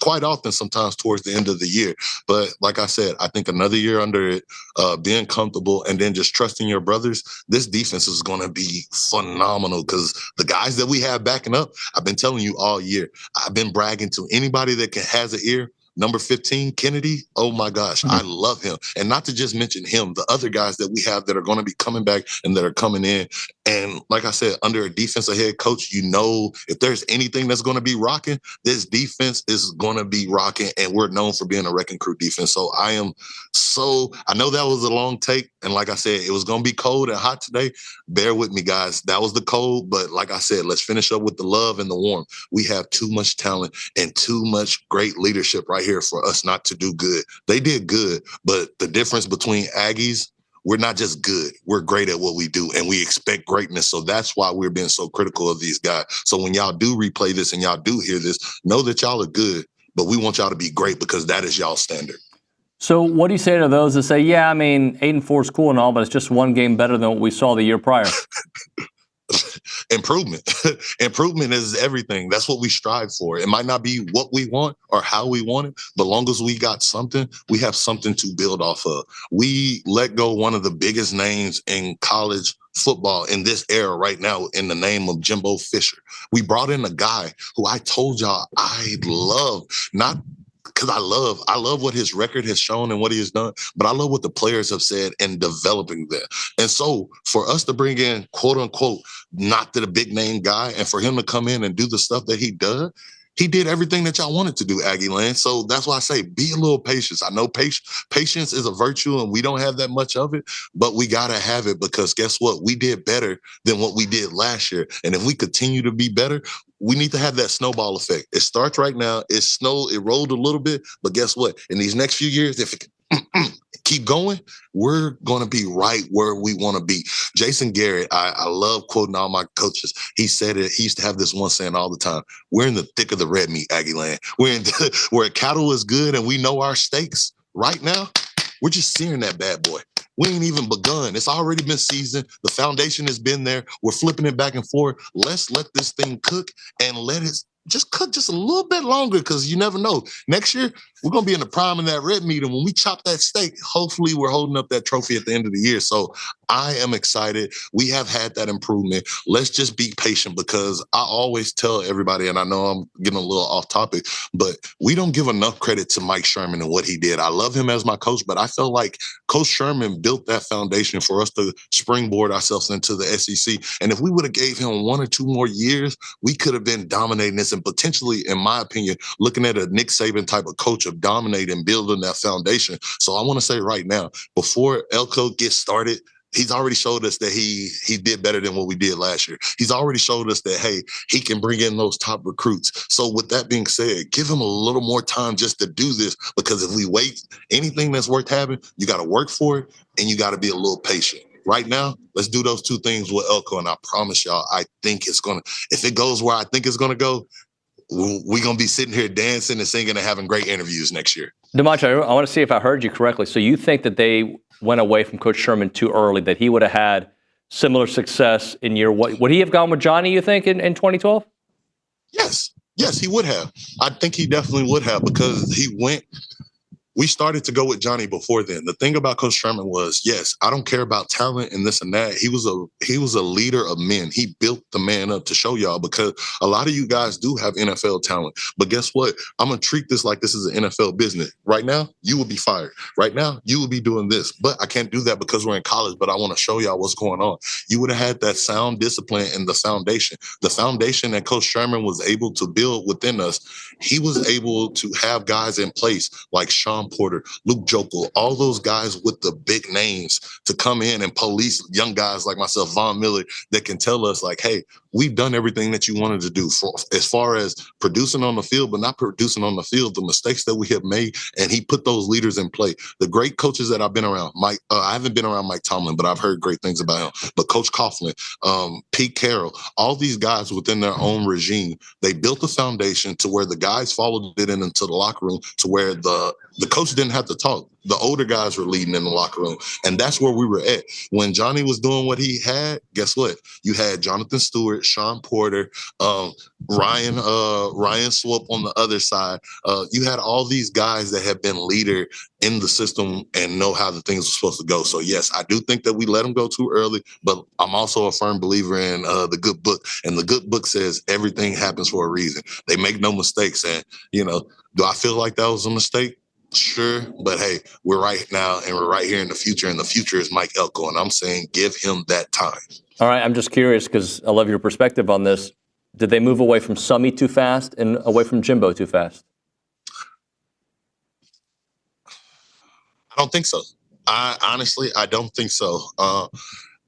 quite often sometimes towards the end of the year. But like I said, I think another year under it, being comfortable and then just trusting your brothers, this defense is going to be phenomenal because the guys that we have backing up, I've been telling you all year, I've been bragging to anybody that has an ear. Number 15, Kennedy, oh my gosh, I love him. And not to just mention him, the other guys that we have that are going to be coming back and that are coming in. And like I said, under a defensive head coach, you know, if there's anything that's going to be rocking, this defense is going to be rocking. And we're known for being a wrecking crew defense. So I know that was a long take. And like I said, it was going to be cold and hot today. Bear with me, guys. That was the cold. But like I said, let's finish up with the love and the warmth. We have too much talent and too much great leadership right here for us not to do good. They did good, but the difference between Aggies, we're not just good. We're great at what we do, and we expect greatness. So that's why we're being so critical of these guys. So when y'all do replay this and y'all do hear this, know that y'all are good, but we want y'all to be great because that is y'all's standard.
So what do you say to those that say, yeah, I mean, 8-4 is cool and all, but it's just one game better than what we saw the year prior?
Improvement. Improvement is everything. That's what we strive for. It might not be what we want or how we want it, but long as we got something, we have something to build off of. We let go one of the biggest names in college football in this era right now in the name of Jimbo Fisher. We brought in a guy who I told y'all I love, not because I love what his record has shown and what he has done, but I love what the players have said in developing that. And so for us to bring in, quote unquote, not the big name guy, and for him to come in and do the stuff that he does, he did everything that y'all wanted to do, Aggieland. So that's why I say be a little patient. I know patience is a virtue and we don't have that much of it, but we got to have it because guess what? We did better than what we did last year. And if we continue to be better, we need to have that snowball effect. It starts right now. It rolled a little bit, but guess what? In these next few years, if it keep going, we're going to be right where we want to be. Jason Garrett, I love quoting all my coaches. He said it. He used to have this one saying all the time. We're in the thick of the red meat, Aggieland. Where cattle is good and we know our steaks. Right now, we're just searing that bad boy. We ain't even begun. It's already been seasoned. The foundation has been there. We're flipping it back and forth. Let's let this thing cook and let it just cook just a little bit longer because you never know. Next year, we're going to be in the prime of that red meat. And when we chop that steak, hopefully we're holding up that trophy at the end of the year. So I am excited. We have had that improvement. Let's just be patient because I always tell everybody, and I know I'm getting a little off topic, but we don't give enough credit to Mike Sherman and what he did. I love him as my coach, but I feel like Coach Sherman built that foundation for us to springboard ourselves into the SEC. And if we would have gave him 1 or 2 more years, we could have been dominating this and potentially, in my opinion, looking at a Nick Saban type of coach of dominating, building that foundation. So I want to say right now, before Elko gets started, he's already showed us that he did better than what we did last year. He's already showed us that, hey, he can bring in those top recruits. So with that being said, give him a little more time just to do this, because if we wait, anything that's worth having, you got to work for it and you got to be a little patient. Right now, let's do those 2 things with Elko, and I promise y'all, I think it's going to, if it goes where I think it's going to go, we're going to be sitting here dancing and singing and having great interviews next year.
Damontre, I want to see if I heard you correctly. So you think that they went away from Coach Sherman too early, that he would have had similar success in year what? Would he have gone with Johnny, you think, in 2012?
Yes, he would have. I think he definitely would have because we started to go with Johnny before then. The thing about Coach Sherman was, yes, I don't care about talent and this and that. He was a leader of men. He built the man up to show y'all, because a lot of you guys do have NFL talent. But guess what? I'm going to treat this like this is an NFL business. Right now, you will be fired. Right now, you will be doing this. But I can't do that because we're in college, but I want to show y'all what's going on. You would have had that sound discipline and the foundation. The foundation that Coach Sherman was able to build within us, he was able to have guys in place like Sean Porter, Luke Jokel, all those guys with the big names to come in and police young guys like myself, Von Miller, that can tell us like, hey, we've done everything that you wanted to do as far as producing on the field, but not producing on the field, the mistakes that we have made. And he put those leaders in play. The great coaches that I've been around, I haven't been around Mike Tomlin, but I've heard great things about him. But Coach Coughlin, Pete Carroll, all these guys within their own regime, they built a foundation to where the guys followed it into the locker room, to where the coach didn't have to talk. The older guys were leading in the locker room. And that's where we were at. When Johnny was doing what he had, guess what? You had Jonathan Stewart, Sean Porter, Ryan Swope on the other side. You had all these guys that have been leader in the system and know how the things are supposed to go. So, yes, I do think that we let them go too early, but I'm also a firm believer in the good book. And the good book says everything happens for a reason. They make no mistakes. And, do I feel like that was a mistake? Sure, but hey, we're right now and we're right here in the future, and the future is Mike Elko, and I'm saying give him that time.
All right, I'm just curious because I love your perspective on this. Did they move away from Summy too fast and away from Jimbo too fast?
I don't think so. I don't think so.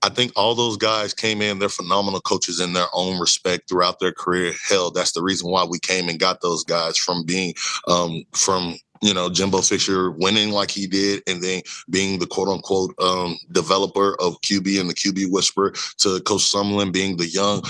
I think all those guys came in, they're phenomenal coaches in their own respect throughout their career. Hell, that's the reason why we came and got those guys from being Jimbo Fisher winning like he did, and then being the quote unquote developer of QB and the QB whisperer, to Coach Sumlin being the young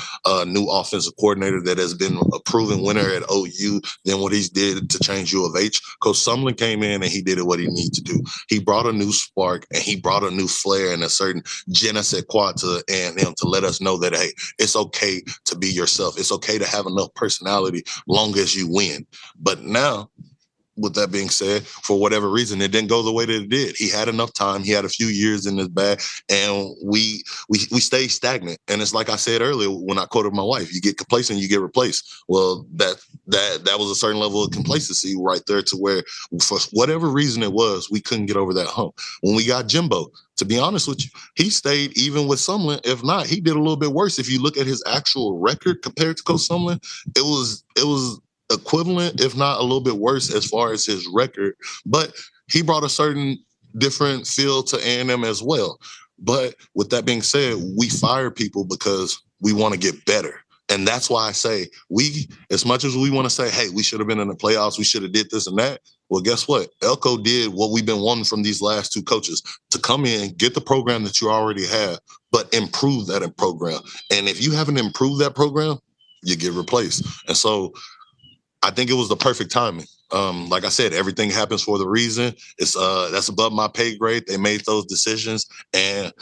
new offensive coordinator that has been a proven winner at OU, then what he's did to change U of H. Coach Sumlin came in and he did what he needed to do. He brought a new spark and he brought a new flair and a certain je ne sais quoi to A&M to let us know that, hey, it's okay to be yourself. It's okay to have enough personality long as you win. But now, with that being said, for whatever reason, it didn't go the way that it did. He had enough time. He had a few years in his bag, and we stayed stagnant. And it's like I said earlier when I quoted my wife: you get complacent, you get replaced. Well, that was a certain level of complacency right there, to where for whatever reason it was, we couldn't get over that hump. When we got Jimbo, to be honest with you, he stayed even with Sumlin. If not, he did a little bit worse. If you look at his actual record compared to Coach Sumlin, it was equivalent, if not a little bit worse as far as his record, but he brought a certain different feel to A&M as well. But with that being said, we fire people because we want to get better. And that's why I say as much as we want to say, hey, we should have been in the playoffs, we should have did this and that. Well, guess what? Elko did what we've been wanting from these last two coaches, to come in, get the program that you already have, but improve that program. And if you haven't improved that program, you get replaced. And so I think it was the perfect timing. Like I said, everything happens for the reason. It's that's above my pay grade. They made those decisions. And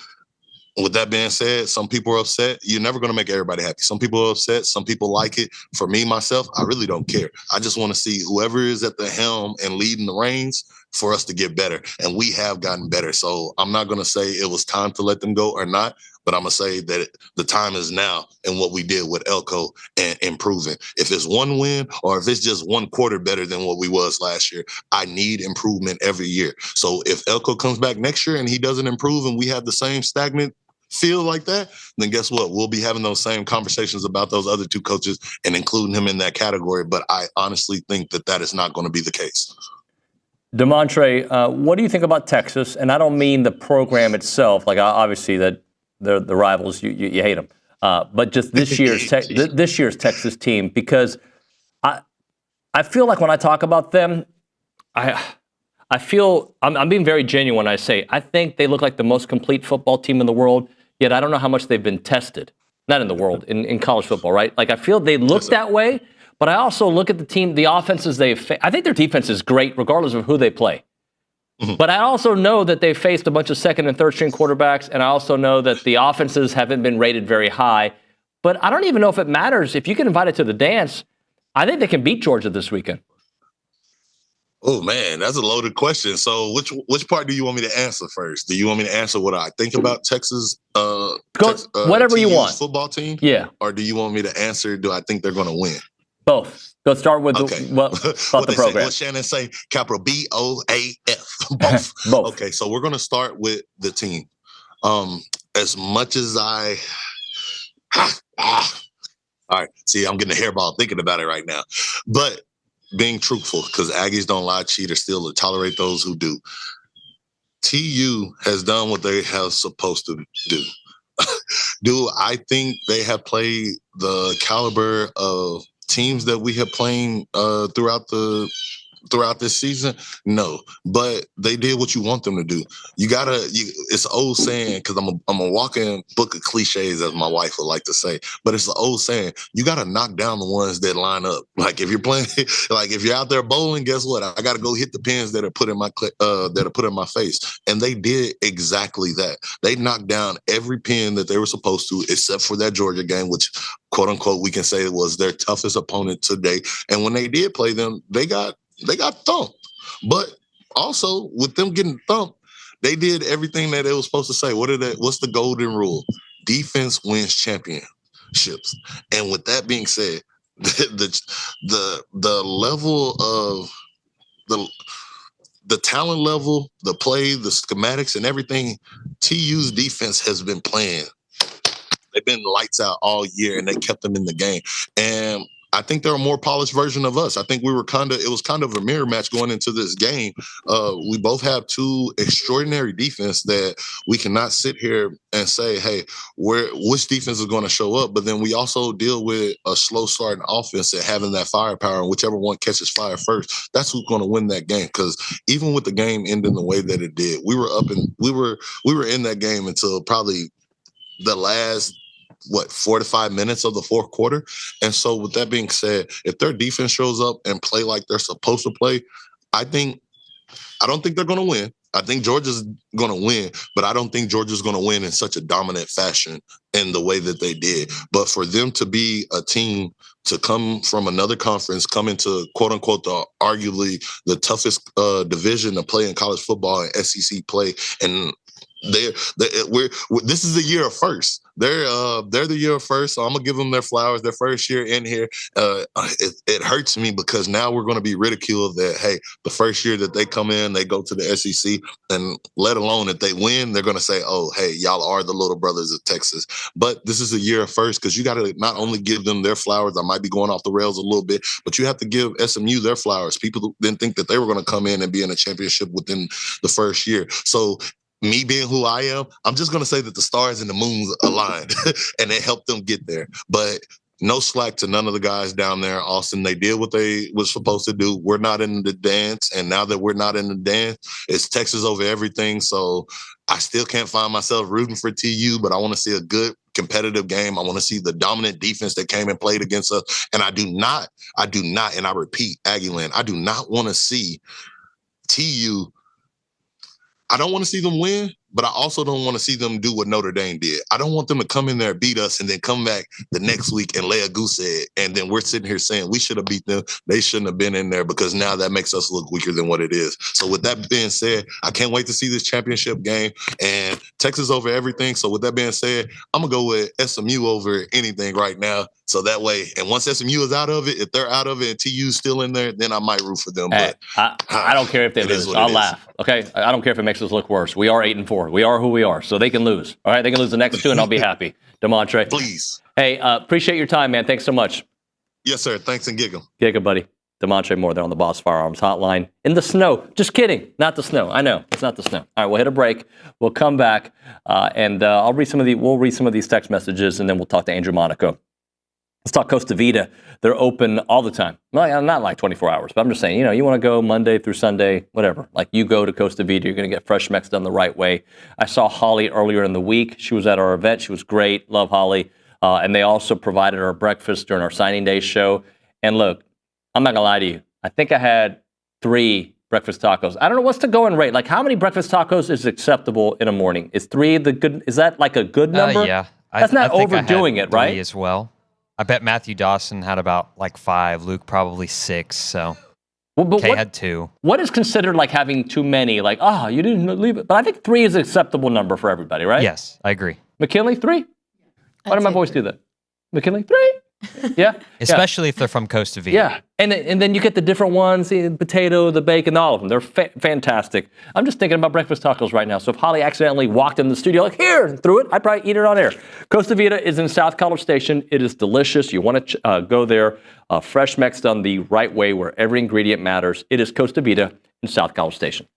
with that being said, some people are upset. You're never going to make everybody happy. Some people are upset. Some people like it. For me, myself, I really don't care. I just want to see whoever is at the helm and leading the reins for us to get better. And we have gotten better. So I'm not going to say it was time to let them go or not, but I'm going to say that the time is now, and what we did with Elko and improving. If it's one win or if it's just one quarter better than what we was last year, I need improvement every year. So if Elko comes back next year and he doesn't improve and we have the same stagnant feel like that, then guess what? We'll be having those same conversations about those other two coaches and including him in that category. But I honestly think that is not going to be the case.
Damontre, what do you think about Texas? And I don't mean the program itself. Like, obviously that they're the rivals, you hate them. But just this year's this year's Texas team, because I feel like when I talk about them, I feel I'm being very genuine when I say I think they look like the most complete football team in the world. Yet I don't know how much they've been tested. Not in the world, in college football, right? Like, I feel they look that way. But I also look at the team, the offenses they've I think their defense is great regardless of who they play. Mm-hmm. But I also know that they've faced a bunch of second and third string quarterbacks, and I also know that the offenses haven't been rated very high. But I don't even know if it matters. If you get invited to the dance, I think they can beat Georgia this weekend.
Oh, man, that's a loaded question. So which part do you want me to answer first? Do you want me to answer what I think about Texas?
Whatever you want.
Football team?
Yeah.
Or do you want me to answer, do I think they're going to win?
Both. Go start with what the program.
What Shannon say? Capital BOAF. Both.
Both.
Okay, so we're going to start with the team. As much as all right. See, I'm getting a hairball thinking about it right now. But being truthful, because Aggies don't lie, cheat, or steal, or tolerate those who do. TU has done what they have supposed to do. Do I think they have played the caliber of teams that we have playing throughout this season? No, but they did what you want them to do. It's an old saying, because I'm a walking book of cliches, as my wife would like to say, but it's an old saying, you got to knock down the ones that line up. Like, if you're playing, like if you're out there bowling, guess what? I got to go hit the pins that are put in my face. And they did exactly that. They knocked down every pin that they were supposed to, except for that Georgia game, which quote unquote, we can say it was their toughest opponent today. And when they did play them, they got thumped. But also, with them getting thumped, they did everything that they were supposed to say. What's the golden rule? Defense wins championships. And with that being said, the level of the talent level, the play, the schematics, and everything, TU's defense has been playing. They've been lights out all year, and they kept them in the game. And I think they're a more polished version of us. I think it was kind of a mirror match going into this game. We both have two extraordinary defense that we cannot sit here and say, hey, which defense is going to show up? But then we also deal with a slow starting offense and having that firepower, and whichever one catches fire first, that's who's going to win that game. Because even with the game ending the way that it did, we were up and we were in that game until probably the last 4 to 5 minutes of the fourth quarter. And so with that being said, if their defense shows up and play like they're supposed to play, I don't think they're going to win. I think Georgia's going to win, but I don't think Georgia's going to win in such a dominant fashion in the way that they did. But for them to be a team to come from another conference, come into quote unquote arguably the toughest division to play in college football and SEC play, and this is the year of first. They're the year of first, so I'm gonna give them their flowers. Their first year in here, it hurts me because now we're gonna be ridiculed that hey, the first year that they come in, they go to the SEC, and let alone if they win, they're gonna say, oh hey, y'all are the little brothers of Texas. But this is a year of first because you got to not only give them their flowers. I might be going off the rails a little bit, but you have to give SMU their flowers. People didn't think that they were gonna come in and be in a championship within the first year, so. Me being who I am, I'm just going to say that the stars and the moons aligned and it helped them get there. But no slack to none of the guys down there in Austin. They did what they was supposed to do. We're not in the dance. And now that we're not in the dance, it's Texas over everything. So I still can't find myself rooting for TU, but I want to see a good competitive game. I want to see the dominant defense that came and played against us. And I do not, and I repeat, Aggieland, I do not want to see TU. I don't want to see them win, but I also don't want to see them do what Notre Dame did. I don't want them to come in there, beat us, and then come back the next week and lay a goose egg. And then we're sitting here saying we should have beat them. They shouldn't have been in there because now that makes us look weaker than what it is. So with that being said, I can't wait to see this championship game and Texas over everything. So with that being said, I'm going to go with SMU over anything right now. So that way, and once SMU is out of it, if they're out of it and TU's still in there, then I might root for them.
Hey,
but
I don't care if they lose. I'll laugh. Okay, I don't care if it makes us look worse. We are 8-4. We are who we are. So they can lose. All right, they can lose the next two, and I'll be happy. Damontre,
please.
Hey, appreciate your time, man. Thanks so much.
Yes, sir. Thanks and gig 'em.
Gig 'em, buddy. Damontre Moore there on the Boss Firearms Hotline in the snow. Just kidding, not the snow. I know it's not the snow. All right, we'll hit a break. We'll come back, and We'll read some of these text messages, and then we'll talk to Andrew Monaco. Let's talk Costa Vida. They're open all the time. Well, not like 24 hours, but I'm just saying, you want to go Monday through Sunday, whatever. Like you go to Costa Vida, you're going to get fresh Mex done the right way. I saw Holly earlier in the week. She was at our event. She was great. Love Holly. And they also provided our breakfast during our signing day show. And look, I'm not going to lie to you. I think I had 3 breakfast tacos. I don't know what's the going rate. Like how many breakfast tacos is acceptable in a morning? Is 3 the good? Is that like a good number?
Yeah.
That's not
I think
overdoing
I had
it, right?
3 as well. I bet Matthew Dawson had about like 5, Luke probably 6, so Kay had 2.
What is considered like having too many? Like, you didn't leave it. But I think 3 is an acceptable number for everybody, right?
Yes, I agree.
McKinley, 3? Why do my boys do that? McKinley, 3? Yeah.
Especially if they're from Costa Vida.
Yeah. And then you get the different ones, the potato, the bacon, all of them. They're fantastic. I'm just thinking about breakfast tacos right now. So if Holly accidentally walked in the studio like, here, and threw it, I'd probably eat it on air. Costa Vida is in South College Station. It is delicious. You want to go there. Fresh Mex done the right way where every ingredient matters. It is Costa Vida in South College Station.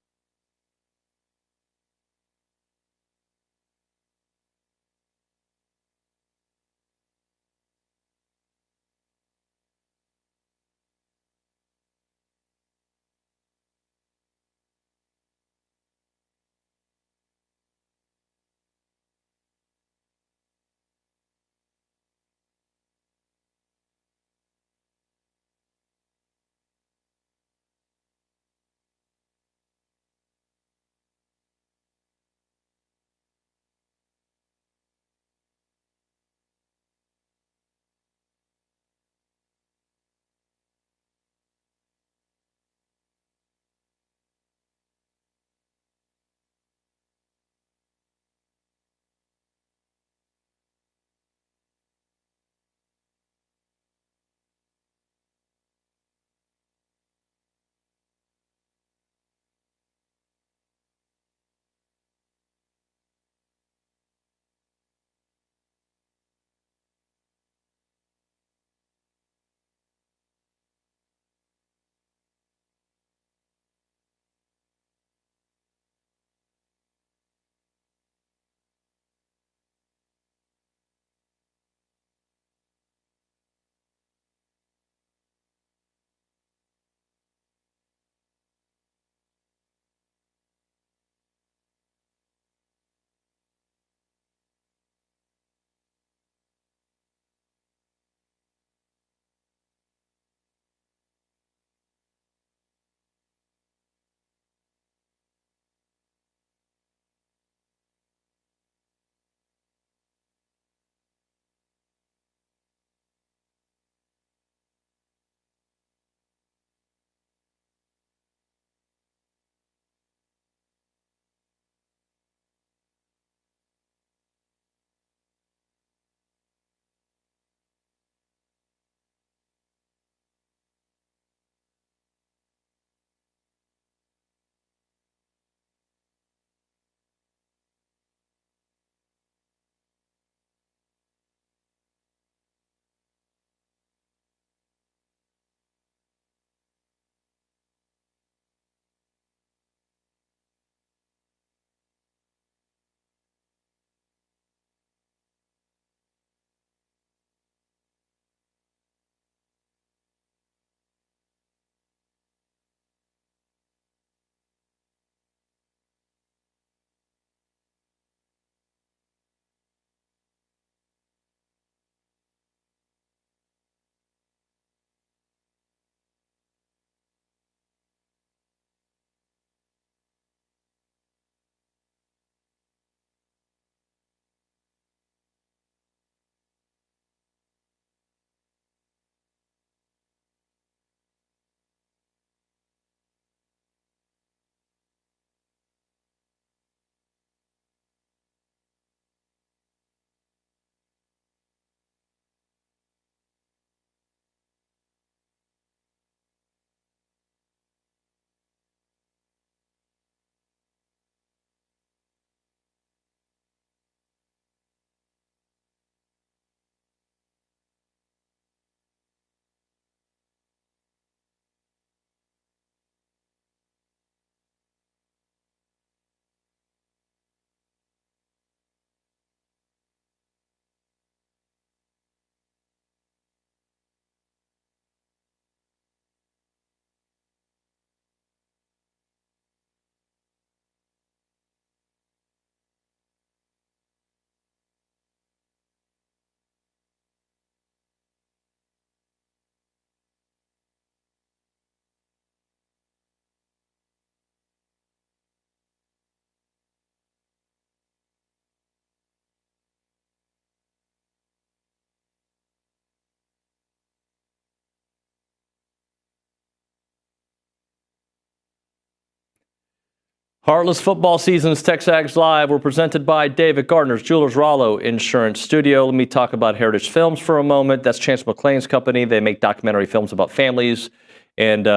Heartless football season's TexAgs Live were presented by David Gardner's Jewelers Rollo Insurance Studio. Let me talk about Heritage Films for a moment. That's Chance McClain's company. They make documentary films about families, and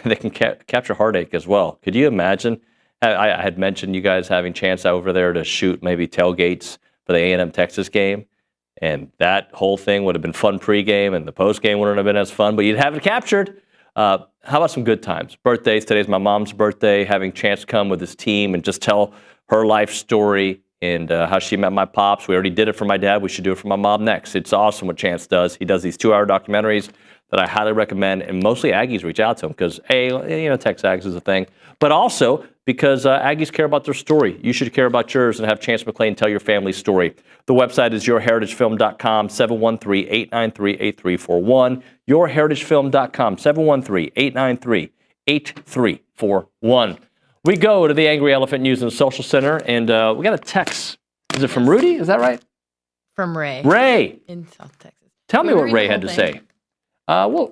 they can capture heartache as well. Could you imagine? I had mentioned you guys having Chance over there to shoot maybe tailgates for the A&M Texas game, and that whole thing would have been fun pregame, and the postgame wouldn't have been as fun, but you'd have it captured. How about some good times? Birthdays. Today's my mom's birthday. Having Chance come with his team and just tell her life story and how she met my pops. We already did it for my dad. We should do it for my mom next. It's awesome what Chance does. He does these 2-hour documentaries that I highly recommend, and mostly Aggies reach out to him because, TexAgs is a thing, but also because Aggies care about their story. You should care about yours and have Chance McClain tell your family's story. The website is yourheritagefilm.com, 713-893-8341. Yourheritagefilm.com, 713-893-8341. We go to the Angry Elephant News and Social Center, and we got a text. Is it from Rudy? Is that right?
From Ray.
Ray.
In South Texas.
Tell me what Ray had to say. We'll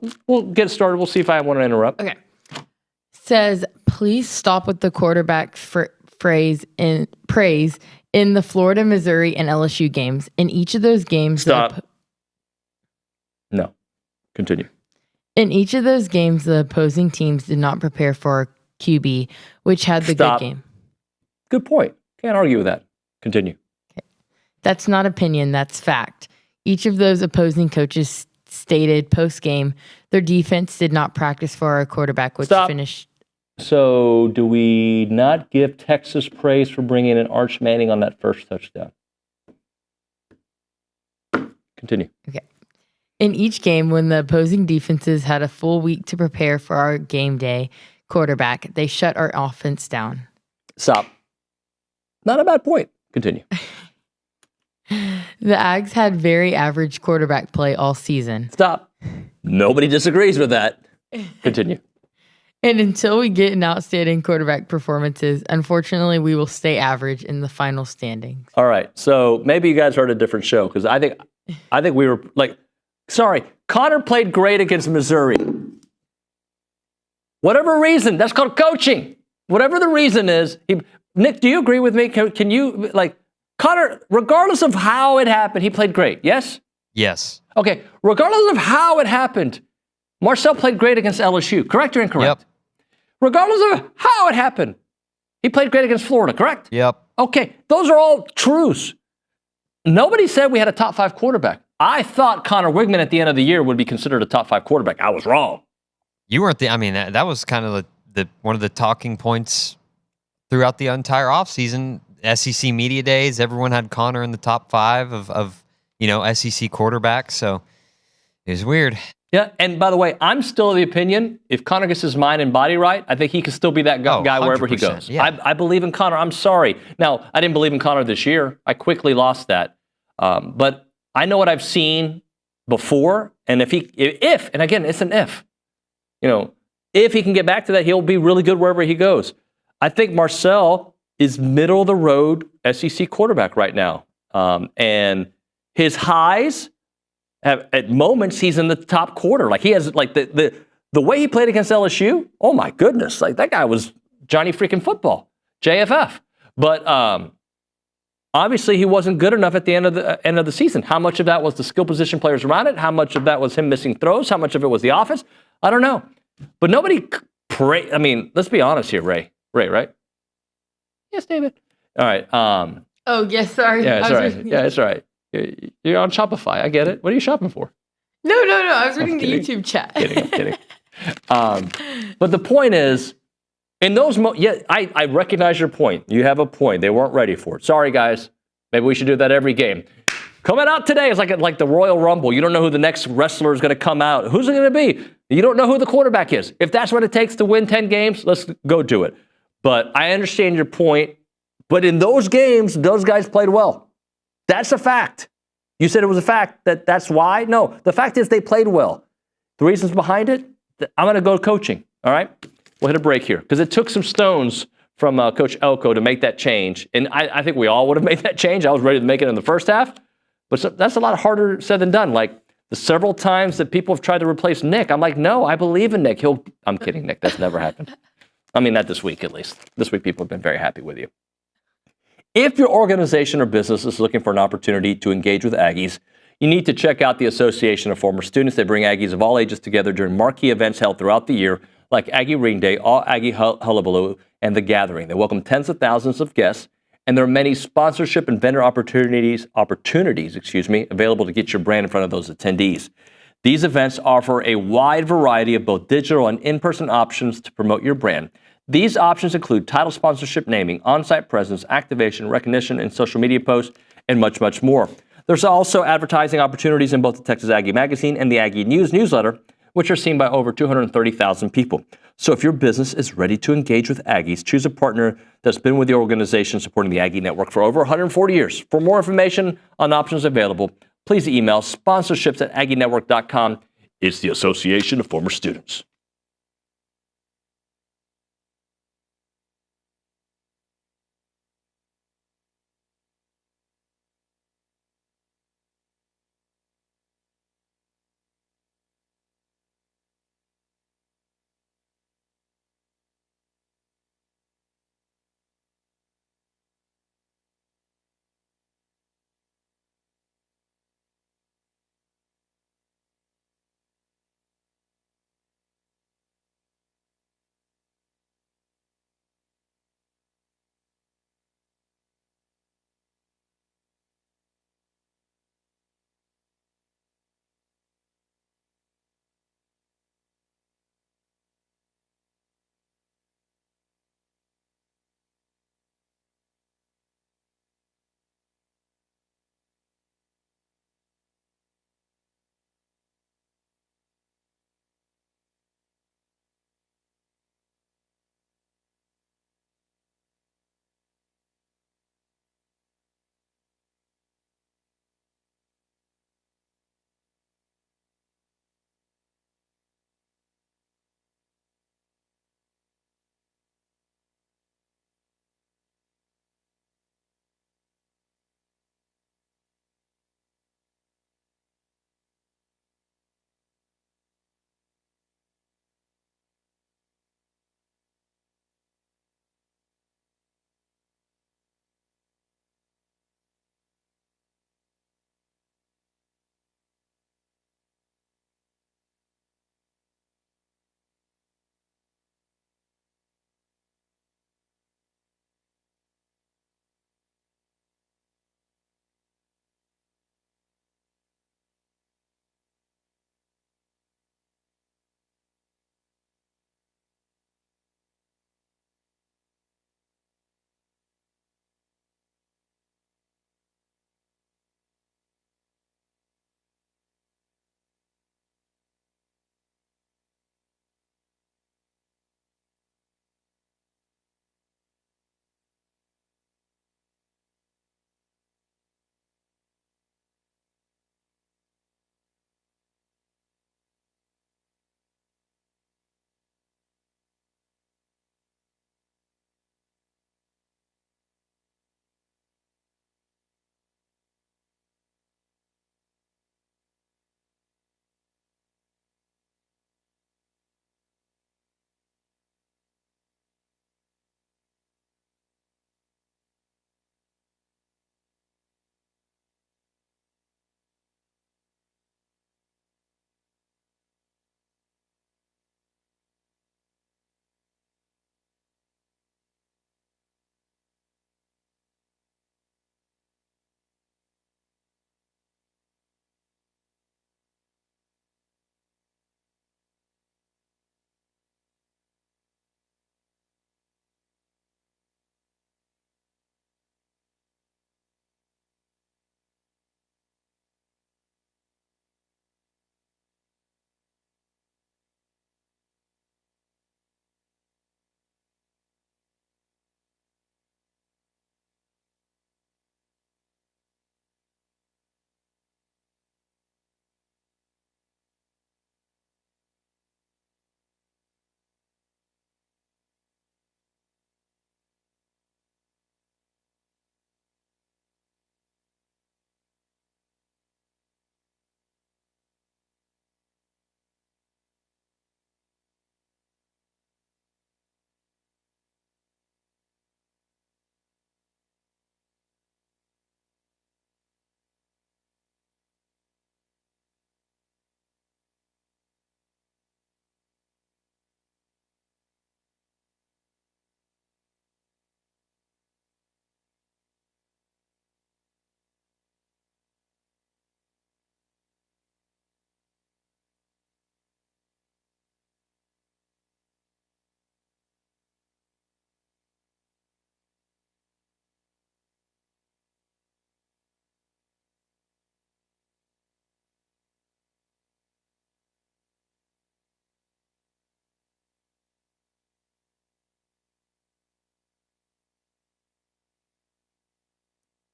get started. We'll see if I want to interrupt.
Okay. Says, please stop with the quarterback praise in the Florida, Missouri, and LSU games. In each of those games,
stop. No. Continue.
In each of those games, the opposing teams did not prepare for QB, which had the good game.
Good point. Can't argue with that. Continue.
Okay. That's not opinion. That's fact. Each of those opposing coaches stated post-game their defense did not practice for our quarterback, which finished.
So do we not give Texas praise for bringing in Arch Manning on that first touchdown? Continue.
Okay. In each game, when the opposing defenses had a full week to prepare for our game day quarterback, they shut our offense down.
Stop. Not a bad point. Continue.
The Ags had very average quarterback play all season.
Stop. Nobody disagrees with that. Continue.
And until we get an outstanding quarterback performances, unfortunately, we will stay average in the final standings.
All right. So maybe you guys heard a different show because I think we were like, sorry, Connor played great against Missouri. Whatever reason, that's called coaching. Whatever the reason is, Nick, do you agree with me? Can you, like, Connor, regardless of how it happened, he played great, yes?
Yes.
Okay, regardless of how it happened, Marcel played great against LSU, correct or incorrect?
Yep.
Regardless of how it happened, he played great against Florida, correct?
Yep.
Okay, those are all truths. Nobody said we had a top 5 quarterback. I thought Connor Wigman at the end of the year would be considered a top 5 quarterback. I was wrong.
You weren't that was kind of the one of the talking points throughout the entire offseason. SEC media days, everyone had Connor in the top 5 of SEC quarterbacks. So it was weird.
Yeah, and by the way, I'm still of the opinion, if Connor gets his mind and body right, I think he can still be that guy wherever he goes.
Yeah.
I believe in Connor. I'm sorry. Now, I didn't believe in Connor this year. I quickly lost that. But I know what I've seen before, and and again, it's an if. If he can get back to that, he'll be really good wherever he goes. I think Marcel is middle of the road SEC quarterback right now. And his highs at moments he's in the top quarter. Like he has like the way he played against LSU. Oh my goodness. Like that guy was Johnny freaking football, JFF. But obviously he wasn't good enough at the end of the season. How much of that was the skill position players around it? How much of that was him missing throws? How much of it was the offense? I don't know. But nobody let's be honest here, Ray, right? Yes, David. All right.
Oh, yes, sorry.
Yeah, it's all right. Yeah, it's all right. You're on Shopify. I get it. What are you shopping for?
No. I was reading the YouTube chat.
I'm kidding. But the point is, in those I recognize your point. You have a point. They weren't ready for it. Sorry, guys. Maybe we should do that every game. Coming out today is like the Royal Rumble. You don't know who the next wrestler is going to come out. Who's it going to be? You don't know who the quarterback is. If that's what it takes to win 10 games, let's go do it. But I understand your point. But in those games, those guys played well. That's a fact. You said it was a fact that's why? No, the fact is they played well. The reasons behind it, I'm going to go coaching, all right? We'll hit a break here because it took some stones from Coach Elko to make that change. And I think we all would have made that change. I was ready to make it in the first half. But that's a lot harder said than done. Like the several times that people have tried to replace Nick, I'm like, no, I believe in Nick. I'm kidding, Nick. That's never happened. I mean, not this week, at least. This week, people have been very happy with you. If your organization or business is looking for an opportunity to engage with Aggies, you need to check out the Association of Former Students. They bring Aggies of all ages together during marquee events held throughout the year, like Aggie Ring Day, All Aggie Hullabaloo, and The Gathering. They welcome tens of thousands of guests, and there are many sponsorship and vendor opportunities, available to get your brand in front of those attendees. These events offer a wide variety of both digital and in-person options to promote your brand. These options include title sponsorship, naming, on-site presence, activation, recognition, and social media posts, and much, much more. There's also advertising opportunities in both the Texas Aggie Magazine and the Aggie News newsletter, which are seen by over 230,000 people. So if your business is ready to engage with Aggies, choose a partner that's been with the organization supporting the Aggie Network for over 140 years. For more information on options available, please email sponsorships@aggienetwork.com. It's the Association of Former Students.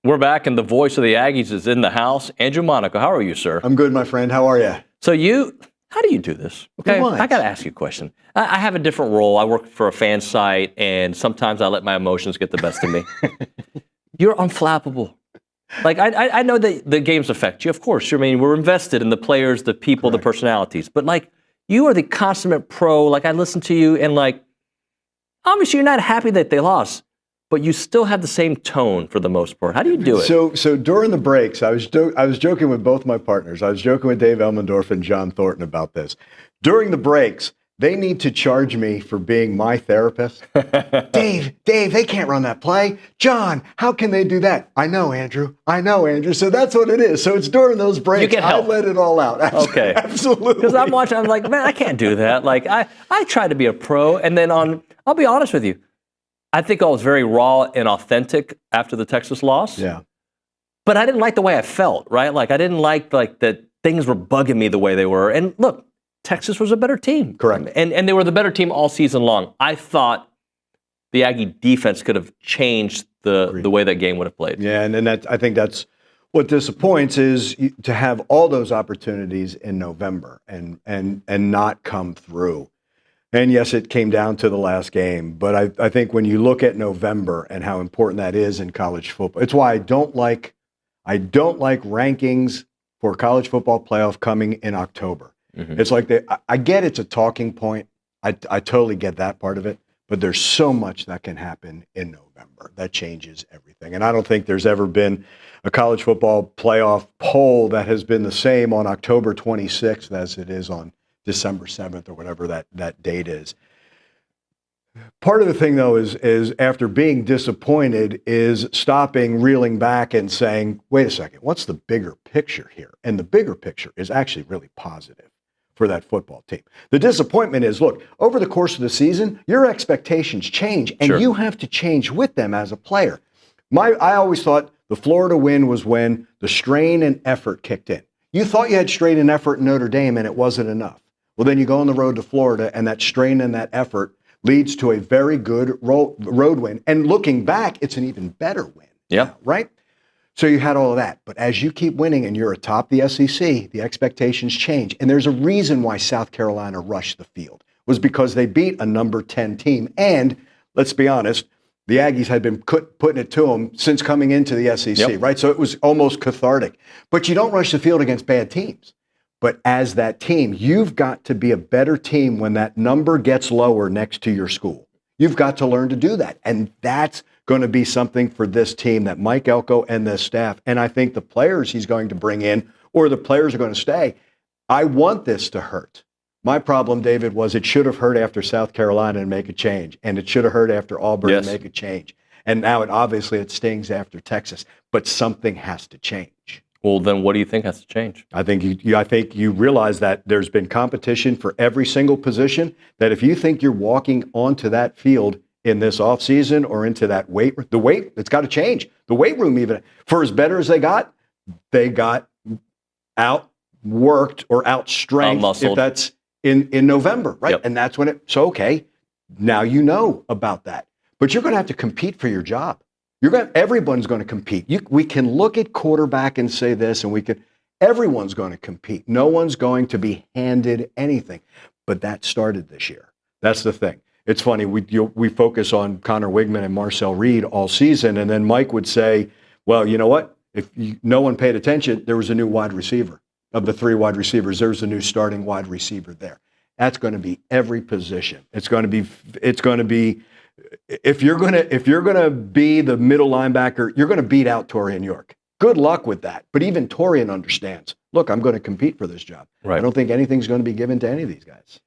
We're back, and the voice of the Aggies is in the house. Andrew Monaco, how are you, sir?
I'm good, my friend. How are you?
So how do you do this? Okay, I got to ask you a question. I have a different role. I work for a fan site, and sometimes I let my emotions get the best of me. You're unflappable. Like, I know that the games affect you, of course. I mean, we're invested in the players, the people, the personalities. But, like, you are the consummate pro. Like, I listen to you, and, like, obviously you're not happy that they lost, but you still have the same tone for the most part. How do you do it?
So during the breaks, I was joking with both my partners. I was joking with Dave Elmendorf and John Thornton about this. During the breaks, they need to charge me for being my therapist. Dave, they can't run that play. John, how can they do that? I know, Andrew. So that's what it is. So it's during those breaks.
You get help.
I let it all out.
Okay.
Absolutely.
Because I'm watching, I'm like, man, I can't do that. Like, I try to be a pro, and then I'll be honest with you, I think I was very raw and authentic after the Texas loss.
Yeah.
But I didn't like the way I felt, right? Like, I didn't like that things were bugging me the way they were. And look, Texas was a better team.
Correct.
And they were the better team all season long. I thought the Aggie defense could have changed the way that game would have played.
Yeah, and I think that's what disappoints is to have all those opportunities in November and not come through. And yes, it came down to the last game, but I think when you look at November and how important that is in college football, it's why I don't like rankings for college football playoff coming in October. Mm-hmm. It's like I get it's a talking point. I totally get that part of it, but there's so much that can happen in November that changes everything. And I don't think there's ever been a college football playoff poll that has been the same on October 26th as it is on December 7th or whatever that date is. Part of the thing, though, is after being disappointed is stopping, reeling back and saying, wait a second, what's the bigger picture here? And the bigger picture is actually really positive for that football team. The disappointment is, look, over the course of the season, your expectations change, and you have to change with them as a player. I always thought the Florida win was when the strain and effort kicked in. You thought you had strain and effort in Notre Dame, and it wasn't enough. Well, then you go on the road to Florida, and that strain and that effort leads to a very good road win. And looking back, it's an even better win.
Yeah.
Right? So you had all of that. But as you keep winning and you're atop the SEC, the expectations change. And there's a reason why South Carolina rushed the field, was because they beat a number 10 team. And let's be honest, the Aggies had been putting it to them since coming into the SEC, right? So it was almost cathartic. But you don't rush the field against bad teams. But as that team, you've got to be a better team when that number gets lower next to your school. You've got to learn to do that. And that's going to be something for this team that Mike Elko and this staff, and I think the players he's going to bring in, or the players are going to stay, I want this to hurt. My problem, David, was it should have hurt after South Carolina and make a change. And it should have hurt after Auburn and make a change. And now it stings after Texas. But something has to change.
Well, then what do you think has to change?
I think you realize that there's been competition for every single position, that if you think you're walking onto that field in this offseason or into that weight, it's got to change. The weight room, even for as better as they got outworked or outstrengthed, if that's in November, right? Yep. And that's when it's okay. Now you know about that. But you're going to have to compete for your job. Everyone's going to compete. We can look at quarterback and say this, and everyone's going to compete. No one's going to be handed anything. But that started this year. That's the thing. It's funny, we focus on Connor Wigman and Marcel Reed all season, and then Mike would say, well, you know what? If no one paid attention, there was a new wide receiver. Of the three wide receivers, there's a new starting wide receiver there. That's going to be every position. It's going to be if you're going to be the middle linebacker, you're going to beat out Torian York. Good luck with that. But even Torian understands, look, I'm going to compete for this job. Right. I don't think anything's going to be given to any of these guys.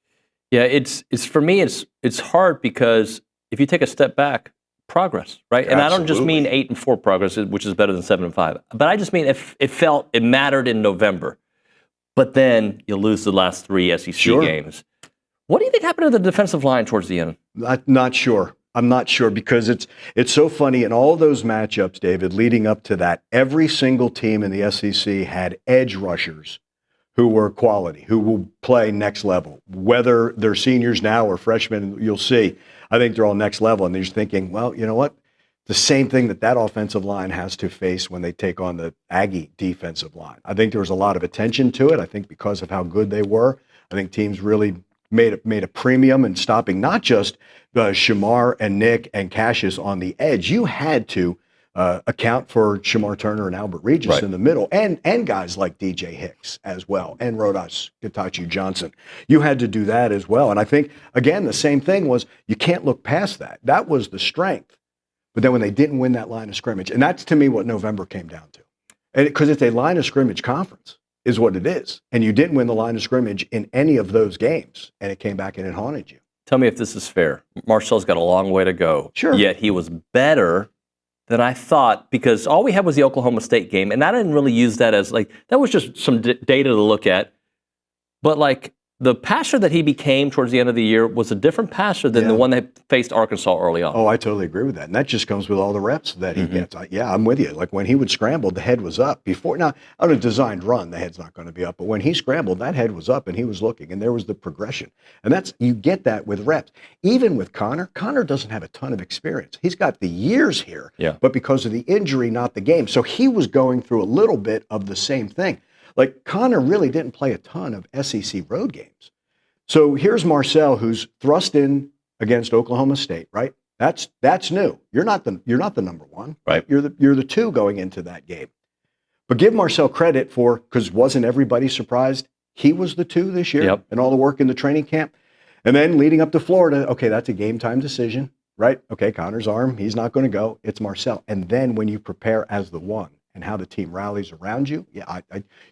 Yeah, it's for me, it's hard because if you take a step back, progress, right? And I don't just mean 8-4 progress, which is better than 7-5. But I just mean it mattered in November. But then you lose the last three SEC games. What do you think happened to the defensive line towards the end?
Not sure. I'm not sure because it's so funny in all those matchups, David, leading up to that, every single team in the SEC had edge rushers who were quality, who will play next level. Whether they're seniors now or freshmen, you'll see. I think they're all next level. And they're just thinking, well, you know what? the same thing that offensive line has to face when they take on the Aggie defensive line. I think there was a lot of attention to it. I think because of how good they were, I think teams really made a premium in stopping not just Shamar and Nick and Cassius on the edge. You had to account for Shamar Turner and Albert Regis in the middle, and guys like DJ Hicks as well, and Rodas Getachew Johnson. You had to do that as well. And I think, again, the same thing was you can't look past that. That was the strength. But then when they didn't win that line of scrimmage, and that's to me what November came down to. And because it's a line of scrimmage conference is what it is. And you didn't win the line of scrimmage in any of those games, and it came back and it haunted you.
Tell me if this is fair. Marcel's got a long way to go.
Sure.
Yet he was better than I thought, because all we had was the Oklahoma State game, and I didn't really use that as that was just some data to look at. But the passer that he became towards the end of the year was a different passer than the one that faced Arkansas early on.
Oh, I totally agree with that. And that just comes with all the reps that he gets. Yeah, I'm with you. Like when he would scramble, the head was up. Before, now, on a designed run, the head's not going to be up. But when he scrambled, that head was up and he was looking, and there was the progression. And you get that with reps. Even with Connor doesn't have a ton of experience. He's got the years here, but because of the injury, not the game. So he was going through a little bit of the same thing. Like Connor really didn't play a ton of SEC road games. So here's Marcel, who's thrust in against Oklahoma State, right? That's new. You're not the number one,
right?
You're the two going into that game. But give Marcel credit because wasn't everybody surprised he was the two this year and all the work in the training camp? And then leading up to Florida, okay, that's a game time decision, right? Okay, Connor's arm, he's not going to go. It's Marcel. And then when you prepare as the one, and how the team rallies around you,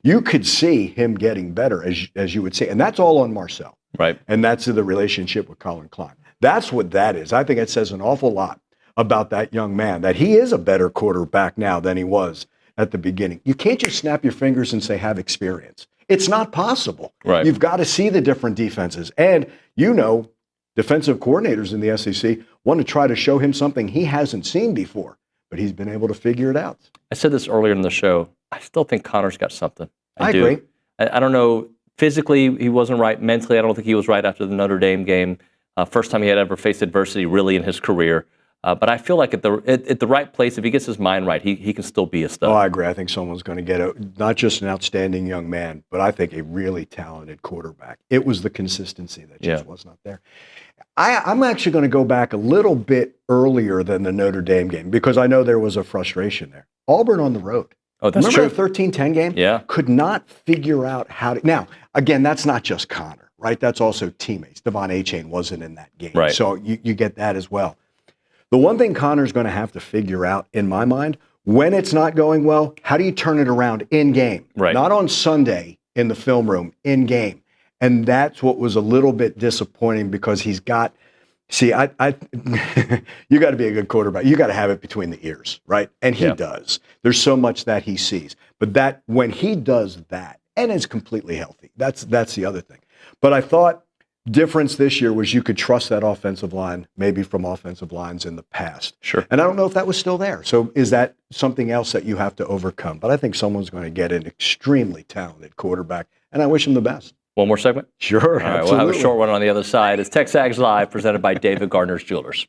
you could see him getting better, as you would say. And that's all on Marcel.
Right.
And that's the relationship with Colin Klein. That's what that is. I think it says an awful lot about that young man, that he is a better quarterback now than he was at the beginning. You can't just snap your fingers and say, have experience. It's not possible.
Right.
You've got to see the different defenses. And defensive coordinators in the SEC want to try to show him something he hasn't seen before. But he's been able to figure it out.
I said this earlier in the show. I still think Connor's got something.
I agree.
I don't know. Physically, he wasn't right. Mentally, I don't think he was right after the Notre Dame game. First time he had ever faced adversity really in his career. But I feel like at the right place, if he gets his mind right, he can still be a stud.
Oh, I agree. I think someone's going to get not just an outstanding young man, but I think a really talented quarterback. It was the consistency that just was not there. I'm actually going to go back a little bit earlier than the Notre Dame game because I know there was a frustration there. Auburn on the road.
Oh, that's
Remember
true.
the 13-10 game?
Yeah.
Could not figure out how to. Now, again, that's not just Connor, right? That's also teammates. Devon Achane wasn't in that game.
Right.
So you get that as well. The one thing Connor's going to have to figure out, in my mind, when it's not going well, how do you turn it around in game?
Right.
Not on Sunday in the film room, in game. And that's what was a little bit disappointing because he's got. See, you got to be a good quarterback. You got to have it between the ears, right? And he does. There's so much that he sees. But that when he does that and is completely healthy, that's the other thing. But I thought difference this year was you could trust that offensive line, maybe from offensive lines in the past.
Sure.
And I don't know if that was still there. So is that something else that you have to overcome? But I think someone's going to get an extremely talented quarterback, and I wish him the best.
One more segment?
Sure.
All right, we'll have a short one on the other side. It's TexAgs Live, presented by David Gardner's Jewelers.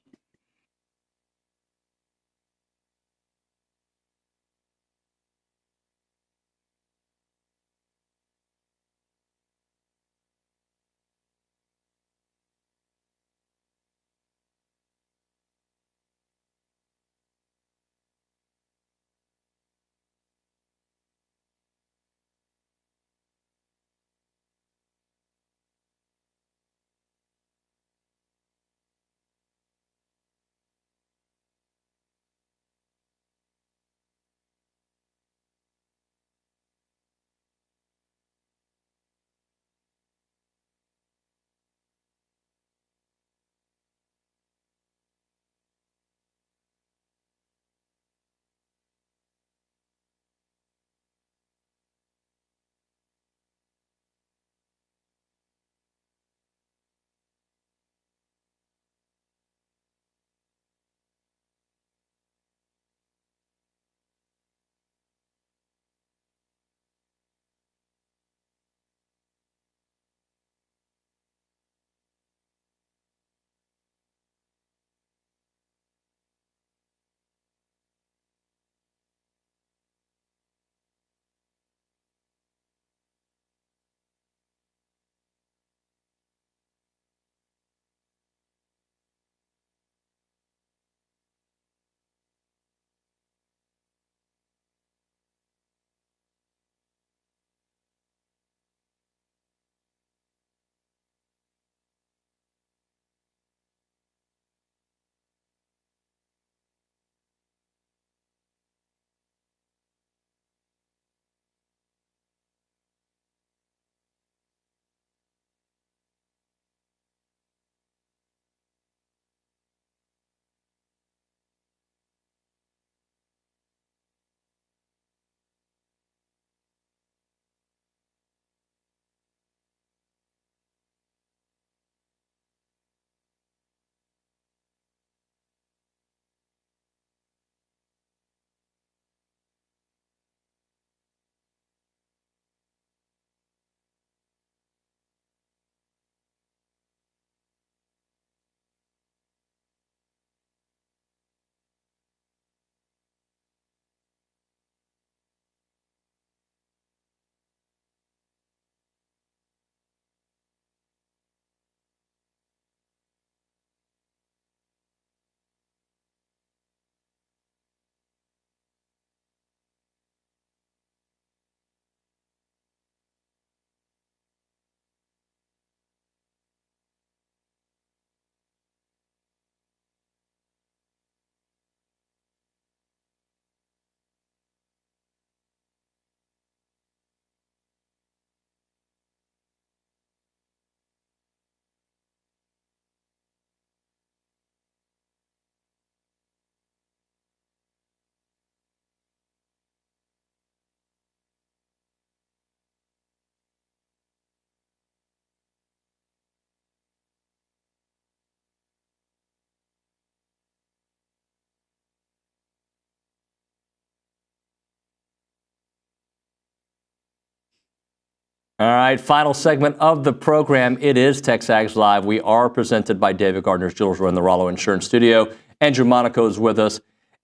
All right, final segment of the program. It is TexAgs Live. We are presented by David Gardner's Jewelers. We're in the Rollo Insurance Studio. Andrew Monaco is with us.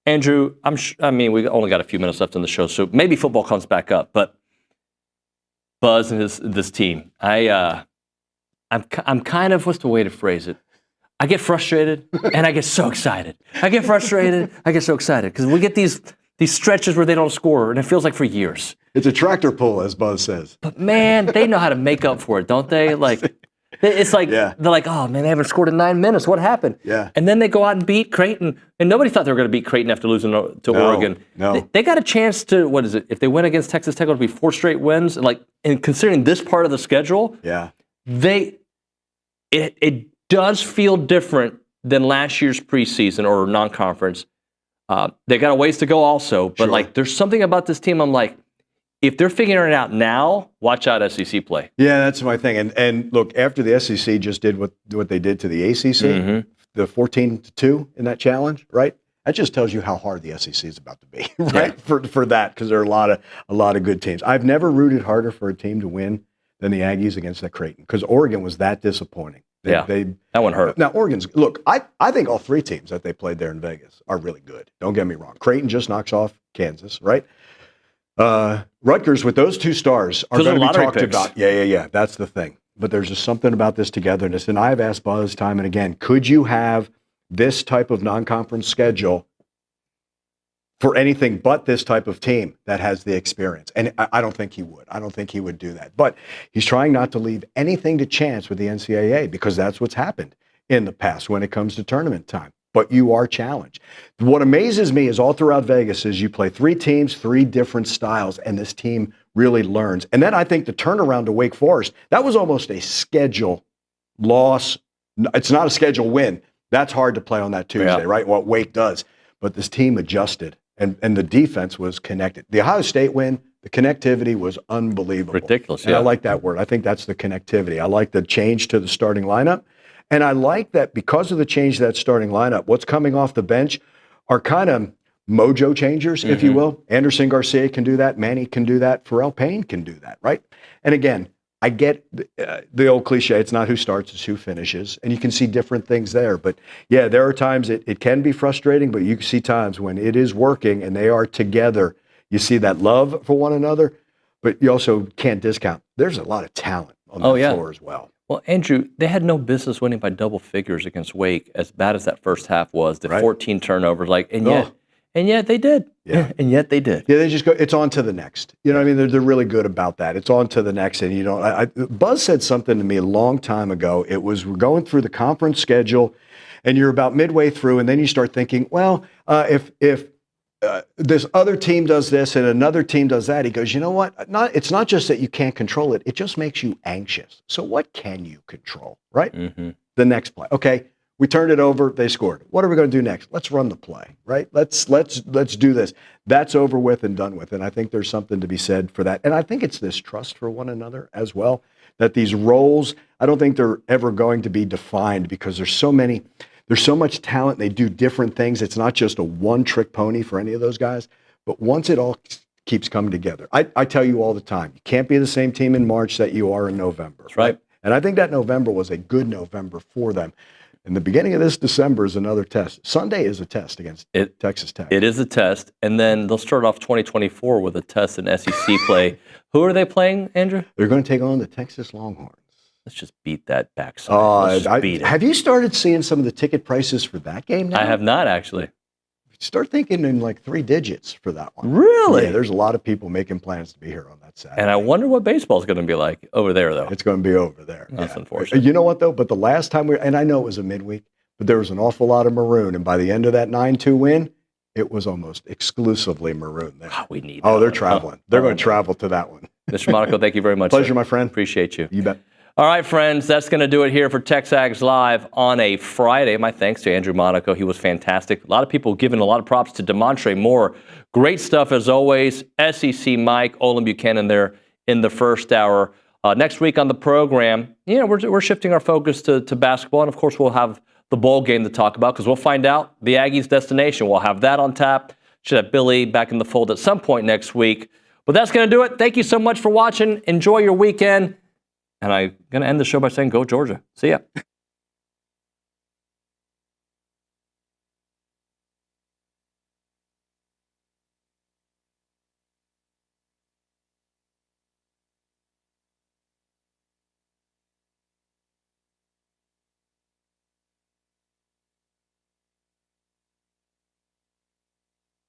Andrew, we only got a few minutes left in the show, so maybe football comes back up. But Buzz and this team, I'm kind of, what's the way to phrase it? I get frustrated and I get so excited. I get frustrated, I get so excited because we get these stretches where they don't score, and it feels like for years.
It's a tractor pull, as Buzz says.
But man, they know how to make up for it, don't they? Like, it's like they're like, oh man, they haven't scored in 9 minutes. What happened?
Yeah.
And then they go out and beat Creighton, and nobody thought they were going to beat Creighton after losing to Oregon.
No.
They got a chance to, what is it? If they win against Texas Tech, it'll be 4 straight wins. And considering this part of the schedule, it does feel different than last year's preseason or non-conference. They got a ways to go also, but there's something about this team. I'm like, if they're figuring it out now, watch out SEC play.
Yeah, that's my thing. And look, after the SEC just did what they did to the ACC, the 14-2 in that challenge, right? That just tells you how hard the SEC is about to be, right? Yeah. For that, because there are a lot of good teams. I've never rooted harder for a team to win than the Aggies against that Creighton, because Oregon was that disappointing.
That one hurt.
Now, look, I think all 3 teams that they played there in Vegas are really good. Don't get me wrong. Creighton just knocks off Kansas, right? Rutgers, with those 2 stars, are going to be talked about. Yeah. That's the thing. But there's just something about this togetherness. And I've asked Buzz time and again, could you have this type of non-conference schedule for anything but this type of team that has the experience? And I don't think he would. I don't think he would do that. But he's trying not to leave anything to chance with the NCAA, because that's what's happened in the past when it comes to tournament time. But you are challenged. What amazes me is all throughout Vegas is you play 3 teams, 3 different styles, and this team really learns. And then I think the turnaround to Wake Forest, that was almost a schedule loss. It's not a schedule win. That's hard to play on that Tuesday, right? What Wake does. But this team adjusted, and the defense was connected. The Ohio State win, the connectivity was unbelievable.
Ridiculous,
and I like that word. I think that's the connectivity. I like the change to the starting lineup. And I like that because of the change to that starting lineup, what's coming off the bench are kind of mojo changers, if you will. Anderson Garcia can do that. Manny can do that. Pharrell Payne can do that, right? And again, I get the old cliche, it's not who starts, it's who finishes. And you can see different things there. But yeah, there are times it can be frustrating, but you can see times when it is working and they are together. You see that love for one another, but you also can't discount. There's a lot of talent on the floor as well.
Well, Andrew, they had no business winning by double figures against Wake, as bad as that first half was. The 14 turnovers, and yet they did.
Yeah.
And yet they did.
Yeah, they just go, it's on to the next. You know what I mean? They're really good about that. It's on to the next. And, you know, Buzz said something to me a long time ago. It was, we're going through the conference schedule, and you're about midway through, and then you start thinking, well, if this other team does this and another team does that, he goes, you know what? It's not just that you can't control it. It just makes you anxious. So what can you control, right? The next play. Okay, we turned it over. They scored. What are we going to do next? Let's run the play, right? Let's do this. That's over with and done with. And I think there's something to be said for that. And I think it's this trust for one another as well, that these roles, I don't think they're ever going to be defined, because there's so much talent. They do different things. It's not just a one-trick pony for any of those guys. But once it all keeps coming together, I tell you all the time, you can't be the same team in March that you are in November.
That's right.
And I think that November was a good November for them. And the beginning of this December is another test. Sunday is a test against Texas Tech.
It is a test. And then they'll start off 2024 with a test in SEC play. Who are they playing, Andrew?
They're going to take on the Texas Longhorns.
Let's just beat that backside.
Have you started seeing some of the ticket prices for that game now?
I have not, actually.
Start thinking in like 3 digits for that one.
Really?
Yeah, there's a lot of people making plans to be here on that Saturday.
And I wonder what baseball is going to be like over there, though.
It's going to be over there.
That's unfortunate.
You know what, though? But the last time and I know it was a midweek, but there was an awful lot of maroon. And by the end of that 9-2 win, it was almost exclusively maroon there.
We need
that. They're traveling. They're going to travel to that one.
Mr. Monaco, thank you very much.
Pleasure, my friend.
Appreciate you.
You bet.
All right, friends, that's going to do it here for TexAgs Live on a Friday. My thanks to Andrew Monaco. He was fantastic. A lot of people giving a lot of props to Damontre Moore. Great stuff as always. SEC Mike, Olin Buchanan there in the first hour. Next week on the program, we're shifting our focus to basketball. And, of course, we'll have the bowl game to talk about, because we'll find out the Aggies' destination. We'll have that on tap. Should have Billy back in the fold at some point next week. But that's going to do it. Thank you so much for watching. Enjoy your weekend. And I'm going to end the show by saying, go Georgia. See ya.